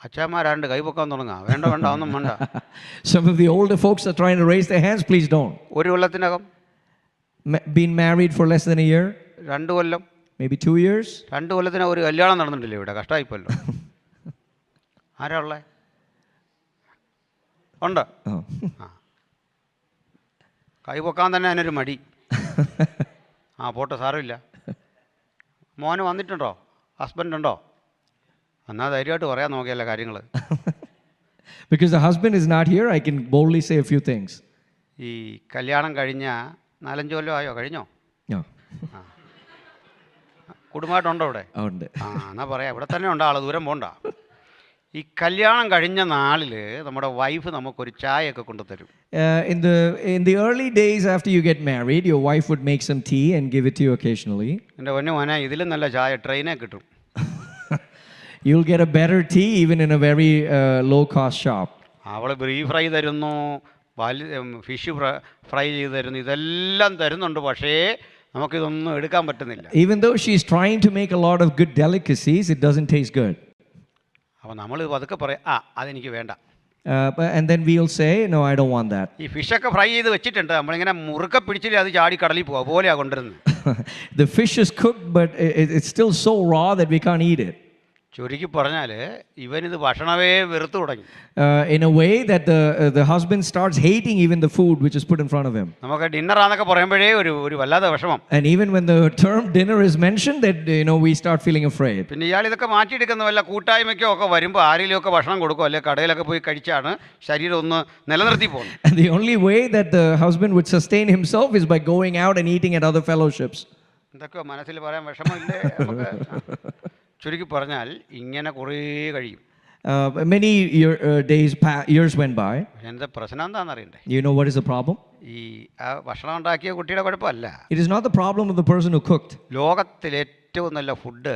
അച്ഛന്മാരാണ്ട് കൈപൊക്കാൻ തുടങ്ങാം. വേണ്ട ഒന്നും വേണ്ട. Some of the older folks are trying to raise their hands. Please don't. 1 കൊല്ലത്തിനകം Been married for less than a year? 2 Kollam, Maybe 2 years? 2 കൊല്ലത്തിന് ഒരു കല്യാണം നടന്നിട്ടില്ല ഇവിടെ. കഷ്ടമായിപ്പോല്ലോ. ആരാ ഉള്ളേ? ഉണ്ട്. Oh. കൈ പൊക്കാൻ തന്നെ അതിനൊരു മടി. പോട്ടെ, സാരമില്ല. മോന് വന്നിട്ടുണ്ടോ, ഹസ്ബൻഡ് ഉണ്ടോ? എന്നാൽ ധൈര്യമായിട്ട് പറയാൻ നോക്കിയല്ലേ കാര്യങ്ങൾ. Because the husband is not here, I can boldly say a few things. ഈ കല്യാണം കഴിഞ്ഞ 4-5 കൊല്ലം ആയോ? കഴിഞ്ഞോ? No. കുടുംബമായിട്ടുണ്ടോ ഇവിടെ? ഉണ്ട്. എന്നാ പറയാം, ഇവിടെ തന്നെ ഉണ്ട് ആൾ, ദൂരം പോണ്ട. ഈ കല്യാണം കഴിഞ്ഞ നാളിൽ നമ്മുടെ വൈഫ് നമുക്കൊരു ചായയൊക്കെ കൊണ്ടുതരും. In the early days after you get married, your wife would make some tea and give it to you occasionally. എൻ്റെ പൊന്നു മോനെ, ഇതിലും നല്ല ചായ ട്രെയിനേ കിട്ടും. You'll get a better tea even in a very low-cost shop. അവൾ beef fry തരുന്നു, fish fry ചെയ്ത് തരുന്നു, ഇതെല്ലാം തരുന്നുണ്ട്. പക്ഷേ നമുക്കിതൊന്നും എടുക്കാൻ പറ്റുന്നില്ല. Even though she's trying to make a lot of good delicacies, it doesn't taste good. അപ്പോൾ നമ്മൾ പതുക്കെ പറയാം, അതെനിക്ക് വേണ്ട. And then we'll say, no, I don't want that. ഈ ഫിഷൊക്കെ ഫ്രൈ ചെയ്ത് വെച്ചിട്ടുണ്ട്, നമ്മളിങ്ങനെ മുറുക്കെ പിടിച്ചില്ലേ അത് ചാടി കടലിൽ പോകുക പോലെയാണ് കൊണ്ടുവരുന്നത്. The fish is cooked, but it's still so raw that we can't eat it. ചുരുക്കി പറഞ്ഞാൽ ഇവനിത് ഭക്ഷണമേ വെറുത്തു തുടങ്ങി. In a way that the husband starts hating even the food which is put in front of him. നമുക്ക് ഡിന്നറാന്നൊക്കെ പറയുമ്പോഴേ ഒരു വല്ലാത്ത വിഷമം. And even when the term dinner is mentioned, that we start feeling afraid. പിന്നെ ഇയാൾ ഇതൊക്കെ മാറ്റിയെടുക്കുന്ന വല്ല കൂട്ടായ്മയ്ക്കോ ഒക്കെ വരുമ്പോൾ ആരെങ്കിലും ഒക്കെ ഭക്ഷണം കൊടുക്കും, അല്ലെങ്കിൽ കടയിലൊക്കെ പോയി കഴിച്ചാണ് ശരീരം ഒന്ന് നിലനിർത്തി പോകുന്നത്. And the only way that the husband would sustain himself is by going out and eating at other fellowships. ഇതൊക്കെ മനസ്സിൽ പറയാൻ വിഷമമില്ലേ നമുക്ക്? ചുരുക്കി പറഞ്ഞാൽ ഇങ്ങനെ കുറേ കഴിയും. Many years went by. എന്താ പ്രശ്നം എന്താണെന്ന് അറിയണ്ടേ? You know what is the problem? ഈ ഭക്ഷണം ഉണ്ടാക്കിയ കുട്ടിയുടെ കുഴപ്പമല്ല. It is not the problem of the person who cooked. ലോകത്തിലെ ഏറ്റവും നല്ല ഫുഡ്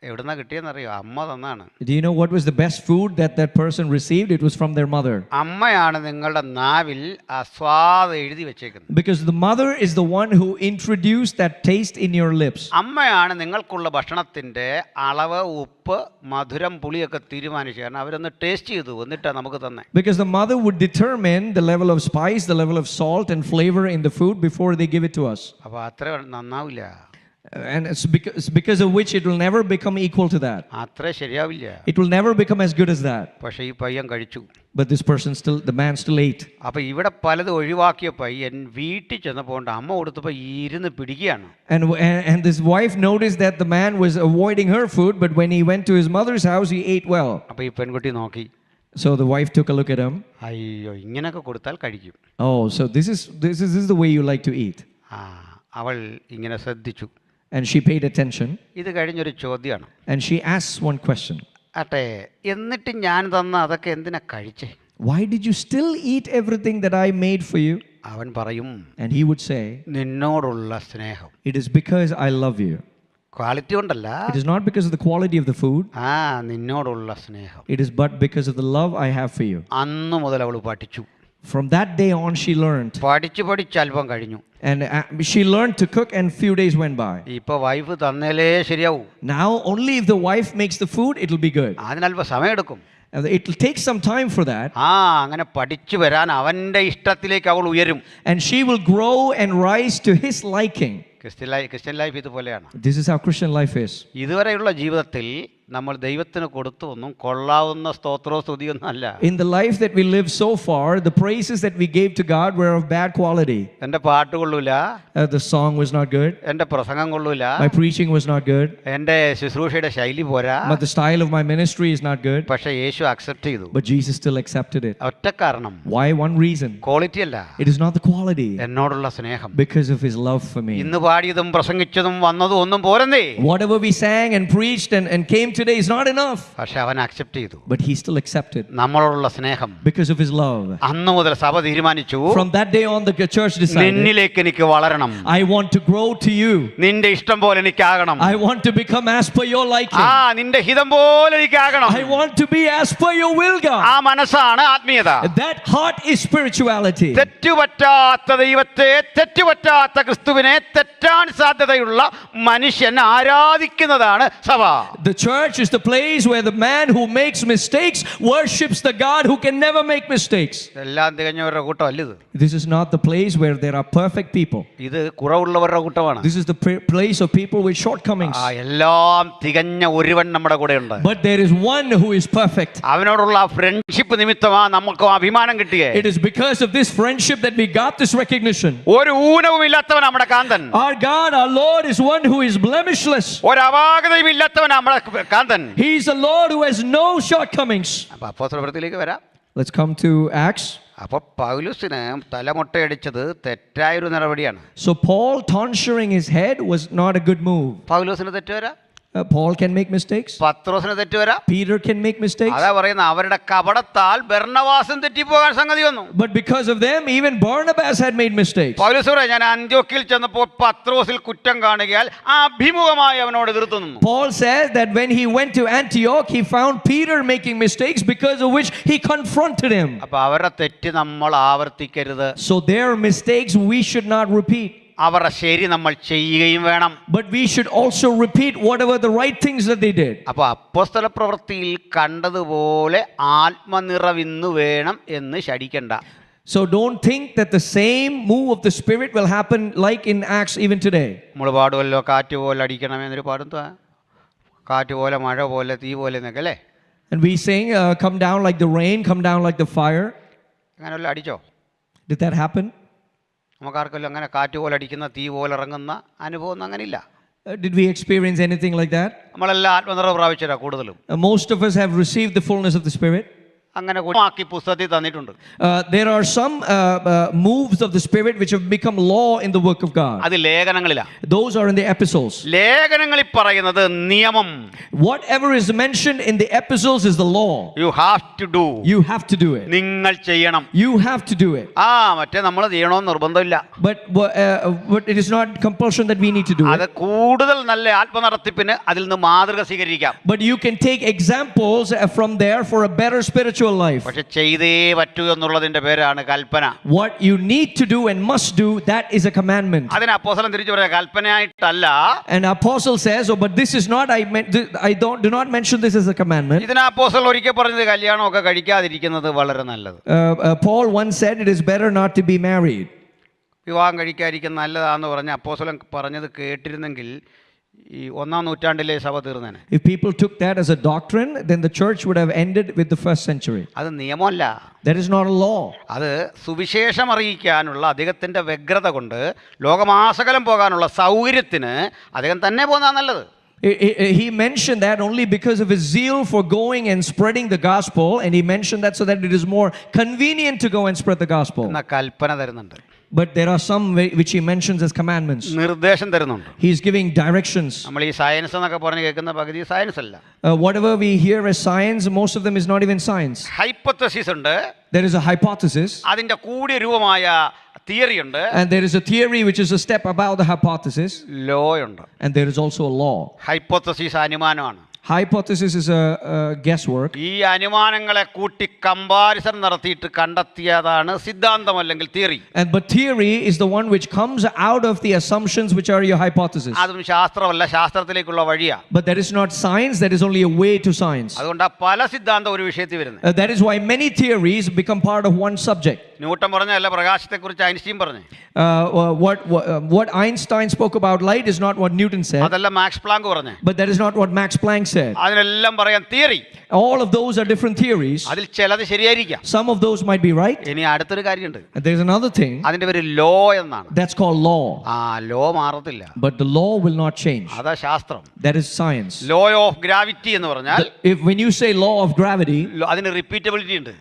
എവിടുന്നാ കിട്ടിയെന്നറിയോ? അമ്മ തന്നാണ്. Do you know what was the best food that person received? It was from their mother. അമ്മയാണ് നിങ്ങളുടെ നാവിൽ ആ സ്വാദ് എഴുതി വെച്ചേക്കുന്നത്. Because the mother is the one who introduced that taste in your lips. അമ്മയാണ് നിങ്ങൾക്കുള്ള ഭക്ഷണത്തിൻ്റെ അളവ്, ഉപ്പ്, മധുരം, പുളിയൊക്കെ തീരുമാനിച്ചു. കാരണം അവരൊന്ന് ടേസ്റ്റ് ചെയ്തു എന്നിട്ടാണ് നമുക്ക് തന്നെ. Because the mother would determine the level of spice, the level of salt and flavor in the food before they give it to us. അപ്പോൾ അത്ര നന്നാവില്ല. And it's because of which it will never become equal to that. അത്ര ശരിയാവില്ല. It will never become as good as that. പക്ഷേ ഈ പയ്യൻ കഴിച്ചു. But this person the man still ate. അപ്പോൾ ഇവിടെ പലതും ഒഴിവാക്കിയ പയ്യൻ വീട്ടിൽ ചെന്നപ്പോൾ അമ്മ കൊടുത്തപ്പോൾ ഇരുന്ന് പിടിക്കുകയാണ്. And this wife noticed that the man was avoiding her food, but when he went to his mother's house, he ate well. അപ്പോൾ ഈ പെൺകുട്ടി നോക്കി. So the wife took a look at him. അയ്യോ, ഇങ്ങനെയൊക്കെ കൊടുത്താൽ കഴിക്കും. Oh, so this is the way you like to eat. അവൾ ഇങ്ങനെ ശ്രദ്ധിച്ചു. And she paid attention. ഇത് കഴിഞ്ഞൊരു ചോദ്യമാണ്. And she asks one question. അട്ടെ, എന്നിട്ട് ഞാൻ തന്ന അതൊക്കെ എന്തിനാ കഴിച്ചേ? Why did you still eat everything that I made for you? അവൻ പറയും, And he would say, നിന്നോടുള്ള സ്നേഹം. it is because I love you. Quality കൊണ്ടല്ല, It is not because of the quality of the food. നിന്നോടുള്ള സ്നേഹം. It is but because of the love I have for you. അന്ന് മുതൽ അവൾ പഠിച്ചു. From that day on, she learned. പഠിച്ച് അല്പം കഴിഞ്ഞു. And she learned to cook, and few days went by. ഇപ്പൊ wife തന്നേലേ ശരിയാവൂ. Now, only if the wife makes the food, it will be good. അതിനല്പം സമയമെടുക്കും. It will take some time for that. അങ്ങനെ പഠിച്ചു വരാൻ അവൻ്റെ ഇഷ്ടത്തിലേക്ക് അവൾ ഉയരും. And she will grow and rise to his liking. Christian life ഇതുപോലെയാണ്. This is how Christian life is. ഇതുവരെയുള്ള ജീവിതത്തിൽ നമ്മൾ ദൈവത്തിന് കൊടുത്തു ഒന്നും കൊള്ളാവുന്ന സ്തോത്രോ സ്തുതിയൊന്നും അല്ല. In the life that we lived so far, the praises that we gave to God were of bad quality. എൻ്റെ പാട്ട് കൊള്ളൂല. The song was not good. എൻ്റെ പ്രസംഗം കൊള്ളൂല. My preaching was not good. എൻ്റെ ശുശ്രൂഷയുടെ ശൈലി പോരാ. But the style of my ministry is not good. പക്ഷേ യേശു അക്സെപ്റ്റ് ചെയ്തു. But Jesus still accepted it. ഒറ്റ കാരണം. Why? One reason. ക്വാളിറ്റി അല്ല. It is not the quality. എന്നോടുള്ള സ്നേഹം. Because of his love for me. ഇന്ന് പാടിയതും പ്രസംഗിച്ചതും വന്നതും ഒന്നും പോരെന്നേ. Whatever we sang and preached and came today is not enough. പക്ഷെ അവൻ അക്സെപ്റ്റ് ചെയ്തു. But he still accepted. നമ്മളോടുള്ള സ്നേഹം. Because of his love. അന്ന് മുതൽ സഭ തീരുമാനിച്ചു. From that day on, the church decided. നിന്നിലേക്ക് എനിക്ക് വളരണം. I want to grow to you. നിന്റെ ഇഷ്ടം പോലെ എനിക്കാകണം. I want to become as per your liking. നിന്റെ ഹിതം പോലെ എനിക്കാകണം. I want to be as per your will, God. ആ മനസ്സാണ് ആത്മീയത. That heart is spirituality. തെറ്റുപറ്റാത്ത ദൈവത്തെ, തെറ്റുപറ്റാത്ത ക്രിസ്തുവിനെ തെറ്റാൻ സാധ്യതയുള്ള മനുഷ്യൻ ആരാധിക്കുന്നതാണ് സഭ. The church is the place where the man who makes mistakes worships the God who can never make mistakes. എല്ലാം തികഞ്ഞവരുടെ കൂട്ടമല്ല ഇത്. This is not the place where there are perfect people. ഇത് കുറവുള്ളവരുടെ കൂട്ടമാണ്. This is the place of people with shortcomings. എല്ലാം തികഞ്ഞ ഒരുവൻ നമ്മുടെ കൂടെ ഉണ്ട്. But there is one who is perfect. അവനോടുള്ള ഫ്രണ്ട്ഷിപ്പ് നിമിത്തമാ നമുക്ക് അഭിമാനം കിട്ടിയേ. It is because of this friendship that we got this recognition. ഒരു ഊനവും ഇല്ലാത്തവൻ നമ്മുടെ കാന്തൻ. Our Our God, our Lord is one who is blemishless. ഒരപാകതയും ഇല്ലാത്തവനാ നമ്മളെ കാന്തൻ. He is a Lord who has no shortcomings. അപ്പൊ അപ്പോസ്തലപ്രവൃത്തിയിലേക്ക് വരാം. Let's come to Acts. അപ്പൊ പൗലോസിന് തലമുട്ടയടിച്ചത് തെറ്റായൊരു നടപടിയാണ്. So Paul tonsuring his head was not a good move. പൗലോസിന് തെറ്റ് വരാം, Paul can make mistakes. പത്രോസിന് തെറ്റ് വരാം. Peter can make mistakes. അതാ പറയുന്ന അവരുടെ കപടത്താൽ ബർന്നവാസും തെറ്റിപ്പോകാൻ സംഗതി വന്നു. But because of them, even Barnabas had made mistakes. പൗലോസ് പറയാം, ഞാൻ അന്ത്യോക്യയിൽ ചെന്നപ്പോൾ പത്രോസിൽ കുറ്റം കാണുകയാൽ അഭിമുഖമായി അവനോട് എതിർത്തു നിന്നു. Paul says that when he went to Antioch, he found Peter making mistakes, because of which he confronted him. അപ്പൊ അവരുടെ തെറ്റ് നമ്മൾ ആവർത്തിക്കരുത്. So their mistakes we should not repeat. അവരുടെ ശരി നമ്മൾ ചെയ്യുകയും വേണം. But we should also repeat whatever the right things that they did. അപ്പോൾ അപ്പോസ്തല പ്രവൃത്തിയിൽ കണ്ടതുപോലെ ആത്മനിറവിന്ന് വേണം എന്ന് ശടിക്കണ്ട. So don't think that the same move of the Spirit will happen like in Acts even today. നമ്മൾ പാടുമല്ലോ, കാറ്റ് പോലെ അടിക്കണമെന്നൊരു പാടും, കാറ്റ് പോലെ മഴ പോലെ തീ പോലെ എന്നൊക്കെ അല്ലേ. And we sing, come down like the rain, come down like the fire. അങ്ങനെയല്ല അടിച്ചോ? Did that happen? നമുക്കാർക്കല്ലോ അങ്ങനെ കാറ്റ് പോലെ അടിക്കുന്ന തീ പോലെ ഇറങ്ങുന്ന അനുഭവം ഒന്നും അങ്ങനെ ഇല്ല. Did we experience anything like that? നമ്മളെല്ലാം ആത്മനിറവ് പ്രാപിച്ചരാ കൂടുതലും. Most of us have received the fullness of the Spirit. അങ്ങനെ ആക്കി പുസ്തകത്തിൽ തന്നിട്ടുണ്ട്. There are some moves of the Spirit which have become law in the work of God. അത് ലേഖനങ്ങളിലാ. Those are in the epistles. ലേഖനങ്ങളിൽ പറയുന്നത് നിയമം. Whatever is mentioned in the epistles is the law. You have to do. You have to do it. നിങ്ങൾ ചെയ്യണം. You have to do it. മറ്റേ നമ്മൾ ചെയ്യണമെന്ന് നിർബന്ധമില്ല. But it is not compulsion that we need to do അത് it. കൂടുതൽ നല്ല ആത്മനടത്തിപ്പിന് അതിൽ നിന്ന് മാതൃക സ്വീകരിക്കാം. But you can take examples from there for a better spiritual life. പക്ഷെ ചെയ്തേ പറ്റൂ എന്നുള്ളതിന്റെ പേരാണ് കൽപ്പന. What you need to do and must do, that is a commandment. അതിന് അപ്പോസ്തലൻ തിരിച്ചു പറയാ, കൽപ്പനയായിട്ടല്ല. And apostle says, oh, but this is not, I do not mention this as a commandment. ഇതിന് അപ്പോസ്തലൻ ഒരിക്കൽ പറഞ്ഞത് കല്യാണമൊക്കെ കഴിക്കാതിരിക്കുന്നത് വളരെ നല്ലത്. Paul once said it is better not to be married. വിവാഹം കഴിക്കാതിരിക്കുന്നത് നല്ലതാന്ന് പറഞ്ഞ അപ്പോസ്തലൻ പറഞ്ഞത് കേട്ടിരുന്നെങ്കിൽ ഈ 1-ാം നൂറ്റാണ്ടിലെ സഭ തീർന്നേനെ. If people took that as a doctrine, then the church would have ended with the first century. അത് നിയമമല്ല. That is not a law. അത് സുവിശേഷം അറിയിക്കാനുള്ള അദ്ദേഹത്തിൻ്റെ വ്യഗ്രത കൊണ്ട് ലോകമാസകലം പോകാനുള്ള സൗകര്യത്തിന് അദ്ദേഹം തന്നെ പോകുന്നതാണ് നല്ലത്. He mentioned that only because of his zeal for going and spreading the gospel, and he mentioned that so that it is more convenient to go and spread the gospel. എന്ന കൽപ്പന തരുന്നുണ്ട്. But there are some which he mentions as commandments. നിർദ്ദേശം തരുന്നുണ്ട്. He is giving directions. നമ്മൾ ഈ science എന്നൊക്കെ പറഞ്ഞ് കേൾക്കുന്ന പകുതി സയൻസ് അല്ല. Whatever we hear as science, most of them is not even science. Hypothesis ഉണ്ട്. There is a hypothesis. അതിന്റെ കൂടിയ രൂപമായ തിയറി ഉണ്ട്. And there is a theory which is a step above the hypothesis. Law ഉണ്ട്. And there is also a law. Hypothesis അനുമാനമാണ്. Hypothesis is a guesswork. ഈ അനുമാനങ്ങളെ കൂട്ടി comparison നടത്തിയിട്ട് കണ്ടെത്തിയതാണ് സിദ്ധാന്തം അല്ലെങ്കിൽ theory. But theory is the one which comes out of the assumptions which are your hypothesis. അതും ശാസ്ത്രമല്ല, ശാസ്ത്രത്തിലേക്കുള്ള വഴിയാ. But that is not science, that is only a way to science. അതുകൊണ്ട് പല സിദ്ധാന്തം ഒരു വിഷയത്തിൽ വരുന്നത്. That is why many theories become part of one subject. Newton പറഞ്ഞല്ല പ്രകാശത്തെക്കുറിച്ച് Einstein പറഞ്ഞു. What Einstein spoke about light is not what Newton said. അതല്ല max Planck പറഞ്ഞു. But that is not what Max Planck said. അതിനെല്ലാം പറയാൻ theory. All of those are different theories. അതിൽ ചിലത് ശരിയായിരിക്കാം. Some of those might be right. ഇനി അടുത്തൊരു കാര്യമുണ്ട്. And there's another thing. അതിന്റെ പേര് ലോ എന്നാണ്. That's called law. ലോ മാറത്തില്ല. But the law will not change. അതാ ശാസ്ത്രം. That is science. Law of gravity എന്ന് പറഞ്ഞാൽ When you say law of gravity, അതിന് റിപ്പീറ്റബിലിറ്റി ഉണ്ട്.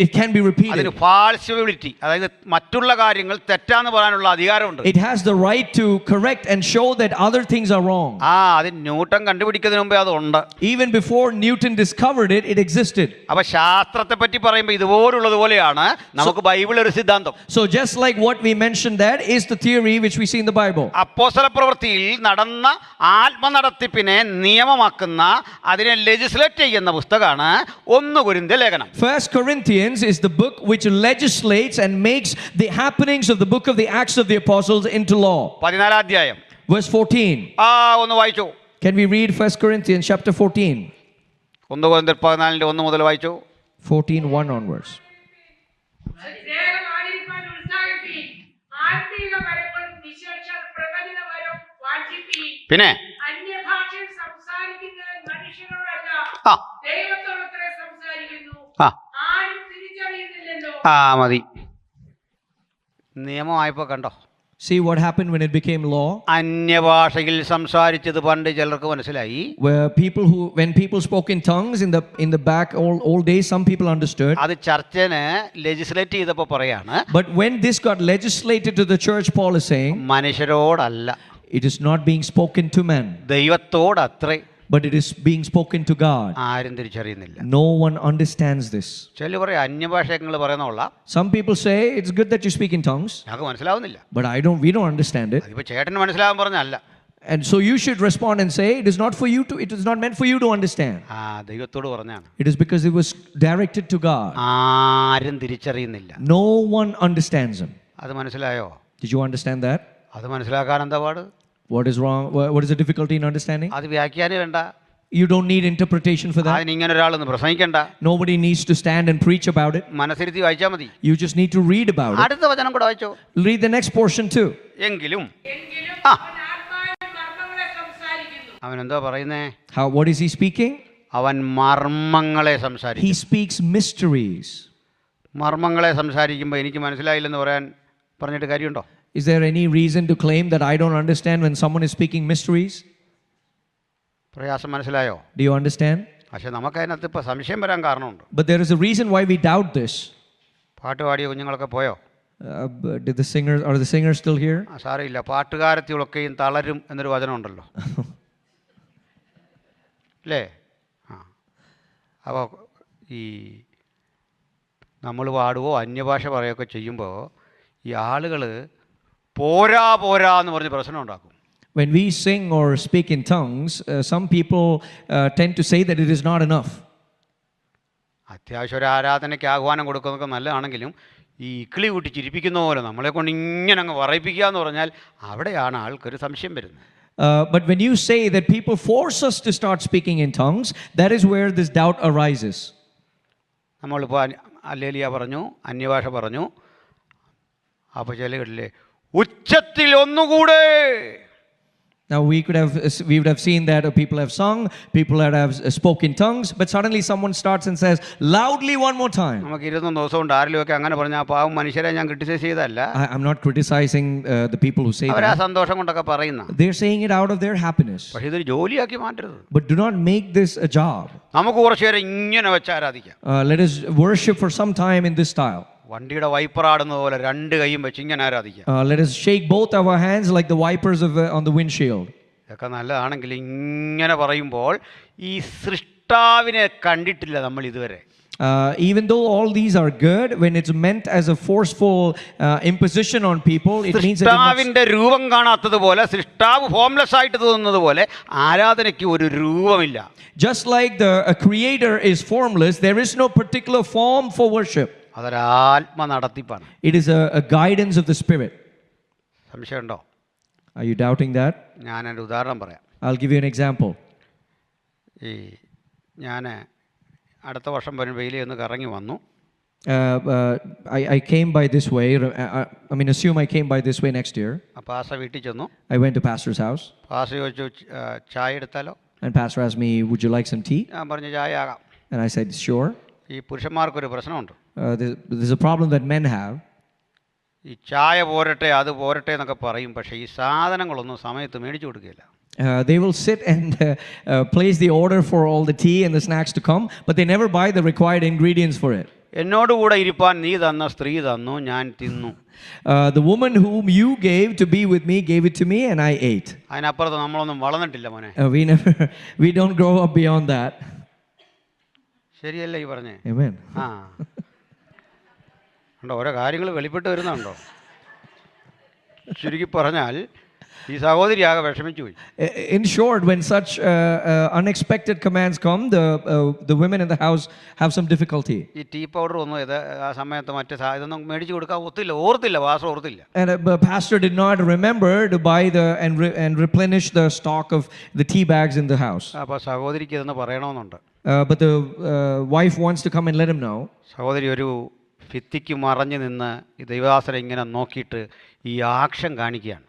it can be repeated. അതിന് ഫാൾസിബിലിറ്റി, അതായത് മറ്റുള്ള കാര്യങ്ങൾ തെറ്റാന്ന് പറയാനുള്ള അധികാരമുണ്ട്. It has the right to correct and show that other things are wrong. അത് ന്യൂട്ടൺ കണ്ടുപിടിക്കുന്നതിന് മുമ്പേ അത് ഉണ്ട്. Even before Newton discovered it, it existed. അപ്പൊ ശാസ്ത്രത്തെ പറ്റി പറയുമ്പോൾ ഇതുപോലുള്ളതുപോലെയാണ് നമുക്ക് ബൈബിൾ ഒരു സിദ്ധാന്തം. So just like what we mentioned, that is the theory which we see in the Bible. അപ്പോസ്തല പ്രവൃത്തിയിൽ നടന്ന ആത്മനടത്തിപ്പിനെ നിയമമാക്കുന്ന, അതിനെ ലെജിസ്ലേറ്റ് ചെയ്യുന്ന പുസ്തകമാണ് 1 കൊരിന്ത്യർ ലേഖനം. 1 Corinthians is the book which legislates and makes the happenings of the book of the Acts of the Apostles into law. 14-ാം അധ്യായം Verse 14. ഒന്ന് വായിച്ചു. Can we read 1 Corinthians chapter 14? 1 കൊരിന്ത്യർ 14 1 മുതൽ വായിച്ചു. 14:1 onwards. സ്നേഹമായിരിക്കാൻ ഉത്സാഹിപ്പീൻ. ആത്മീക വരങ്ങളും വിശേഷ പ്രവചനവരവും വാഞ്ചിപ്പീൻ. പിന്നെ അന്യഭാഷയിൽ സംസാരിക്കുന്നത് മനുഷ്യരോടല്ല, ദൈവത്തോടത്രേ സംസാരിക്കുന്നു. ആരും തിരിച്ചറിയുന്നില്ലല്ലോ. മതി. നിയമമായപ്പോ കണ്ടോ? See what happened when it became law? അന്യഭാഷയിൽ സംസാരിച്ചത് പണ്ട് ചിലർക്ക് മനസ്സിലായി. Where when people spoke in tongues in the back old days, some people understood. അത് ചർച്ചിന് ലെജിസ്ലേറ്റ് ചെയ്തപ്പോൾ പറയാണ്, But when this got legislated to the church, Paul is saying, മനുഷ്യരോടല്ല, it is not being spoken to men, ദൈവത്തോടത്രേ, but it is being spoken to God. ആരും തിരിച്ചറിയുന്നില്ല. No one understands this. ചില പറയും അന്യഭാഷകൾ പറയുന്നുള്ള, Some people say it's good that you speak in tongues, ഞങ്ങൾക്ക് മനസ്സിലാവുന്നില്ല. but we don't understand it. അതിപ്പോൾ ചേട്ടന് മനസ്സിലാവാൻ പറഞ്ഞല്ല. And so you should respond and say, it is not meant for you to understand. ദൈവത്തോട് പറഞ്ഞാണ്. It is because it was directed to God. ആരും തിരിച്ചറിയുന്നില്ല. No one understands him. അത് മനസ്സിലായോ? Did you understand that? അത് മനസ്സിലാക്കാൻ എന്താ പാട്? What is wrong? What is the difficulty in understanding? അത് വ്യാഖ്യാനം വേണ്ട. You don't need interpretation for that. അതിന് ഇങ്ങനെ ഒരാളൊന്ന് പ്രസംഗിക്കണ്ട. Nobody needs to stand and preach about it. മനസ്സിരുത്തി വായിച്ചാൽ മതി. You just need to read about it. അടുത്ത വചനം കൂടെ വായിച്ചോ. Read the next portion too. എങ്കിലും അവൻ ആത്മാവിൽ മർമ്മങ്ങളെ സംസാരിക്കുന്നു. അവൻ എന്താ പറയുന്നേ? What is he speaking? അവൻ മർമ്മങ്ങളെ He സംസാരിക്കും. speaks mysteries. മർമ്മങ്ങളെ സംസാരിക്കുമ്പോൾ എനിക്ക് മനസ്സിലായില്ലെന്ന് പറഞ്ഞിട്ട് കാര്യമുണ്ടോ? Is there any reason to claim that I don't understand when someone is speaking mysteries? പ്രയാസം മനസ്സിലായോ? Do you understand? പക്ഷെ നമുക്കതിനകത്ത് ഇപ്പോൾ സംശയം വരാൻ കാരണമുണ്ട്. But there is a reason why we doubt this. പാട്ട് പാടിയ കുഞ്ഞുങ്ങളൊക്കെ പോയോ? Are the singers still here? സാരമില്ല, പാട്ടുകാരത്തികളൊക്കെയും തളരും എന്നൊരു വചനമുണ്ടല്ലോ, അല്ലേ? അപ്പോൾ ഈ നമ്മൾ പാടുവോ അന്യഭാഷ പറയുകയൊക്കെ ചെയ്യുമ്പോൾ ഈ ആളുകൾ പോരാ എന്ന് പറഞ്ഞ് പ്രശ്നം ഉണ്ടാക്കും. When we sing or speak in tongues, some people tend to say that it is not enough. അത്യാവശ്യം ഒരു ആരാധനയ്ക്ക് ആഹ്വാനം കൊടുക്കുന്നതൊക്കെ നല്ലതാണെങ്കിലും ഈ ഇക്കിളി കൂട്ടി ചിരിപ്പിക്കുന്ന പോലെ നമ്മളെ കൊണ്ട് ഇങ്ങനെ അങ്ങ് പറയിപ്പിക്കുക എന്ന് പറഞ്ഞാൽ അവിടെയാണ് ആൾക്കൊരു സംശയം വരുന്നത്. But when you say that people force us to start speaking in tongues, that is where this doubt arises. നമ്മളിപ്പോൾ ഹല്ലേലൂയ പറഞ്ഞു, അന്യഭാഷ പറഞ്ഞു, അപ്പോൾ ചിലകളിലെ ഉച്ചത്തിൽ ഒന്നുകൂടെ. Now we would have seen that people have sung, people that have spoken tongues, but suddenly someone starts and says loudly one more time. നമുക്ക് 21 ദിവസം കൊണ്ട് ആരിലുമൊക്കെ അങ്ങനെ പറഞ്ഞാൽ ആ പാവം മനുഷ്യരെ ഞാൻ criticise ചെയ്തല്ല. I'm not criticizing the people who say അവരാ that. സന്തോഷം കൊണ്ടൊക്കെ പറയുന്ന. They're saying it out of their happiness. പക്ഷേ ഇതൊരു ജോലിയാക്കി മാറ്റരുത്. But do not make this a job. നമുക്ക് കുറച്ചു നേരം ഇങ്ങനെ വെച്ച് ആരാധിക്കാം. Let us worship for some time in this style. വണ്ടിയുടെ വൈപ്പർ ആടുന്നത് പോലെ രണ്ട് കൈയും വെച്ച് ഇങ്ങനെ ആരാധിക്കാം. Let us shake both our hands like the wipers on the windshield. ഇതൊക്കെ നല്ലതാണെങ്കിൽ ഇങ്ങനെ പറയുമ്പോൾ ഈ സൃഷ്ടാവിനെ കണ്ടിട്ടില്ല നമ്മൾ ഇതുവരെ. Even though all these are good, when it's meant as a forceful imposition on people, it means that സൃഷ്ടാവിന്റെ രൂപം കാണാത്തതുപോലെ, സൃഷ്ടാവ് ഫോംലെസ് ആയിട്ട് തോന്നുന്നത് പോലെ ആരാധനയ്ക്ക് ഒരു രൂപമില്ല. just like a creator is formless, there is no particular form for worship. അതൊരാത്മ നടത്തിപ്പാണ്. It is a guidance of the Spirit. സംശയമുണ്ടോ? Are you doubting that? ഞാൻ ഒരു ഉദാഹരണം പറയാം. I'll give you an example. ഈ ഞാൻ അടുത്ത വർഷം വെയിലിൽ ഒന്ന് കറങ്ങി വന്നു. I came by this way. Assume I came by this way next year. അപ്പോൾ ആസ വീട്ടിൽ ചെന്നു. I went to pastor's house. ആസ ചോദിച്ചു, ചായ എടുത്താലോ? And pastor asked me, would you like some tea? ഞാൻ പറഞ്ഞു ചായ ആകാം. And I said, sure. ഈ പുരുഷന്മാർക്കൊരു പ്രശ്നമുണ്ട്. There's a problem that men have. ഈ ചായ പോരട്ടെ അത് പോരട്ടെ എന്നൊക്കെ പറയും, പക്ഷേ ഈ സാധനങ്ങളൊന്നും സമയത്ത് മേടിച്ചു കൊടുക്കുകയില്ല. They will sit and place the order for all the tea and the snacks to come, but they never buy the required ingredients for it. എന്നോടുകൂടെ ഇരിപ്പാൻ നീ തന്ന സ്ത്രീ തന്നു, ഞാൻ തിന്നു. The woman whom you gave to be with me gave it to me and I ate. അതിനപ്പുറത്ത് നമ്മളൊന്നും വളർന്നിട്ടില്ല മോനെ. We don't grow up beyond that. ശരിയല്ലേ ഈ പറഞ്ഞേ? Amen. ഉണ്ടോ ഓരോ കാര്യങ്ങൾ വെളിപ്പെട്ട് വരുന്നുണ്ടോ? ചുരുക്കി പറഞ്ഞാൽ ഈ സഹോദരി ആകെ വിഷമിച്ചു പോയി. In short, when such unexpected commands come, the women in the house have some difficulty. ഈ ടീ പൗഡർ ഒന്നും ആ സമയത്ത് മറ്റേ ഇതൊന്നും മേടിച്ചു കൊടുക്കാൻ ഓർത്തില്ല, വാസം ഓർത്തില്ല. And the pastor did not remember to buy and replenish the stock of the tea bags in the house. അപ്പോൾ സഹോദരിക്ക് ഇതെന്ന് പറയണമെന്നുണ്ട്. But the wife wants to come and let him know. സഹോദരി ഒരു ഭിത്തിക്ക് മറഞ്ഞു നിന്ന് ഈ ദൈവദാസനെ ഇങ്ങനെ നോക്കിയിട്ട് ഈ ആക്ഷൻ കാണിക്കുകയാണ്.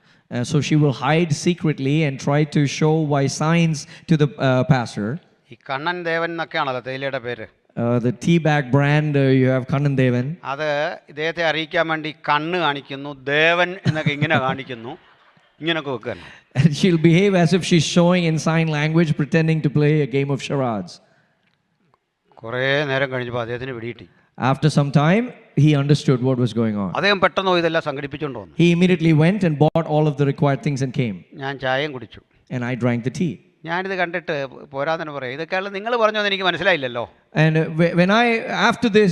So she will hide secretly and try to show by signs to the pastor. ഈ കണ്ണൻ ദേവൻ എന്നൊക്കെയാണല്ലോ തേയിലയുടെ പേര്. The tea bag brand, you have Kannandevan. അത് ഇദ്ദേഹത്തെ അറിയിക്കാൻ വേണ്ടി കണ്ണ് കാണിക്കുന്നു, ദേവൻ എന്നൊക്കെ ഇങ്ങനെ കാണിക്കുന്നു, ഇങ്ങനെയൊക്കെ വെക്കുകയാണ്. And she'll behave as if she's showing in sign language, pretending to play a game of charades. കുറേ നേരം കഴിഞ്ഞപ്പോൾ അദ്ദേഹത്തിന് പിടികിട്ടി. After some time, he understood what was going on. അദ്ദേഹം പെട്ടെന്ന് ഇതെല്ലാം സംഘടിപ്പിച്ചുകൊണ്ട് വന്നു. He immediately went and bought all of the required things and came. ഞാൻ ചായയും കുടിച്ചു. And I drank the tea. ഞാനിത് കണ്ടിട്ട് പോരാതന്നെ പറയാം, ഇതൊക്കെയാണ് നിങ്ങൾ പറഞ്ഞതെന്ന് എനിക്ക് മനസ്സിലായില്ലല്ലോ. And when after this,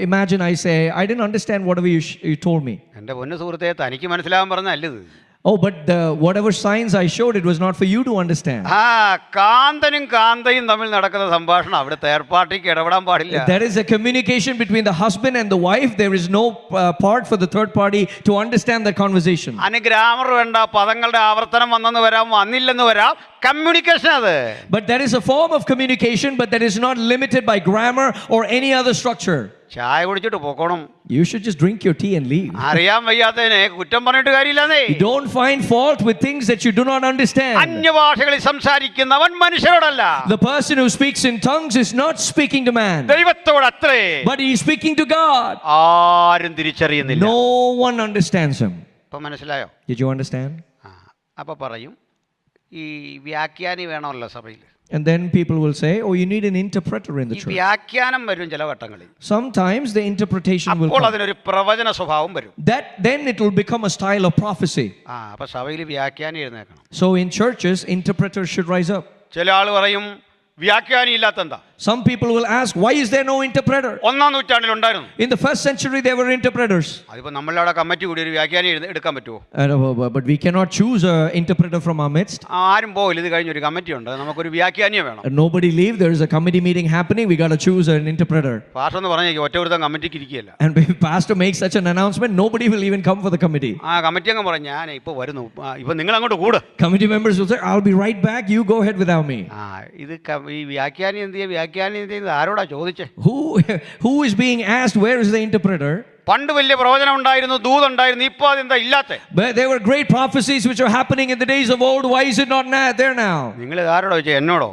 imagine I say, I didn't understand whatever you told me. എൻ്റെ പൊന്നു സുഹൃത്തെ, തനിക്ക് മനസ്സിലാകാൻ പറഞ്ഞല്ല ഇത്. Oh, but whatever signs I showed, it was not for you to understand. കാന്തനും കാന്തയും തമ്മിൽ നടക്കുന്ന സംഭാഷണം അവിടെ തേർഡ് പാർട്ടിക്ക് ഇടപെടാൻ പാടില്ല. There is a communication between the husband and the wife. There is no part for the third party to understand the conversation. Grammar വേണ്ട, പദങ്ങളുടെ ആവർത്തനം വന്നെന്ന് വരാം, വന്നില്ലെന്ന് വരാം, കമ്മ്യൂണിക്കേഷൻ അത്. But there is a form of communication, but that is not limited by grammar or any other structure. ചായ കുടിച്ചിട്ട് പോകണം. You should just drink your tea and leave. അറിയാൻ വയ്യാത്തതിനെ കുറ്റം പറഞ്ഞിട്ട് കാര്യമില്ലെന്നേ. You don't find fault with things that you do not understand. അന്യഭാഷകളിൽ സംസാരിക്കുന്നവൻ മനുഷ്യരോടല്ല. The person who speaks in tongues is not speaking to man, ദൈവത്തോടത്രേ. but he is speaking to God. ആരും തിരിച്ചറിയുന്നില്ല. No one understands him. ഇപ്പൊ മനസ്സിലായോ? Did you understand? അപ്പൊ പറയും, ഈ വ്യാഖ്യാനി വേണമല്ലോ സഭയിൽ. And then people will say, oh, you need an interpreter in the ഈ church. വ്യാഖ്യാനം വരും ചില ഘട്ടങ്ങളിൽ. Sometimes the interpretation will അപ്പോൾ come. അതിനൊരു പ്രവചന സ്വഭാവം വരും. Then it will become a style of prophecy. അപ്പൊ സഭയിൽ വ്യാഖ്യാനി എഴുന്നേക്കണം. So in churches, interpreters should rise up. ചില ആൾ പറയും, വ്യാഖ്യാനി ഇല്ലാത്തെന്താ? Some people will ask, why is there no interpreter? ഒന്നാം നൂറ്റാണ്ടിൽ ഉണ്ടായിരുന്നു. In the first century, there were interpreters. അതിപ്പോ നമ്മളവിടെ committee കൂടി ഒരു വ്യാഖ്യാനി എടുക്കാൻ പറ്റുമോ? But we cannot choose an interpreter from our midst. ആരും പോയില്ല, ഇത് കഴിഞ്ഞൊരു കമ്മിറ്റി ഉണ്ട്, നമുക്കൊരു വ്യാഖ്യാനിയെ വേണം. Nobody leave. There is a committee meeting happening. We got to choose an interpreter. Pastor എന്ന് പറഞ്ഞാൽ ഒറ്റ ഒരുത്തൻ കമ്മിറ്റിക്ക് ഇരിക്കുകയല്ല. And if pastor makes such an announcement, nobody will even come for the committee. Committee അങ്ങ് പറഞ്ഞു, ഞാൻ ഇപ്പൊ വരുന്നു, ഇപ്പൊ നിങ്ങൾ അങ്ങോട്ട് കൂട്. Committee members will say, I'll be right back. You go ahead without me. ഇത് ഈ വ്യാഖ്യാനി എന്ത് ചെയ്യും, വ്യാഖ്യാനി എന്ത് ചെയ്ത് ആരോടാ ചോദിച്ചേ? Who is being asked, where is the interpreter? പണ്ട് വലിയ പ്രവചനം ഉണ്ടായിരുന്നു, ദൂതുണ്ടായിരുന്നു, ഇപ്പൊ അതെന്താ ഇല്ലാത്തെ? But there were great prophecies which were happening in the days of old. Why is it not there now? നിങ്ങൾ ആരോടാ ചോദിച്ചേ? എന്നോടോ?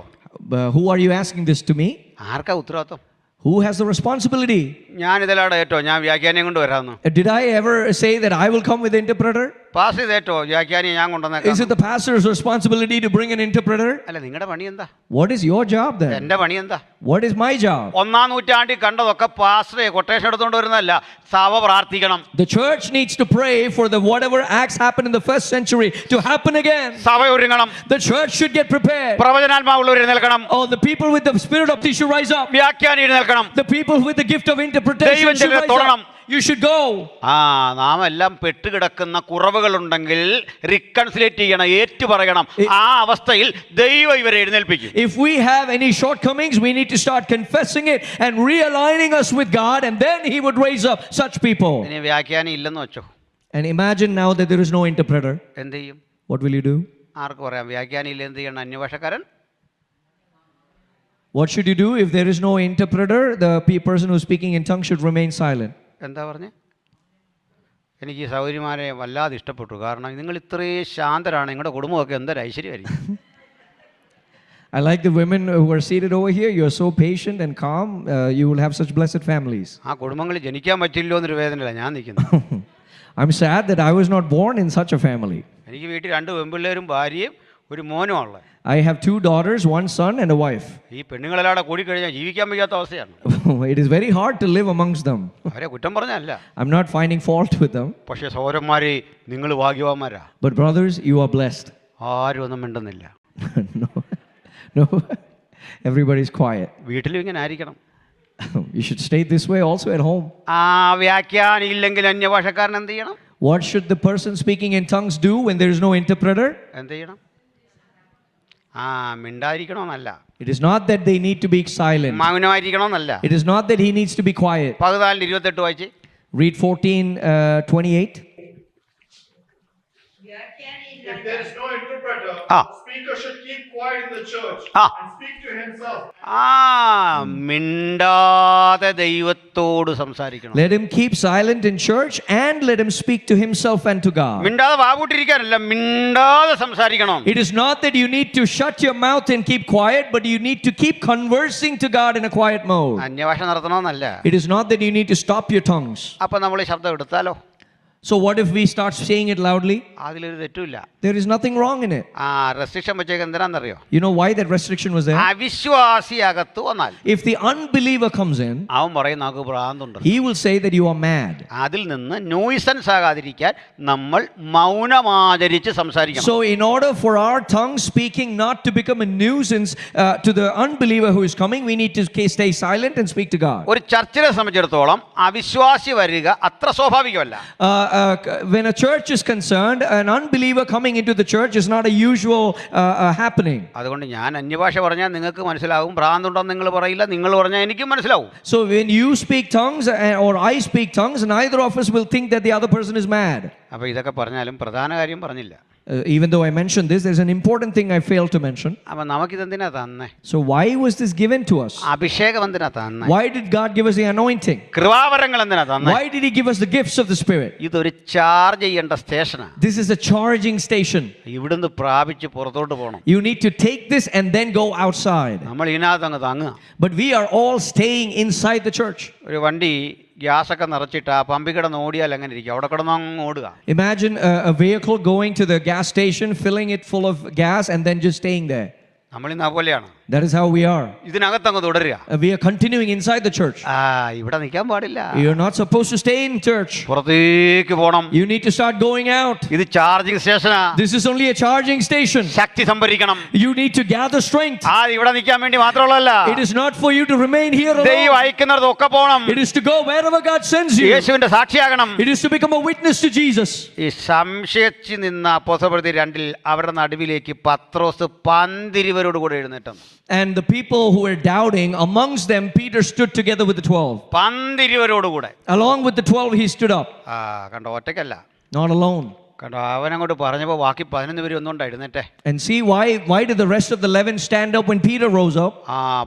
Who are you asking this to me? ആർക്കാ ഉത്തരവാദിത്വം? Who has the responsibility? ഞാൻ ഇതിലാടെ ഏറ്റോ, ഞാൻ വ്യാഖ്യാനിയും കൊണ്ട് വരാമെന്ന്. Did I ever say that I will come with the interpreter? Pass ചെയ്തേറ്റോ വ്യാഖ്യാനി ഞാൻ കൊണ്ടുവന്നേക്കാം. Is it the pastor's responsibility to bring an interpreter? അല്ല, നിങ്ങളുടെ പണി എന്താ? What is your job then? എന്റെ പണി എന്താ? What is my job? ഒന്നാം നൂറ്റാണ്ടിൽ കണ്ടതൊക്കെ പാസ്റ്ററെ കൊട്ടേഷൻ എടുത്തുകൊണ്ട് വരുന്നതല്ല, സഭ പ്രാർത്ഥിക്കണം. The church needs to pray for the whatever acts happened in the first century to happen again. സഭ ഒരുങ്ങണം. The church should get prepared. പ്രവചനാത്മാവുള്ളവർ എഴുന്നേൽക്കണം. Oh, the people with the spirit of prophecy should rise up. വ്യാഖ്യാനി എഴുന്നേൽക്കണം. The people with the gift of interpretation should rise up. You should go. നാം എല്ലാം പെട്ടുകിടക്കുന്ന കുറവുകളുണ്ടെങ്കിൽ റിക്കൺസിലേറ്റ് ചെയ്യണം, ഏറ്റു പറയണം. ആ അവസ്ഥയിൽ ദൈവം ഇവരെ എഴുന്നേൽപ്പിക്കും. If we have any shortcomings, we need to start confessing it and realigning us with God, and then He would raise up such people. ഇനി വ്യാഖ്യാനി ഇല്ലെന്ന് വെച്ചോ, And imagine now that there is no interpreter. എന്ത് ചെയ്യും? What will you do? ആർക്ക് പറയാം? വ്യാഖ്യാനി ഇല്ല, എന്ത് ചെയ്യണം? അന്യഭാഷക്കാരൻ. What should you do if there is no interpreter? The person who is speaking in tongues should remain silent. എന്താ പറഞ്ഞേ? എനിക്ക് ഈ സൗകര്യമാരെ വല്ലാതെ ഇഷ്ടപ്പെട്ടു. കാരണം നിങ്ങൾ ഇത്രയും ശാന്തരാണ്, നിങ്ങളുടെ കുടുംബമൊക്കെ എന്തൊരു ഐശ്വര്യമായിരിക്കും. I like the women who are seated over here. You are so patient and calm. You will have such blessed families. ആ കുടുംബങ്ങളിൽ ജനിക്കാൻ പറ്റില്ലോ എന്നൊരു വേദനയില്ല ഞാൻ നിൽക്കുന്നത്. I'm sad that I was not born in such a family. എനിക്ക് വീട്ടിൽ 2 പെൺപിള്ളേരും ഭാര്യയും ഒരു മോനും ഉള്ളത്. I have 2 daughters, 1 son and a wife. ഈ പെണ്ണുങ്ങളെല്ലാം കൂടിക്കഴിഞ്ഞാൽ ജീവിക്കാൻ വയ്യാത്ത അവസ്ഥയാണ്. It is very hard to live amongst them. അവരെ കുറ്റം പറഞ്ഞല്ല. I'm not finding fault with them. പക്ഷേ സഹോദരന്മാരെ, നിങ്ങൾ ഭാഗ്യവാന്മാരാ. But brothers, you are blessed. ആരും ഒന്നും മിണ്ടുന്നില്ല. No. Everybody's quiet. വീട്ടിലും ഇങ്ങനെ ആയിരിക്കണം. You should stay this way also at home. വ്യാഖ്യാനം ഇല്ലെങ്കിൽ അന്യഭാഷക്കാരൻ എന്ത് ചെയ്യണം? What should the person speaking in tongues do when there is no interpreter? എന്ത് ചെയ്യണം? മിണ്ടായിരിക്കണമെന്നല്ല. It is not that they need to be silent. മൗനമായിരിക്കണമെന്നല്ല. It is not that he needs to be quiet. 14:28 വായിച്ച്. Read 14:28. If there is no interpreter, speaker should keep quiet in the church Ah. and speak to himself. മിണ്ടാതെ ദൈവത്തോട് സംസാരിക്കണം. Let him keep silent in church and let him speak to himself and to God. മിണ്ടാതെ വാവൂട്ടിരിക്കാനല്ല, മിണ്ടാതെ സംസാരിക്കണം. It is not that you need to shut your mouth and keep quiet, but you need to keep conversing to God in a quiet mode. അന്യഭാഷ നടത്തണമെന്നല്ല. It is not that you need to stop your tongues. അപ്പൊ നമ്മൾ ഈ ശബ്ദം എടുത്താലോ? So what if we start saying it loudly? അതിലൊരു തെറ്റുമില്ല. There is nothing wrong in it. Restriction വെച്ചേക്ക് എന്തിനാന്നറിയോ? You know why that restriction was there? അവിശ്വാസി അകത്ത് വന്നാൽ If the unbeliever comes in, അവൻ പറയും നമുക്ക് ഭ്രാന്തുണ്ട്. he will say that you are mad. അതിൽ നിന്ന് നോയിസൻസ് ആകാതിരിക്കാൻ നമ്മൾ മൗനമാചരിച്ച് സംസാരിക്കണം. So in order for our tongue speaking not to become a nuisance to the unbeliever who is coming, we need to stay silent and speak to God. ഒരു ചർച്ചിനെ സംബന്ധിച്ചിടത്തോളം അവിശ്വാസി വരിക അത്ര സ്വാഭാവികമല്ല. When a church is concerned, an unbeliever coming into the church is not a usual happening. അതുകൊണ്ട് ഞാൻ അന്യഭാഷ പറഞ്ഞാൽ നിങ്ങൾക്ക് മനസ്സിലാവും, ഭ്രാന്തുണ്ടെന്ന് നിങ്ങൾ പറയില്ല, നിങ്ങൾ പറഞ്ഞാൽ എനിക്കും മനസ്സിലാവും. So when you speak tongues or I speak tongues, neither of us will think that the other person is mad. അപ്പോൾ ഇതൊക്കെ പറഞ്ഞാലും പ്രധാന കാര്യം പറഞ്ഞില്ല. Even though I mentioned this, there's an important thing I failed to mention. അപ്പം നമുക്കിതെന്തിനാ തന്നെ? So why was this given to us? അഭിഷേകം എന്തിനാ തന്നെ? Why did God give us the anointing? കൃപാവരങ്ങൾ എന്തിനാ തന്നെ? Why did He give us the gifts of the Spirit? ഇതൊരു charge ചെയ്യേണ്ട സ്റ്റേഷനാണ്. This is a charging station. ഇവിടുന്ന് പ്രാപിച്ച് പുറത്തോട്ട് പോകണം. You need to take this and then go outside. നമ്മൾ ഇതിനകത്ത് അങ്ങ് താങ്ങുക. But we are all staying inside the church. ഒരു വണ്ടി ഗ്യാസൊക്കെ നിറച്ചിട്ട് ആ പമ്പിൽ കിടന്ന് ഓടിയാൽ എങ്ങനെ ഇരിക്കും? അവിടെ കിടന്ന് അങ്ങ് ഓടുക. Imagine a vehicle going to the gas station, filling it full of gas and then just staying there. നമ്മളിന്ന് അതുപോലെയാണ്. That is how we are. ഇതിനകത്ത് അങ്ങ് തുടരുക. We are continuing inside the church. ഇവിടെ നിൽക്കാൻ പാടില്ല. You're not supposed to stay in church. പുറത്തേക്ക് പോകണം. You need to start going out. ഇത് ചാർജിങ് സ്റ്റേഷനാ. This is only a charging station. ശക്തി സംഭരിക്കണം. You need to gather strength. ഇവിടെ നിൽക്കാൻ വേണ്ടി മാത്രമുള്ളതല്ല. It is not for you to remain here ദൈവം alone. അയക്കുന്നിടത്തൊക്കെ പോകണം. It is to go wherever God sends you. യേശുവിന്റെ സാക്ഷിയാകണം. It is to become a witness to Jesus. ഈ സംശയിച്ച് നിന്ന അപ്പോസ്തലപ്രവൃത്തി 2 അവരുടെ നടുവിലേക്ക് പത്രോസ് പന്തിരുവരോട് കൂടെ എഴുന്നേറ്റം. And the people who were doubting, amongst them Peter stood together with the 12. പന്തിരുവരോട് കൂടെ. Along with the 12 he stood up. കണ്ടോ, ഒറ്റയ്ക്കല്ല. Not alone. കണ്ടോ, അവനങ്ങോട്ട് പറഞ്ഞപ്പോൾ ബാക്കി 11 പേര് ഒന്നുകൊണ്ട് എഴുന്നേറ്റെ. And see why did the rest of the 11 stand up when Peter rose up?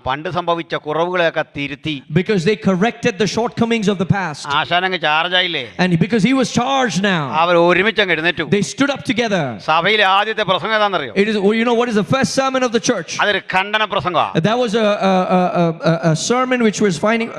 പണ്ട് സംഭവിച്ച കുറവുകളെയൊക്കെ തിരുത്തി. Because they corrected the shortcomings of the past. ആശാനങ്ങ് ചാർജായില്ലേ? And because he was charged now, അവർ ഒരുമിച്ച് അങ്ങ് എഴുന്നേറ്റു. they stood up together. സഭയിലെ ആദ്യത്തെ പ്രസംഗം ഏതാണെന്നറിയോ? It is, you know what is the first sermon of the church? അതൊരു ഖണ്ഡന പ്രസംഗമാണ്. That was a sermon which was finding.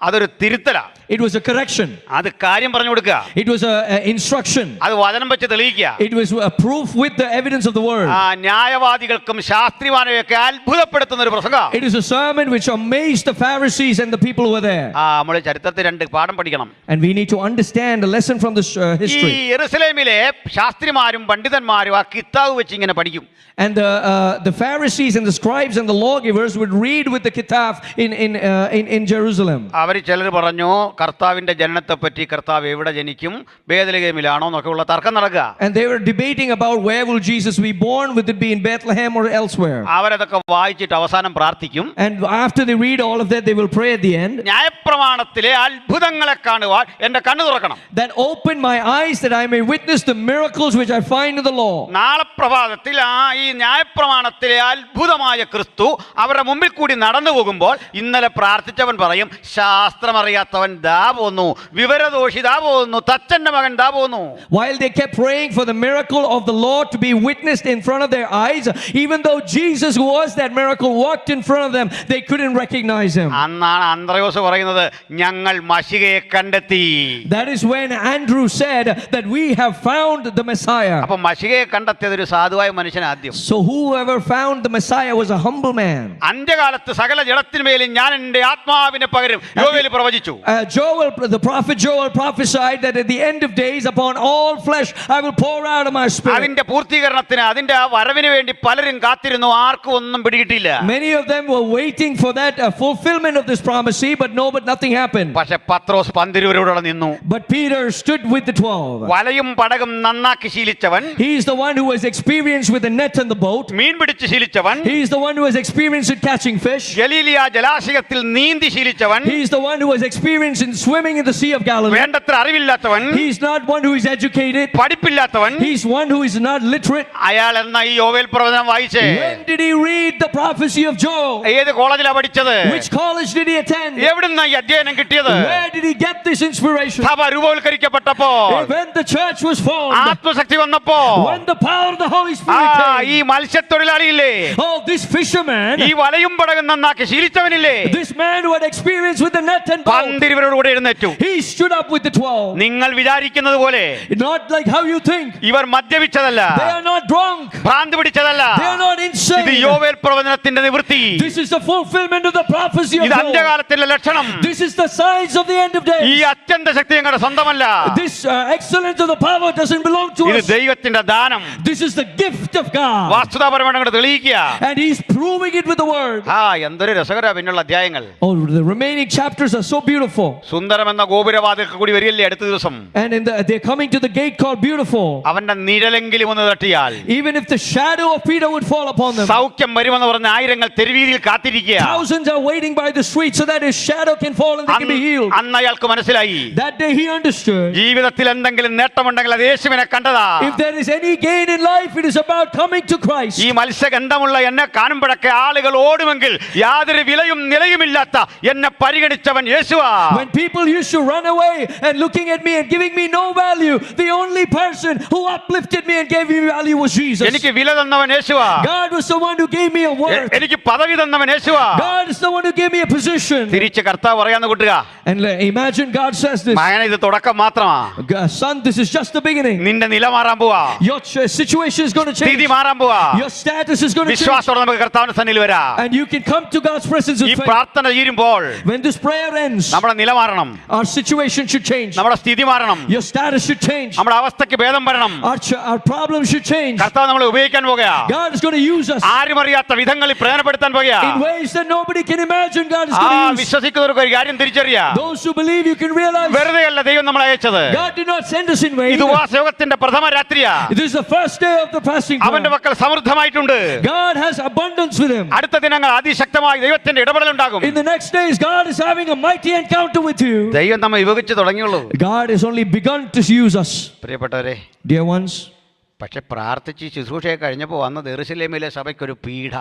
അതൊരു തിരുത്തലാ. It was a correction. അത് കാര്യം പറഞ്ഞു കൊടുക്കുക. It was a instruction. അത് വചനം വെച്ച് തെളിയിക്കുക. It was a proof with the evidence of the word. ന്യായവാദികൾക്കും ശാസ്ത്രിമാരെയൊക്കെ അത്ഭുതപ്പെടുത്തുന്ന ഒരു പ്രസംഗം. It is a sermon which amazed the Pharisees and the people who were there. നമ്മൾ ചരിത്രത്തിൽ 2 പാഠം പഠിക്കണം. And we need to understand a lesson from this ഈ history. യെരുശലേമിലെ ശാസ്ത്രിമാരും പണ്ഡിതന്മാരും ആ കിതാബ് വെച്ച് ഇങ്ങനെ പഠിക്കും. And the Pharisees and the scribes and the lawgivers would read with the kitab in Jerusalem. അവർ ചിലർ പറഞ്ഞു കർത്താവിന്റെ ജനനത്തെ പറ്റി, കർത്താവ് എവിടെ ജനിക്കും, ബേത്ലഹേമിലാണോ എന്നൊക്കെ ഉള്ള തർക്കം നടക്കുക. And they were debating about where will Jesus be born, would it be in Bethlehem or elsewhere. അവരതൊക്കെ വായിച്ചിട്ട് അവസാനം പ്രാർത്ഥിക്കും. And after they read all of that, they will pray at the end. ന്യായപ്രമാണത്തിലെ അത്ഭുതങ്ങളെ കാണുവാൻ എന്റെ കണ്ണ് തുറക്കണം. That open my eyes that I may witness the miracles which I find in the law. നാളെ പ്രഭാതത്തിൽ ഈ ന്യായപ്രമാണത്തിലെ അത്ഭുതമായ ക്രിസ്തു അവരുടെ മുമ്പിൽ കൂടി നടന്നു പോകുമ്പോൾ ഇന്നലെ പ്രാർത്ഥിച്ചവൻ പറയും, ശാസ്ത്രമറിയാത്തവൻ ദാ പോന്നു, വിവരദോഷി ദാ പോന്നു, തച്ചന്റെ മകൻ ദാ പോന്നു. While they kept praying for the miracle of the Lord to be witnessed in front of their eyes, even though Jesus, who was that miracle, walked in front of them, they couldn't recognize him. അന്നാണ് അന്ത്രയോസ് പറയുന്നത്, ഞങ്ങൾ മശിഹയെ കണ്ടെത്തി. That is when Andrew said that we have found the Messiah. അപ്പൊ മശിഹയെ കണ്ടെത്തിയത് ഒരു സാധുവായ മനുഷ്യൻ ആദ്യം. So whoever found the Messiah was a humble man. അന്ത്യകാലത്ത് സകല ജഡത്തിന്മേലും ഞാൻ എന്റെ ആത്മാവിനെ പകരും യോവേൽ പ്രവചിച്ചു. Joel, the prophet Joel prophesied that at the end of days upon all flesh I will pour out of my spirit. അതിന്റെ പൂർത്തീകരണത്തിന്, അതിന്റെ വരവിന് വേണ്ടി പലരും കാത്തിരുന്നു, ആർക്കും ഒന്നും പിടികിട്ടില്ല. Many of them were waiting for that fulfillment of this prophecy, but nothing happened. പക്ഷെ പത്രോസ് പന്തിരുവരോടെ നിന്നു. But Peter stood with the 12. വലയും പടകും നന്നാക്കി ശീലിച്ചവൻ, He is the one who was experienced with the net and the boat. മീൻ പിടിച്ച് ശീലിച്ചവൻ, He is the one who was experienced with catching fish. Galilee ജലാശയത്തിൽ നീന്തി ശീലിച്ചവൻ, He is the one who was experienced in swimming in the Sea of Galilee. വേണ്ടത്ര അറിവില്ലാത്തവൻ, He's not one who is educated. പഠിപ്പില്ലാത്തവൻ, He's one who is not literate. അയാൾ എന്ന ഈ യോവേൽ പ്രവചനം വായിച്ചേ? When did he read the prophecy of Joel? ഏത് കോളേജിലാ പഠിച്ചത്? Which college did he attend? എവിടുന്നാ ഈ അധ്യയനം കിട്ടിയത്? Where did he get this inspiration? സഭ രൂപവൽക്കരിക്കപ്പെട്ടപ്പോൾ, When the church was formed, ആത്മശക്തി വന്നപ്പോ, when the power of the Holy Spirit ഈ came, മത്സ്യത്തൊഴിലാളിയില്ലേ, this fisherman, ഈ വലയും പടകും നന്നാക്കി ശീലിച്ചവനില്ലേ, this man who had experience with the net and boat, പന്തിരുവരോട് കൂടെ എഴുന്നേറ്റു. he stood up with the 12. നിങ്ങൾ വിചാരിക്കുന്നത് പോലെ Not like how you think. ഇവർ മദ്യപിച്ചതല്ല, They are not drunk. ഭ്രാന്ത് പിടിച്ചതല്ല. They are not ഇത് insane. യോവേൽ പ്രവചനത്തിന്റെ നിവൃത്തി. This is the fulfillment of the prophecy of ഇത് Joel. അന്ത്യകാലത്തിന്റെ ലക്ഷണം. This is the signs of the end of ഈ days. അത്യന്ത ശക്തി ഞങ്ങളുടെ സ്വന്തമല്ല. This excellence of the power doesn't belong to ഇത് us. ദൈവത്തിന്റെ ദാനം. This is the gift of God. വാസ്തുതാപരമായി അങ്ങോട്ട് തെളിയിക്കുക. And he's proving it with the word. എന്തൊരു രസകര പിന്നുള്ള അധ്യായങ്ങൾ. Oh, the remaining chapters are so beautiful. സുന്ദരം എന്ന ഗോപുരവാതിൽ കൂടി വരികയല്ലേ അടുത്ത ദിവസം. And they're coming to the gate called Beautiful. അവന്റെ നിഴലെങ്കിലും ഒന്ന് തട്ടിയാൽ, Even if the shadow of Peter would fall upon them, സൗഖ്യം വരുമെന്ന് പറഞ്ഞ ആയിരങ്ങൾ തെരുവീതിയിൽ കാത്തിരിക്കുക. thousands are waiting by the street so that his shadow can fall and they can be healed. അന്ന് അയാൾക്ക് മനസ്സിലായി, That day he understood, ജീവിതത്തിൽ എന്തെങ്കിലും നേട്ടമുണ്ടെങ്കിൽ അത് യേശുവിനെ കണ്ടതാ. if there is any gain in life, it is about coming to Christ. ഈ മത്സ്യഗന്ധമുള്ള എന്നെ കാണുമ്പോഴൊക്കെ ആളുകൾ ഓടുമെങ്കിൽ യാതൊരു വിലയും നിലയുമില്ലാത്ത എന്നെ പരിഗണിച്ചവൻ യേശുവാ. When people used to run away and looking at me and giving me no value, the only person who uplifted me and gave me value was Jesus. എനിക്ക് വില തന്നവൻ യേശുവാ. God was the one who gave me a worth. എനിക്ക് പദവി തന്നവൻ യേശുവാ. God is the one who gave me a position. തിരിച്ച് കർത്താവ് പറയാന്ന് കൂട്ടുക, And imagine God says this, മകനെ ഇത് തുടക്കം മാത്രമാ. son, this is just the beginning. നിന്റെ നില മാറാൻ പോവാ, Your situation is going to change. സ്ഥിതി മാറാൻ പോവാ. Your status is going to change. വിശ്വാസത്തോടെ നമുക്ക് കർത്താവിന്റെ സന്നിധിയിൽ വരാം. And you can come to God's presence ഈ with faith. പ്രാർത്ഥന തീരുമ്പോൾ When this prayer ends, നമ്മുടെ നില മാറണം, our situation should change. നമ്മുടെ സ്ഥിതി മാറണം, Your status should change. നമ്മുടെ അവസ്ഥയ്ക്ക് ഭേദം വരണം. Our problems should change. കർത്താവ് നമ്മളെ ഉപയോഗിക്കാൻ പോകുക. God is going to use us ആരും അറിയാത്ത വിധങ്ങളിൽ പ്രയോജനപ്പെടുത്താൻ പോകുക. in ways that nobody can imagine. God is going to use. വിശ്വസിക്കുന്നവർക്ക് ഒരു കാര്യം തിരിച്ചറിയാം, Those who believe, you can realize വെറുതെ അല്ല ദൈവം നമ്മളെ അയച്ചത്. God did not send us in vain. ഇത് ഉപവാസയോഗത്തിന്റെ പ്രഥമ രാത്രിയാ. This is the first day of the fasting അവന്റെ prayer. മക്കൾ സമൃദ്ധമായിട്ടുണ്ട്. God has abundance with him. അടുത്ത ദിനങ്ങൾ അതിശക്തമായി ദൈവത്തിന്റെ ഇടപെടലുണ്ടാകും. In the next days, God is having a mighty encounter with you. ദൈവം നമ്മെ വിഭജിച്ച് തുടങ്ങിയുള്ളൂ. God has only begun to use us. പ്രിയപ്പെട്ടവരെ, Dear ones, പക്ഷെ പ്രാർത്ഥിച്ച് ശുശ്രൂഷയെ കഴിഞ്ഞപ്പോൾ വന്ന യെരൂശലേമിലെ സഭയ്ക്കൊരു പീഡ.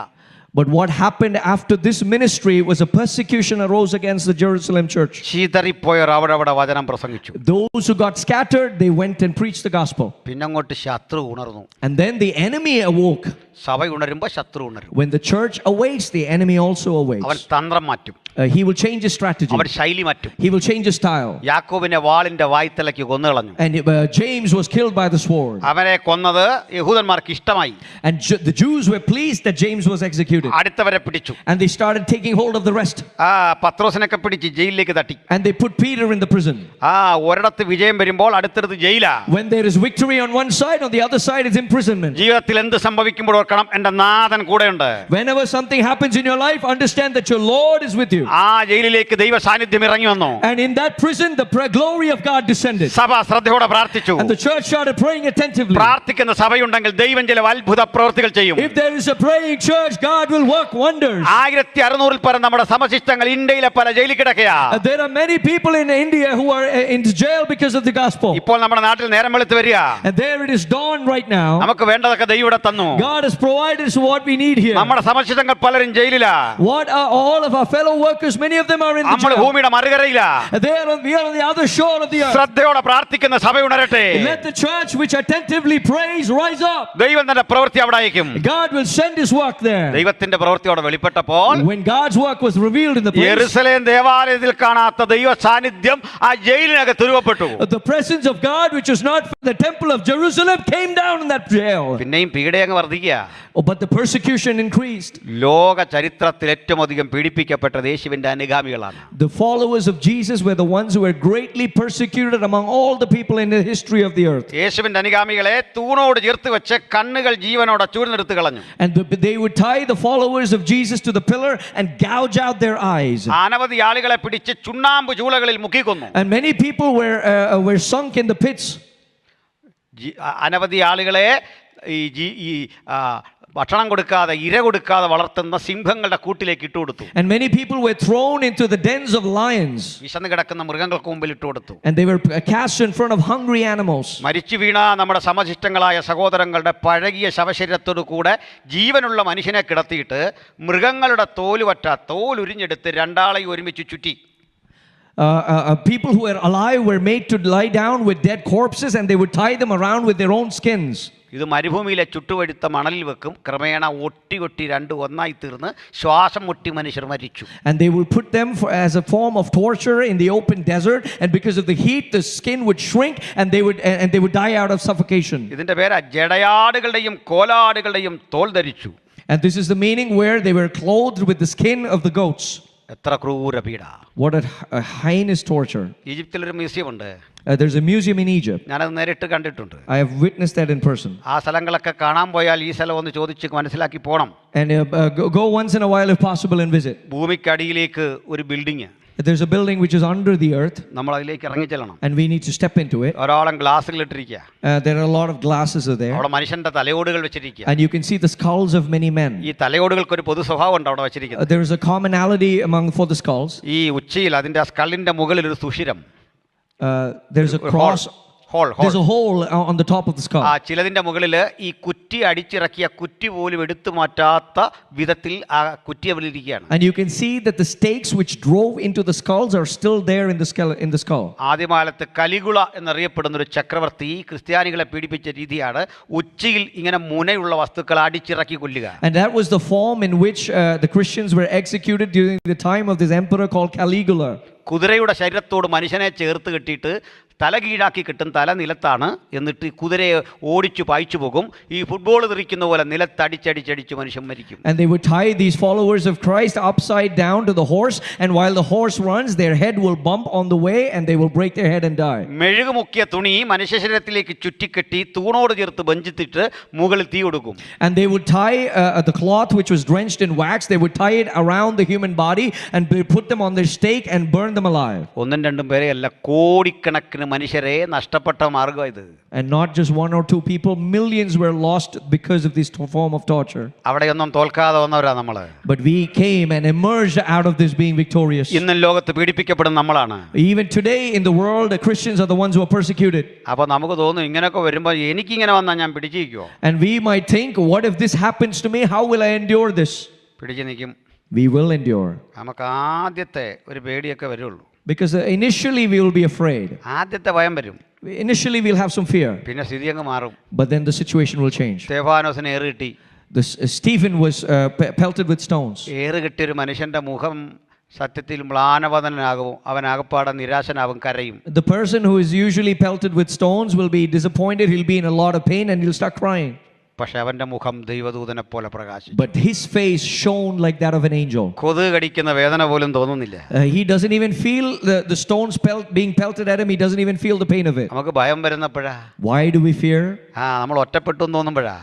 but what happened after this ministry was a persecution arose against the Jerusalem church. ചിതറിപ്പോയവർ അവിടെ വചനം പ്രസംഗിച്ചു. Those who got scattered, they went and preached the gospel. പിന്നങ്ങോട്ട് ശത്രു ഉണർന്നു. And then the enemy awoke. സഭ ഉണരുമ്പോ ശത്രു ഉണരും. When the church awakes, the enemy also അവൻ awakes. തന്ത്രം മാറ്റും, He will change his strategy. അവൻ ശൈലി മാറ്റും. He will change his style. യാക്കോബിനെ വാളിന്റെ വായ്ത്തലയ്ക്ക് കൊന്നുകളഞ്ഞു. And James was killed by the sword. അവനെ കൊന്നത് യഹൂദന്മാർക്ക് ഇഷ്ടമായി. And the Jews were pleased that James was executed. അടുത്തവരെ പിടിച്ചു. And they started taking hold of the rest. പത്രോസിനൊക്കെ പിടിച്ച് ജയിലിലേക്ക് തട്ടി. And they put Peter in the prison. ഒരിടത്ത് വിജയം വരുമ്പോൾ അടുത്തടുത്ത് ജയിലാ. When there is victory on one side, on the other side is imprisonment. ജീവിതത്തിൽ എന്ത് സംഭവിക്കുമ്പോൾ ഓർക്കണം, എന്റെ നാഥൻ കൂടെയുണ്ട്. Whenever something happens in your life, understand that your Lord is with you. ജയിലിലേക്ക് ദൈവ സാന്നിധ്യം ഇറങ്ങി വന്നു. And in that prison, the glory of God descended. സഭ ശ്രദ്ധയോടെ പ്രാർത്ഥിച്ചു. And the church started praying attentively. പ്രാർത്ഥിക്കുന്ന സഭയുണ്ടെങ്കിൽ ദൈവം ചില അത്ഭുത പ്രവൃത്തികൾ ചെയ്യും. If there is a praying church, God will work wonders. 1600 പരം നമ്മുടെ സമശിഷ്ടങ്ങൾ ഇന്ത്യയിലെ പല ജയിലിൽ കിടക്കുകയാ. There are many people in India who are in jail because of the gospel. ഇപ്പോൾ നമ്മുടെ നാട്ടിൽ നേരം വെളുത്ത് വരിക. And there it is dawn right now. നമുക്ക് വേണ്ടതൊക്കെ ദൈവം ഇവിടെ തന്നു. God has provided us what we need here. നമ്മുടെ സമശിഷ്ടങ്ങൾ പലരും ജയിലിലാ. What are all of our fellow workers? Many of them are in the നമ്മൾ jail. ഭൂമിയുടെ മറുകരയിലാ. We are on the other shore of the earth. ശ്രദ്ധയോടെ പ്രാർത്ഥിക്കുന്ന സഭ ഉണരട്ടെ. Let the church which attentively prays rise up. ദൈവം തന്റെ പ്രവൃത്തി അവിടെ അയക്കും. God will send his work there. ദൈവത്തിന്റെ പ്രവൃത്തി അവിടെ വെളിപ്പെട്ടപ്പോൾ When God's work was revealed in the place, യെരൂശലേം ദേവാലയത്തിൽ കാണാത്ത ദൈവ സാന്നിധ്യം ആ ജയിലിനകത്ത് രൂപപ്പെട്ടു. the presence of God which was not from the temple of Jerusalem came down in that jail. പിന്നെയും പീഡയങ്ങ് വർദ്ധിക്കുക. But the persecution increased. ലോക ചരിത്രത്തിൽ ഏറ്റവും അധികം പീഡിപ്പിക്കപ്പെട്ട യേശുവിന്റെ അനുഗാമികളാണ്. The followers of Jesus were the ones who were greatly persecuted among all the people in the history of the earth. യേശുവിന്റെ അനുഗാമികളെ തൂണോട് ചേർത്ത് വെച്ച് കണ്ണുകൾ ജീവനോടെ ചൂഴ്ന്നെടുത്ത് കളഞ്ഞു. And they would tie the followers of Jesus to the pillar and gouge out their eyes. അനവധി ആളുകളെ പിടിച്ച് ചുണ്ണാമ്പ് ചൂളകളിൽ മുക്കിക്കൊന്നു. And many people were sunk in the pits. അനവധി ആളുകളെ ഈ ഭക്ഷണം കൊടുക്കാതെ ഇര കൊടുക്കാതെ വളർത്തുന്ന സിംഹങ്ങളുടെ കൂട്ടിലേക്ക് ഇട്ടുകൊടുത്തു. And many people were thrown into the dens of lions. വിശന്ന് കിടക്കുന്ന മൃഗങ്ങൾക്ക് മുമ്പിൽ ഇട്ടുകൊടുത്തു. And they were cast in front of hungry animals. മരിച്ചു വീണ നമ്മുടെ സമശിഷ്ടങ്ങളായ സഹോദരങ്ങളുടെ പഴകിയ ശവശരീരത്തോടു കൂടെ ജീവനുള്ള മനുഷ്യനെ കിടത്തിയിട്ട് മൃഗങ്ങളുടെ തോൽ ഉരിഞ്ഞെടുത്ത് രണ്ടാളെയും ഒരുമിച്ച് ചുറ്റി. People who were alive were made to lie down with dead corpses, and they would tie them around with their own skins. ഇത് മരുഭൂമിയിലെ ചുട്ടുവഴുത്ത മണലിൽ വെക്കും. ക്രമേണ ഒട്ടി രണ്ട് ഒന്നായി തീർന്ന് ശ്വാസം മുട്ടി മനുഷ്യർ മരിച്ചു. And they would put them as a form of torture in the open desert, and because of the heat the skin would shrink, and they would die out of suffocation. ഇതിന്റെ പേരാ ജടയാടുകളുടെയും കോലാടുകളുടെയും തോൽ ധരിച്ചു. And this is the meaning where they were clothed with the skin of the goats. എത്ര ക്രൂര പീഡ! What a heinous torture. ഈജിപ്തിലൊരു museum ഉണ്ട്. There's a museum in Egypt. ഞാനത് നേരിട്ട് കണ്ടിട്ടുണ്ട്. I have witnessed that in person. ആ സ്ഥലങ്ങളൊക്കെ കാണാൻ പോയാൽ ഈ സ്ഥലം ഒന്ന് ചോദിച്ച് മനസ്സിലാക്കി പോകണം. And go once in a while if possible and visit. ഭൂമിക്കടിയിലേക്ക് ഒരു building. There's a building which is under the earth. നമ്മൾ അതിലേക്ക് ഇറങ്ങി ചെല്ലണം. And we need to step into it. ഒരാളം ഗ്ലാസ്സിലിട്ടിരിക്കുക. There are a lot of glasses there. അവിടെ മനുഷ്യന്റെ തലയോടുകൾ വെച്ചിരിക്കുക. And you can see the skulls of many men. ഈ തലയോടുകൾക്ക് ഒരു പൊതു സ്വഭാവം ഉണ്ട് അവിടെ വെച്ചിരിക്കുന്നത്. There is a commonality for the skulls. ഈ ഉച്ചിയിൽ അതിന്റെ സ്കള്ളിന്റെ മുകളിൽ ഒരു സുഷിരം. There's a cross. There's a hole on the top of the skull. ആ ചിലതിന്റെ മുകളിൽ ഈ കുറ്റി അടിച്ചിറക്കിയ കുറ്റി പോലും എടുത്തു മാറ്റാത്ത വിധത്തിൽ ആ കുറ്റി അവലിരിക്കുകയാണ്. And you can see that the stakes which drove into the skulls are still there in the skull. ആദ്യകാലത്ത് കലിഗുള എന്നറിയപ്പെടുന്ന ഒരു ചക്രവർത്തി ക്രിസ്ത്യാനികളെ പീഡിപ്പിച്ച രീതിയാണ് ഉച്ചിയിൽ ഇങ്ങനെ മുനയുള്ള വസ്തുക്കൾ അടിച്ചിറക്കി കൊല്ലുക. And that was the form in which the Christians were executed during the time of this emperor called Caligula. കുതിരയുടെ ശരീരത്തോട് മനുഷ്യനെ ചേർത്ത് കെട്ടിയിട്ട് തല കീഴാക്കി കിട്ടും. തല നിലത്താണ്. എന്നിട്ട് കുതിരയെ ഓടിച്ചു പായിച്ചു പോകും. ഈ ഫുട്ബോൾ തെറിക്കുന്ന പോലെ നിലത്തടിച്ചടിച്ചടിച്ച് മനുഷ്യൻ മരിക്കും. And they would tie these followers of Christ upside down to the horse, and while the horse runs, their head will bump on the way and they will break their head and die. മെഴുക് മുക്കിയ തുണി മനുഷ്യ ശരീരത്തിലേക്ക് ചുറ്റിക്കെട്ടി തൂണോട് ചേർത്ത് ബന്ധിച്ചിട്ട് മുകളിൽ തീ കൊടുക്കും. And they would tie the cloth which was drenched in wax, they would tie it around the human body and put them on their stake and burn them alive. ഒന്നും രണ്ടും പേരെയല്ല, കോടിക്കണക്കിന് മനുഷ്യരെ നഷ്ടപ്പെട്ട മാർഗം ഇത്. And not just one or two people, millions were lost because of this form of torture. അവിടെയൊന്നും തോൽക്കാതെ വന്നവരാ നമ്മള്. But we came and emerged out of this being victorious. ഇന്നും ലോകത്ത് പീഡിപ്പിക്കപ്പെടുന്ന നമ്മളാണ്. Even today in the world, the Christians are the ones who are persecuted. അപ്പോൾ നമുക്ക് തോന്നും ഇങ്ങനെയൊക്കെ വരുമ്പോൾ എനിക്കിങ്ങനെ വന്നാൽ ഞാൻ പിടിച്ചിരിക്കുമോ? And we might think, what if this happens to me? How will I endure this? പിടിച്ചു നിൽക്കും. We will endure. നമുക്ക് ആദ്യത്തെ ഒരു പേടിയൊക്കെ വരുള്ളൂ. Because initially we will be afraid. ആദ്യത്തെ ഭയം വരും. Initially we'll have some fear. പിന്നെ സ്ഥിതി അങ്ങ് മാറും. But then the situation will change. സ്തെഫാനോസിന് ഏറ് കിട്ടി. Stephen was pelted with stones. ഏറ് കിട്ടിയൊരു മനുഷ്യന്റെ മുഖം സത്യത്തിൽ മ്ലാനവദനാകും. അവൻ ആകപ്പാടെ നിരാശനാകും, കരയും. The person who is usually pelted with stones will be disappointed. He'll be in a lot of pain and he'll start crying. പക്ഷെ അവന്റെ മുഖം ദൈവദൂതനെ പോലെ പ്രകാശിച്ചു. But his face shone like that of an angel. കൊതുക് കടിക്കുന്ന വേദന പോലും തോന്നുന്നില്ല. He doesn't even feel the stones being pelted at him. He doesn't even feel the pain of it. നമുക്ക് ഭയം വരുന്നപ്പോഴാ. Why do we fear? നമ്മൾ ഒറ്റപ്പെട്ടു തോന്നുമ്പോഴാ.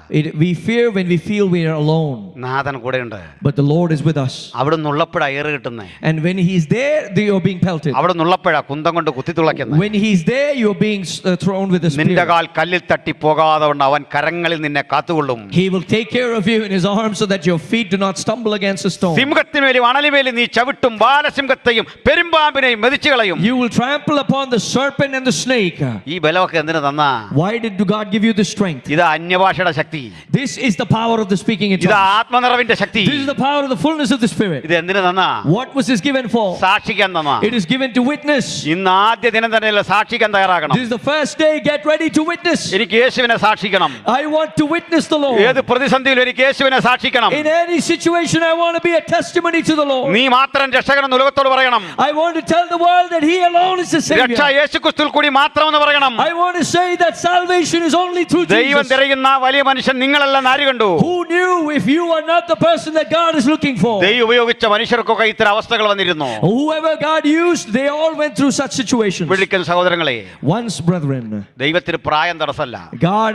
We fear when we feel we are alone. നാഥൻ കൂടെയുണ്ട്. But the Lord is with us. അവിടെ നിന്നുള്ളപ്പോഴാ ഏറ് കിട്ടുന്നത്. And when he's there, you are being pelted. അവിടെ നിന്നുള്ളപ്പോഴാ കുന്തം കൊണ്ട് കുത്തി തുളയ്ക്കുന്നത്. When he's there, you are being thrown with a spear. നിന്റെ കാൽ കല്ലിൽ തട്ടി പോകാതെ കൊണ്ട് അവൻ കരങ്ങളിൽ നിന്നെ കാത്തുകൊള്ളും. He will take care of you in his arms so that your feet do not stumble against a stone. സിംഹത്തിന്മേലും അണലിമേലും നീ ചവിട്ടും, ബാലസിംഹത്തെയും പെരുമ്പാമ്പിനെയും മെതിച്ചു കളയും. You will trample upon the serpent and the snake. ഈ ബലമൊക്കെ എന്തിനു തന്നാ? Why did God give you this strength? ഇത് അന്യഭാഷയുടെ ശക്തി. This is the power of the speaking in ഇത് tongues. ആത്മനിറവിന്റെ Shakti. This is the power of the fullness of the Spirit. ഇത് എന്തിനു തന്നാ? What was this given for? സാക്ഷിക്കാൻ തന്നാ. It is given to witness. ഇന്ന് ആദ്യ ദിനം തന്നെ സാക്ഷിക്കാൻ തയ്യാറാകണം. This is the first day. Get ready to witness. എനിക്ക് യേശുവിനെ സാക്ഷിക്കണം. I want to witness the Lord. ഏത് പ്രതിസന്ധിയിലും എനിക്ക് യേശുവിനെ സാക്ഷിക്കണം. In any situation, I want to be a testimony to the Lord. നീ മാത്രം രക്ഷകനെന്ന് ലോകത്തോട് പറയണം. I want to tell the world that He alone is the രക്ഷ Savior. യേശുക്രിസ്തുവിൽ കൂടി മാത്രമെന്ന് പറയണം. I want to say that salvation is only through ദൈവം Jesus. തിരയുന്ന വലിയ മനുഷ്യൻ നിങ്ങളെല്ലാം ആര് കണ്ടു? Who knew if you are not the person that God is looking for? ദൈവം ഉപയോഗിച്ച മനുഷ്യർക്കൊക്കെ ഇത്തരം അവസ്ഥകൾ വന്നിരുന്നു. Whoever God used, they all went through such situations. വിളിക്കുന്ന സഹോദരങ്ങളെ, Once, brethren, ദൈവത്തിന് പ്രായം തടസ്സമല്ല. God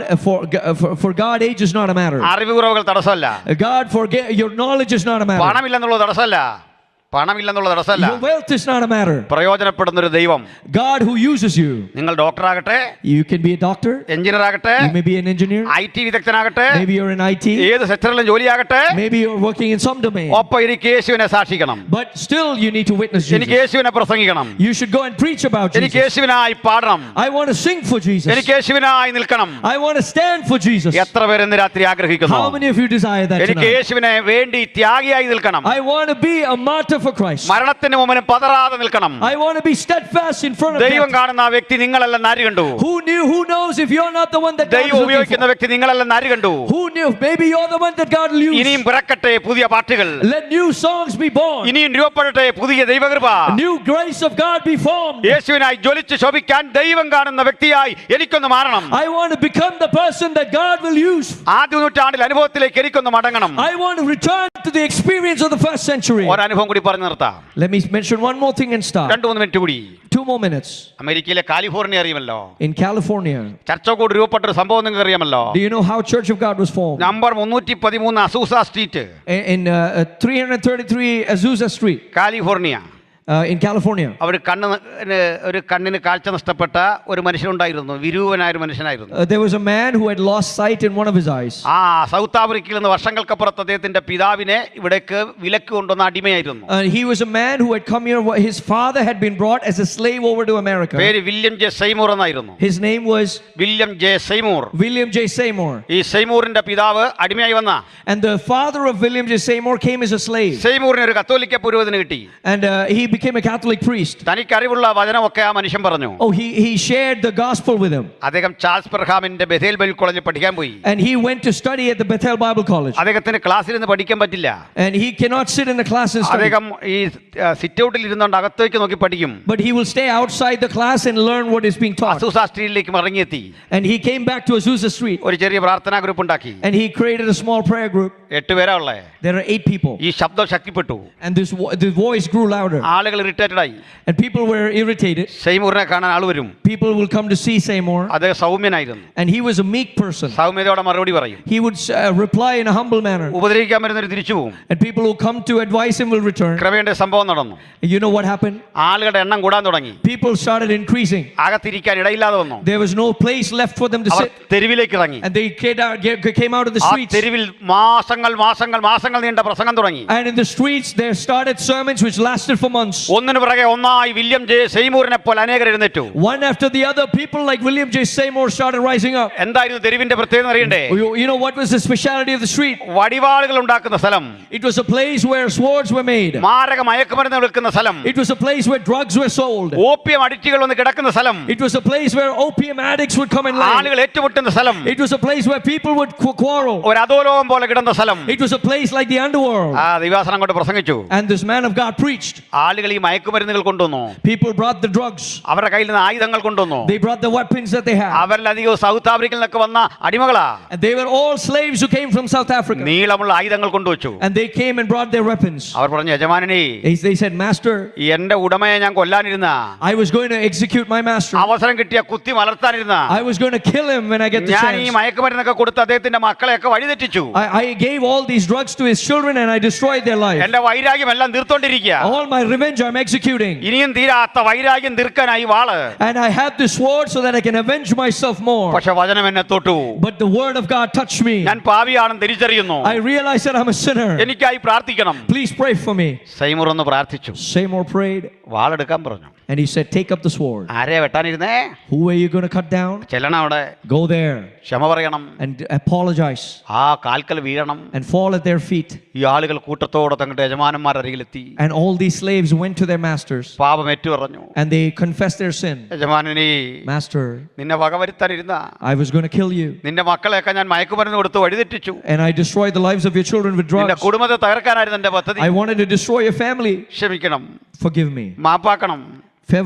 for God, age is not a matter. അറിവ് കുറവുകൾ തടസ്സമല്ല. God, your knowledge is not a matter. പണമില്ലെന്നുള്ളത് തടസ്സമല്ല. പണമില്ലെന്നുള്ള തടസ്സമല്ല, Your wealth is not a matter. പ്രയോജനപ്പെടുന്ന ഒരു ദൈവം. God who uses you. നിങ്ങൾ ഡോക്ടറാകട്ടെ, You can be a doctor. Engineer ആകട്ടെ, You may be an engineer. IT വിദഗ്ധനാകട്ടെ, Maybe you're in IT. ഏത് സെക്ടറിലും ജോലിയാകട്ടെ, Maybe you're working in some domain. ഒപ്പം എനിക്ക് യേശുവിനെ സാക്ഷിക്കണം, But still you need to witness എനിക്ക് Jesus. യേശുവിനെ പ്രസംഗിക്കണം, You should go and preach about എനിക്ക് Jesus. യേശുവിനായി പാടണം, I want to sing for Jesus. എനിക്ക് യേശുവിനായി നിൽക്കണം. I want to stand for Jesus. എത്ര പേര് ഇന്ന് രാത്രി ആഗ്രഹിക്കുന്നു? How many of you desire that എനിക്ക് tonight? യേശുവിനെ വേണ്ടി ത്യാഗിയായി നിൽക്കണം, I want to be a martyr for Christ. മരണത്തിന് മുമ്പിൽ പതറാതെ നിൽക്കണം. I want to be steadfast in front of ദൈവം death. കാണുന്ന ആ വ്യക്തി നിങ്ങളല്ലെന്ന് ആര് കണ്ടു? Who knows if you're not the one that God is ദൈവം looking ഉപയോഗിക്കുന്ന for? വ്യക്തി നിങ്ങളല്ലെന്ന് ആര് കണ്ടു? Who knew? Maybe you're the one that God will use. ഇനിയും പിറക്കട്ടെ പുതിയ പാട്ടുകൾ, Let new songs be born. ഇനിയും രൂപപ്പെടട്ടെ പുതിയ ദൈവകൃപ. New grace of God be formed. യേശുവിനായി ജ്വലിച്ച് ശോഭിക്കാൻ ദൈവം കാണുന്ന വ്യക്തിയായി എനിക്കൊന്ന് മാറണം. I want to become the person that God will use. ആദ്യ നൂറ്റാണ്ടിൽ അനുഭവത്തിലേക്ക് എനിക്കൊന്ന് മടങ്ങണം. I want to return to the experience of the first century. ഒരനുഭവം കൂടി പറഞ്ഞു നിർത്താം. Let me mention one more thing and start. 2-3 minute കൂടി. 2 more minutes. അമേരിക്കയിലെ കാലിഫോർണിയ അറിയുമല്ലോ, In California, ചർച്ച കൂടി രൂപപ്പെട്ട ഒരു സംഭവം നിങ്ങൾക്ക് അറിയാമല്ലോ. do you know how Church of God was formed? Number 313 അസൂസ street, In 333 Azusa Street, California. in California. അവർ ഒരു കണ്ണിന് കാഴ്ച നഷ്ടപ്പെട്ട ഒരു മനുഷ്യനുണ്ടായിരുന്നു, വിരൂപനായ ഒരു മനുഷ്യനായിരുന്നു. There was a man who had lost sight in one of his eyes. South ആഫ്രിക്കയിൽ നിന്ന് വർഷങ്ങൾക്കപ്പുറത്ത് അദ്ദേഹത്തിന്റെ പിതാവിനെ ഇവിടേക്ക് വിലക്ക് കൊണ്ടുവന്ന അടിമയായിരുന്നു. He was a man who had come here. His father had been brought as a slave over to America. പേര് William J Seymour എന്നായിരുന്നു. His name was William J Seymour. William J. Seymour. ഈ സെയ്മൂറിന്റെ പിതാവ് അടിമയായി വന്ന And the father of William J. Seymour came as a slave. സെയ്മൂറിന് ഒരു കത്തോലിക്ക പുരോഹിതന് കിട്ടി. And he became a Catholic priest. തനിക്ക് അറിവുള്ള വചനമൊക്കെ ആ മനുഷ്യൻ പറഞ്ഞു. Oh, he shared the gospel with him. അദ്ദേഹം ചാൾസ് പെർഹാമിന്റെ ബെഥേൽ ബൈബിൾ കോളേജിൽ പഠിക്കാൻ പോയി. And he went to study at the Bethel Bible College. അദ്ദേഹത്തിന് ക്ലാസ്സിൽ നിന്ന് പഠിക്കാൻ പറ്റില്ല. And he cannot sit in the class and study. അദ്ദേഹം ഈ സിറ്റ് ഔട്ടിൽ ഇരുന്നുകൊണ്ട് അകത്തേക്ക് നോക്കി പഠിക്കും. But he will stay outside the class and learn what is being taught. അസൂസ സ്ട്രീറ്റിലേക്ക് മടങ്ങിയെത്തി. And he came back to Azusa Street. ഒരു ചെറിയ പ്രാർത്ഥനാ ഗ്രൂപ്പ് ഉണ്ടാക്കി. And he created a small prayer group. 8 പേരാ ഉള്ളേ. There are 8 people. ഈ ശബ്ദം ശക്തിപ്പെട്ടു. And the voice grew louder. ആളുകൾ ഇറിറ്റേറ്റഡ് ആയി. And people were irritated. സെയ്മൂറിനെ കാണാൻ ആൾ വരും. People will come to see Seymour. അദ്ദേഹം സൗമ്യനായിരുന്നു. And he was a meek person. സൗമ്യതയോടെ മറുപടി പറയും. He would reply in a humble manner. ഉപദ്രവിക്കാൻ വരുന്നവർ തിരിച്ചു പോകും. And people who come to advise him will return. ക്രമേണ സംഭവം നടന്നു. You know what happened? ആളുകളുടെ എണ്ണം കൂടാൻ തുടങ്ങി. People started increasing. അകത്തിരിക്കാൻ ഇടയില്ലാതെ വന്നു. There was no place left for them to our sit. തെരുവിലേക്ക് ഇറങ്ങി. And they came out of the ആ streets. തെരുവിൽ മാസങ്ങൾ നീണ്ട പ്രസംഗം തുടങ്ങി. And in the streets there started sermons which lasted for months. ഒന്നിനു പിറകെ ഒന്നായി വില്യം ജെ സെയ്മൂറിനെ പോലെ അനേകർ എഴുന്നേറ്റു. One after the other, people like William J. Seymour started rising up. എന്തായിരുന്നു തെരുവിന്റെ പ്രത്യേകത അറിയണ്ടേ? You know what was the speciality of the street? വടിവാളുകൾ ഉണ്ടാക്കുന്ന സ്ഥലം. It was a place where swords were made. മാരക മയക്കുമരുന്ന് വിൽക്കുന്ന സ്ഥലം. It was a place where drugs were sold. Opium അഡിക്റ്റുകൾ വന്ന് കിടക്കുന്ന സ്ഥലം. It was a place where opium addicts would come and lay. ആളുകൾ ഏറ്റുമുട്ടുന്ന സ്ഥലം. It was a place where people would quarrel. ഒരു അധോലോകം പോലെ കിടന്ന സ്ഥലം. It was a place like the underworld. ദൈവാസനം അങ്ങോട്ട് പ്രസംഗിച്ചു. And this man of God preached. ആളുകൾ ഈ മയക്കുമരുന്നുകൾ കൊണ്ടുവന്നു. People brought the drugs. അവരുടെ കയ്യിൽ നിന്ന് ആയുധങ്ങൾ കൊണ്ടുവന്നു. They brought the weapons that they had. അവരിലധികം സൗത്ത് ആഫ്രിക്കയിൽ നിന്നൊക്കെ വന്ന അടിമകളാ. And they were all slaves who came from South Africa. നീളമുള്ള ആയുധങ്ങൾ കൊണ്ടുവച്ചു. And they came and brought their weapons. അവർ പറഞ്ഞു, യജമാനനെ, They said, Master, എന്റെ ഉടമയെ ഞാൻ കൊല്ലാനിരുന്ന, I was going to execute my master. അവസരം കിട്ടിയ കുത്തി മലർത്താനിരുന്ന, I was going to kill him when I get the ഞാൻ ഈ chance. മയക്കുമരുന്നൊക്കെ കൊടുത്ത് അദ്ദേഹത്തിന്റെ മക്കളെയൊക്കെ വഴിതെറ്റിച്ചു. I gave all these drugs to his children and I destroyed their life. എന്റെ വൈരാഗ്യം എല്ലാം തീർത്തോണ്ടിരിക്കുക. All my revenge I'm executing. ഇനിയും തീരാത്ത വൈരാഗ്യം തീർക്കാനായി വാള്. And I have this sword so that I can avenge myself more. പക്ഷെ വചനം എന്നെ തൊട്ടു. But the word of God touched me. ഞാൻ പാപിയാണെന്ന് തിരിച്ചറിയുന്നു. I realized that I'm a sinner. എനിക്കായി പ്രാർത്ഥിക്കണം. Please pray for me. സൈമൂർ ഒന്ന് പ്രാർത്ഥിച്ചു. Seymour prayed. വാളെടുക്കാൻ പറഞ്ഞു. And he said, take up the sword. ആരെയാ വെട്ടാനിരുന്നേ? Who are you going to cut down? ചെല്ലണം അവിടെ. Go there ക്ഷമ പറയണം. and apologize. ആ കാൽക്കൽ വീഴണം. And fall at their feet. ഈ ആളുകൾ കൂട്ടത്തോടെ തങ്ങളുടെ യജമാനന്മാരുടെ അരികിലെത്തി. And all these slaves went to their masters. പാപം ഏറ്റുപറഞ്ഞു. And they confessed their sin. യജമാനനേ, Master, നിന്നെ വകവരുത്താനിരുന്ന, I was going to kill you. നിന്റെ മക്കളെയൊക്കെ ഞാൻ മയക്കുമരുന്ന് കൊടുത്ത് വഴിതെറ്റിച്ചു. And I destroyed the lives of your children with നിന്റെ drugs. കുടുംബത്തെ തകർക്കാനായിരുന്നു എന്റെ പദ്ധതി. I wanted to destroy your family. ക്ഷമിക്കണം, Forgive me. മാപ്പാക്കണം.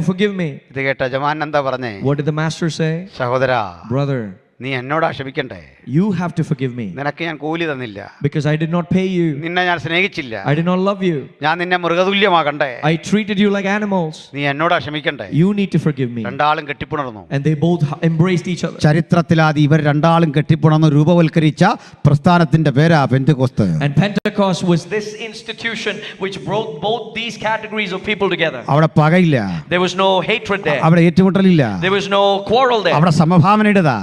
Forgive me. ഇത് കേട്ട യജമാനൻ എന്താ പറഞ്ഞേ? What did the master say? സഹോദരാ, Brother, നീ എന്നോടാ ക്ഷമിക്കണ്ടേ? You have to forgive me നിനക്ക് ഞാൻ കൂലി തന്നില്ല, because I did not pay you. നിന്നെ ഞാൻ സ്നേഹിച്ചില്ല, I did not love you. ഞാൻ നിന്നെ മൃഗതുല്യമാകണ്ടേ? I treated you like animals. നീ എന്നോടാ ക്ഷമിക്കണ്ടേ? You need to forgive me. രണ്ടാളും കെട്ടിപ്പുണർന്നു. And they both embraced each other. ചരിത്രത്തിലാദ്യം ഇവർ രണ്ടാളും കെട്ടിപ്പുണർന്ന് രൂപവൽക്കരിച്ച പ്രസ്ഥാനത്തിന്റെ പേരാ Pentecost. And Pentecost was this institution which brought both these categories of people together. അവിടെ പകയില്ല, There was no hatred there. അവിടെ ഏറ്റുമുട്ടലില്ല, There was no quarrel there. അവിടെ സമഭാവനയുടേതാ,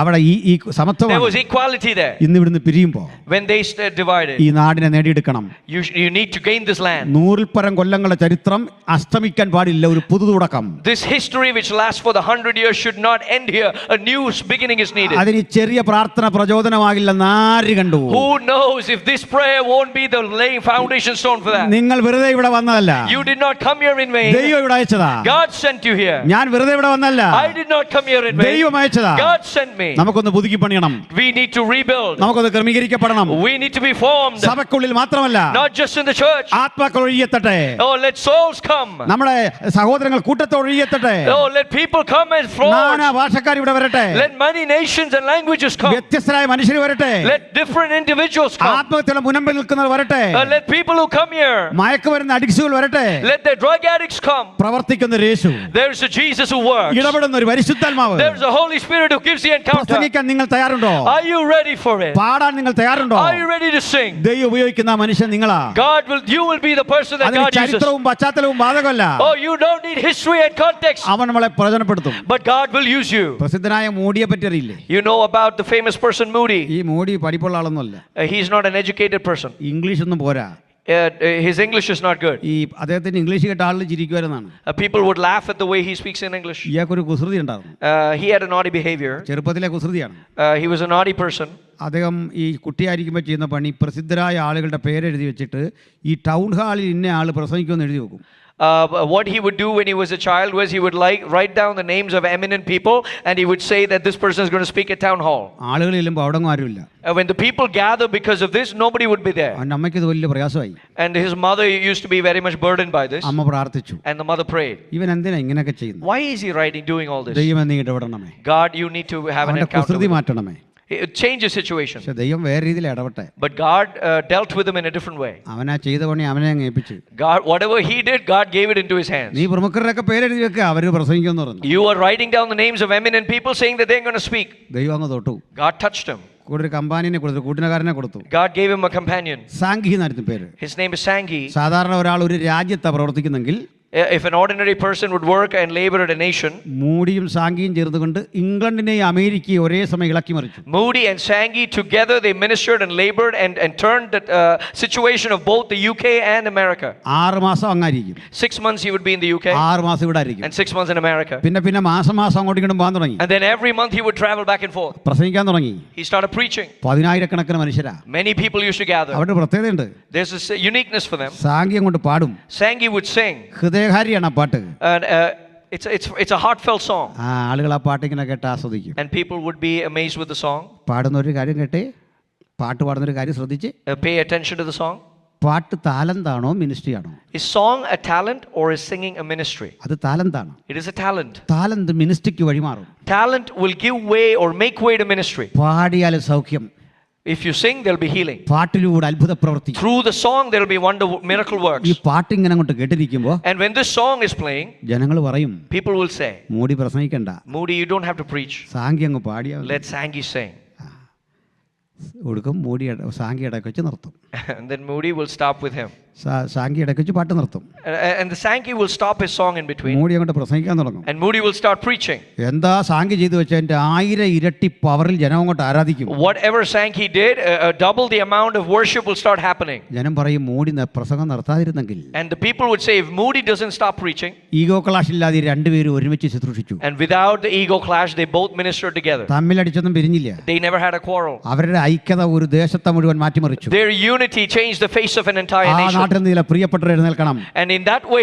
അവിടെ ഈ There സമത്വമാണ്. was equality there. ഇന്ന് ഇവിടുന്ന് പിരിയുമ്പോ When they divided, ഈ നാടിനെ നേടിയെടുക്കണം. you need to gain this land. 100 കൊല്ലങ്ങളുടെ ചരിത്രം അസ്തമിക്കാൻ പാടില്ല, ഒരു പുതു തുടക്കം. This history which lasts for the 100 years should not end here. A new beginning is needed. അതിന് ചെറിയ പ്രാർത്ഥന പ്രചോദനമാകില്ലെന്ന് ആര് കണ്ടു? Who knows if this prayer won't be the laying foundation stone for that? നിങ്ങൾ വെറുതെ ഇവിടെ വന്നതല്ല, You did not come here in vain. ദൈവം ഇവിടെ അയച്ചതാ. God sent you here. ഞാൻ വെറുതെ ഇവിടെ വന്നല്ല, I did not come here in vain. ദൈവം അയച്ചതാ. God sent me. നമുക്കൊന്ന് പുതുക്കി പണിയണം, We need to rebuild. നമുക്കൊന്ന് ക്രമീകരിക്കപ്പെടണം. We need to be formed. സഭയ്ക്കുള്ളിൽ മാത്രമല്ല, Not just in the church. ആത്മാക്കൾ ഒഴുകിയെത്തട്ടെ. Oh, let souls come. നമ്മുടെ സഹോദരങ്ങൾ കൂട്ടത്തോടെ ഒഴുകിയെത്തട്ടെ. Oh, let people come and flow. നാനാ ഭാഷക്കാർ ഇവിടെ വരട്ടെ, Let many nations and languages come. വ്യത്യസ്തരായ മനുഷ്യർ വരട്ടെ, Let different individuals come. ആത്മഹത്യയുടെ മുനമ്പിൽ നിൽക്കുന്നവർ വരട്ടെ, Let people who come here. മയക്കുമരുന്ന് അഡിക്സുകൾ വരട്ടെ. Let the drug addicts come. പ്രവർത്തിക്കുന്ന ഒരു യേശു, There's a Jesus who works. ഇടപെടുന്ന ഒരു പരിശുദ്ധാത്മാവ്. There's a Holy Spirit who gives the encounter. പ്രസംഗിക്കാൻ നിങ്ങൾ തയ്യാറുണ്ടോ? Are you ready for it? പാടാൻ നിങ്ങൾ തയ്യാറുണ്ടോ? Are you ready to sing? ദൈവം ഉപയോഗിക്കുന്ന ആ മനുഷ്യൻ നിങ്ങളാ. You will be the person that അതിന് God uses. ചരിത്രവും പശ്ചാത്തലവും ബാധകമല്ല. Oh, you don't need history and context. അവൻ നമ്മളെ പ്രയോജനപ്പെടുത്തും. But God will use you. പ്രസിദ്ധനായ മോഡിയെ പറ്റി അറിയില്ലേ? You know about the famous person Moody. ഈ മോഡി പഠിപ്പുള്ള ആളൊന്നുമല്ല, He's not an educated person. English ഒന്നും പോരാ. His English is not good. ഈ അദ്ദേഹത്തിന് ഇംഗ്ലീഷ് കേട്ട ആളിൽ ചിരിക്കുവാരെന്നാണ്. People would laugh at the way he speaks in English. ഇയാൾക്കൊരു കുസൃതി ഉണ്ടായിരുന്നു. He had a naughty behavior. ചെറുപ്പത്തിലെ കുസൃതിയാണ്. He was a naughty person. അദ്ദേഹം ഈ കുട്ടിയായിരിക്കുമ്പോൾ ചെയ്യുന്ന പണി, പ്രസിദ്ധരായ ആളുകളുടെ പേരെഴുതി വെച്ചിട്ട് ഈ ടൗൺ ഹാളിൽ ഇന്ന ആൾ പ്രസംഗിക്കുമെന്ന് എഴുതി വെക്കും. What he would do when he was a child was he would write down the names of eminent people and he would say that this person is going to speak at town hall. ആളുകൾ ചെല്ലുമ്പോൾ അവിടെ ആരുമില്ല. When the people gather because of this, nobody would be there. അവൻ്റെ അമ്മയ്ക്ക് ഇത് വലിയ പ്രയാസമായി. And his mother used to be very much burdened by this. അമ്മ പ്രാർത്ഥിച്ചു. And the mother prayed. ഇവൻ എന്തിനാ ഇങ്ങനെയൊക്കെ ചെയ്യുന്നത്? Why is he doing all this? ദൈവം നീ ഇടപെടണമേ. God, you need to have an അവൻ്റെ encounter കുസൃതി with him. മാറ്റണമേ. Change the situation. പക്ഷെ ദൈവം വേറെ രീതിയിൽ ഇടപെട്ടെ. But God dealt with him in a different way. അവനാ ചെയ്ത പണി അവനെ അങ്ങ് ഏൽപ്പിച്ചു. God, whatever he did, God gave it into his hands. നീ പ്രമുഖരുടെയൊക്കെ പേരെഴുതി വെക്കുക, അവര് പ്രസംഗിക്കുമെന്ന് പറഞ്ഞു. You are writing down the names of eminent people saying that they're going to speak. ദൈവം അങ്ങ് തൊട്ടു. God touched him. കൂടെ ഒരു കമ്പാനിനെ കൊടുത്തു, കൂട്ടിനക്കാരനെ കൊടുത്തു. God gave him a companion. സാംഘി എന്നായിരുന്നു പേര്. His name is Sangi. സാധാരണ ഒരാൾ ഒരു രാജ്യത്താണ് പ്രവർത്തിക്കുന്നെങ്കിൽ If an ordinary person would work and labor at a nation, മൂഡിയും സാംഘിയും ചേർന്നുകൊണ്ട് ഇംഗ്ലണ്ടിനെയും അമേരിക്കയും ഒരേ സമയം ഇളക്കി മറിച്ചു. Moody and Sangi together they ministered and labored and turned the situation of both the UK and America. 6 മാസം അങ്ങായിരിക്കും. 6 months he would be in the UK 6 മാസം ഇവിടെ ആയിരിക്കും. and 6 months in America. പിന്നെ മാസം അങ്ങോട്ടും ഇങ്ങോട്ടും പോകാൻ തുടങ്ങി. And then every month he would travel back and forth. പ്രസംഗിക്കാൻ തുടങ്ങി. He started preaching. 10,000 മനുഷ്യരാ. Many people used to gather. അവരുടെ പ്രത്യേകതയുണ്ട്. There's a uniqueness for them. സാംഘി അങ്ങോട്ട് പാടും. Sangi would sing. ഹൃദയകാരിയാണ് ആ പാട്ട്. And it's a heartfelt song. ആളുകൾ ആ പാട്ട് ഇങ്ങനെ കേട്ട് ആസ്വദിക്കും. And people would be amazed with the song. പാടുന്ന ഒരു കാര്യം കേട്ടേ, പാട്ട് പാടുന്ന ഒരു കാര്യം ശ്രദ്ധിച്ച്. Pay attention to the song. പാട്ട് താലന്താണോ മിനിസ്ട്രി ആണോ? Is song a talent or is singing a ministry? അത് താലന്താണ്. It is a talent. താലന്ത് മിനിസ്ട്രിക്ക് വഴിമാറും. Talent will give way or make way to ministry. പാടിയാൽ സൗഖ്യം. If you sing, there'll be healing. പാട്ടിലൂടെ അത്ഭുത പ്രവൃത്തി. Through the song, there'll be miracle works. ഈ പാട്ട് ഇങ്ങനെ അങ്ങോട്ട് കേട്ടിരിക്കുമ്പോൾ And when this song is playing, ജനങ്ങൾ പറയും, people will say, മൂടി പ്രസംഗിക്കണ്ട, Moody, you don't have to preach. സാംഘി അങ്ങ് പാടിയാൽ Let Sangi sing. ഒടുക്കം മൂടി സാംഘി ഇടയ്ക്ക് വെച്ച് നിർത്തും. And then Moody will stop with him. സാംഘി ഇടയ്ക്ക് വെച്ച് പാട്ട് നിർത്തും. And the Sangi will stop his song in between. മൂടി അങ്ങോട്ട് പ്രസംഗിക്കാൻ തുടങ്ങും. And Moody will start preaching. എന്താ സാംഘി ചെയ്തു വെച്ചാൽ എൻ്റെ 1000 ഇരട്ടി പവറിൽ ജനം അങ്ങോട്ട് ആരാധിക്കും. Whatever Sangi did, double the amount of worship will start happening. ജനം പറയും, മൂടി പ്രസംഗം നിർത്താതിരുന്നെങ്കിൽ. And the people would say, if Moody doesn't stop preaching, ego clash ഇല്ലാതെ രണ്ടുപേരും ഒരുമിച്ച് ശുശ്രൂഷിച്ചു. and without the ego clash, they both ministered together. തമ്മിലടിച്ചൊന്നും പിരിഞ്ഞില്ല. They never had a quarrel. അവരുടെ ഐക്യത ഒരു ദേശത്തെ മുഴുവൻ മാറ്റിമറിച്ചു. Their unity changed the face of an entire ആ nation. നാട്ടിൽ നിന്ന് ചില പ്രിയപ്പെട്ടവർ എഴുന്നേൽക്കണം. And in that way,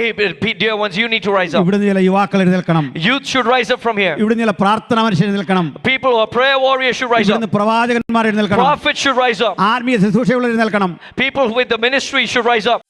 dear ones, you need to rise up. ഇവിടുന്ന് ചില യുവാക്കൾ എഴുന്നേൽക്കണം. Youth should rise up from here. ഇവിടുന്ന് ചില പ്രാർത്ഥനാ മനുഷ്യർ എഴുന്നേൽക്കണം. People who are prayer warriors should rise up. ഇവിടുന്ന് പ്രവാചകന്മാർ എഴുന്നേൽക്കണം. Prophets should rise up. ആത്മീയ ശുശ്രൂഷകൾ എഴുന്നേൽക്കണം. People with the ministry should rise up.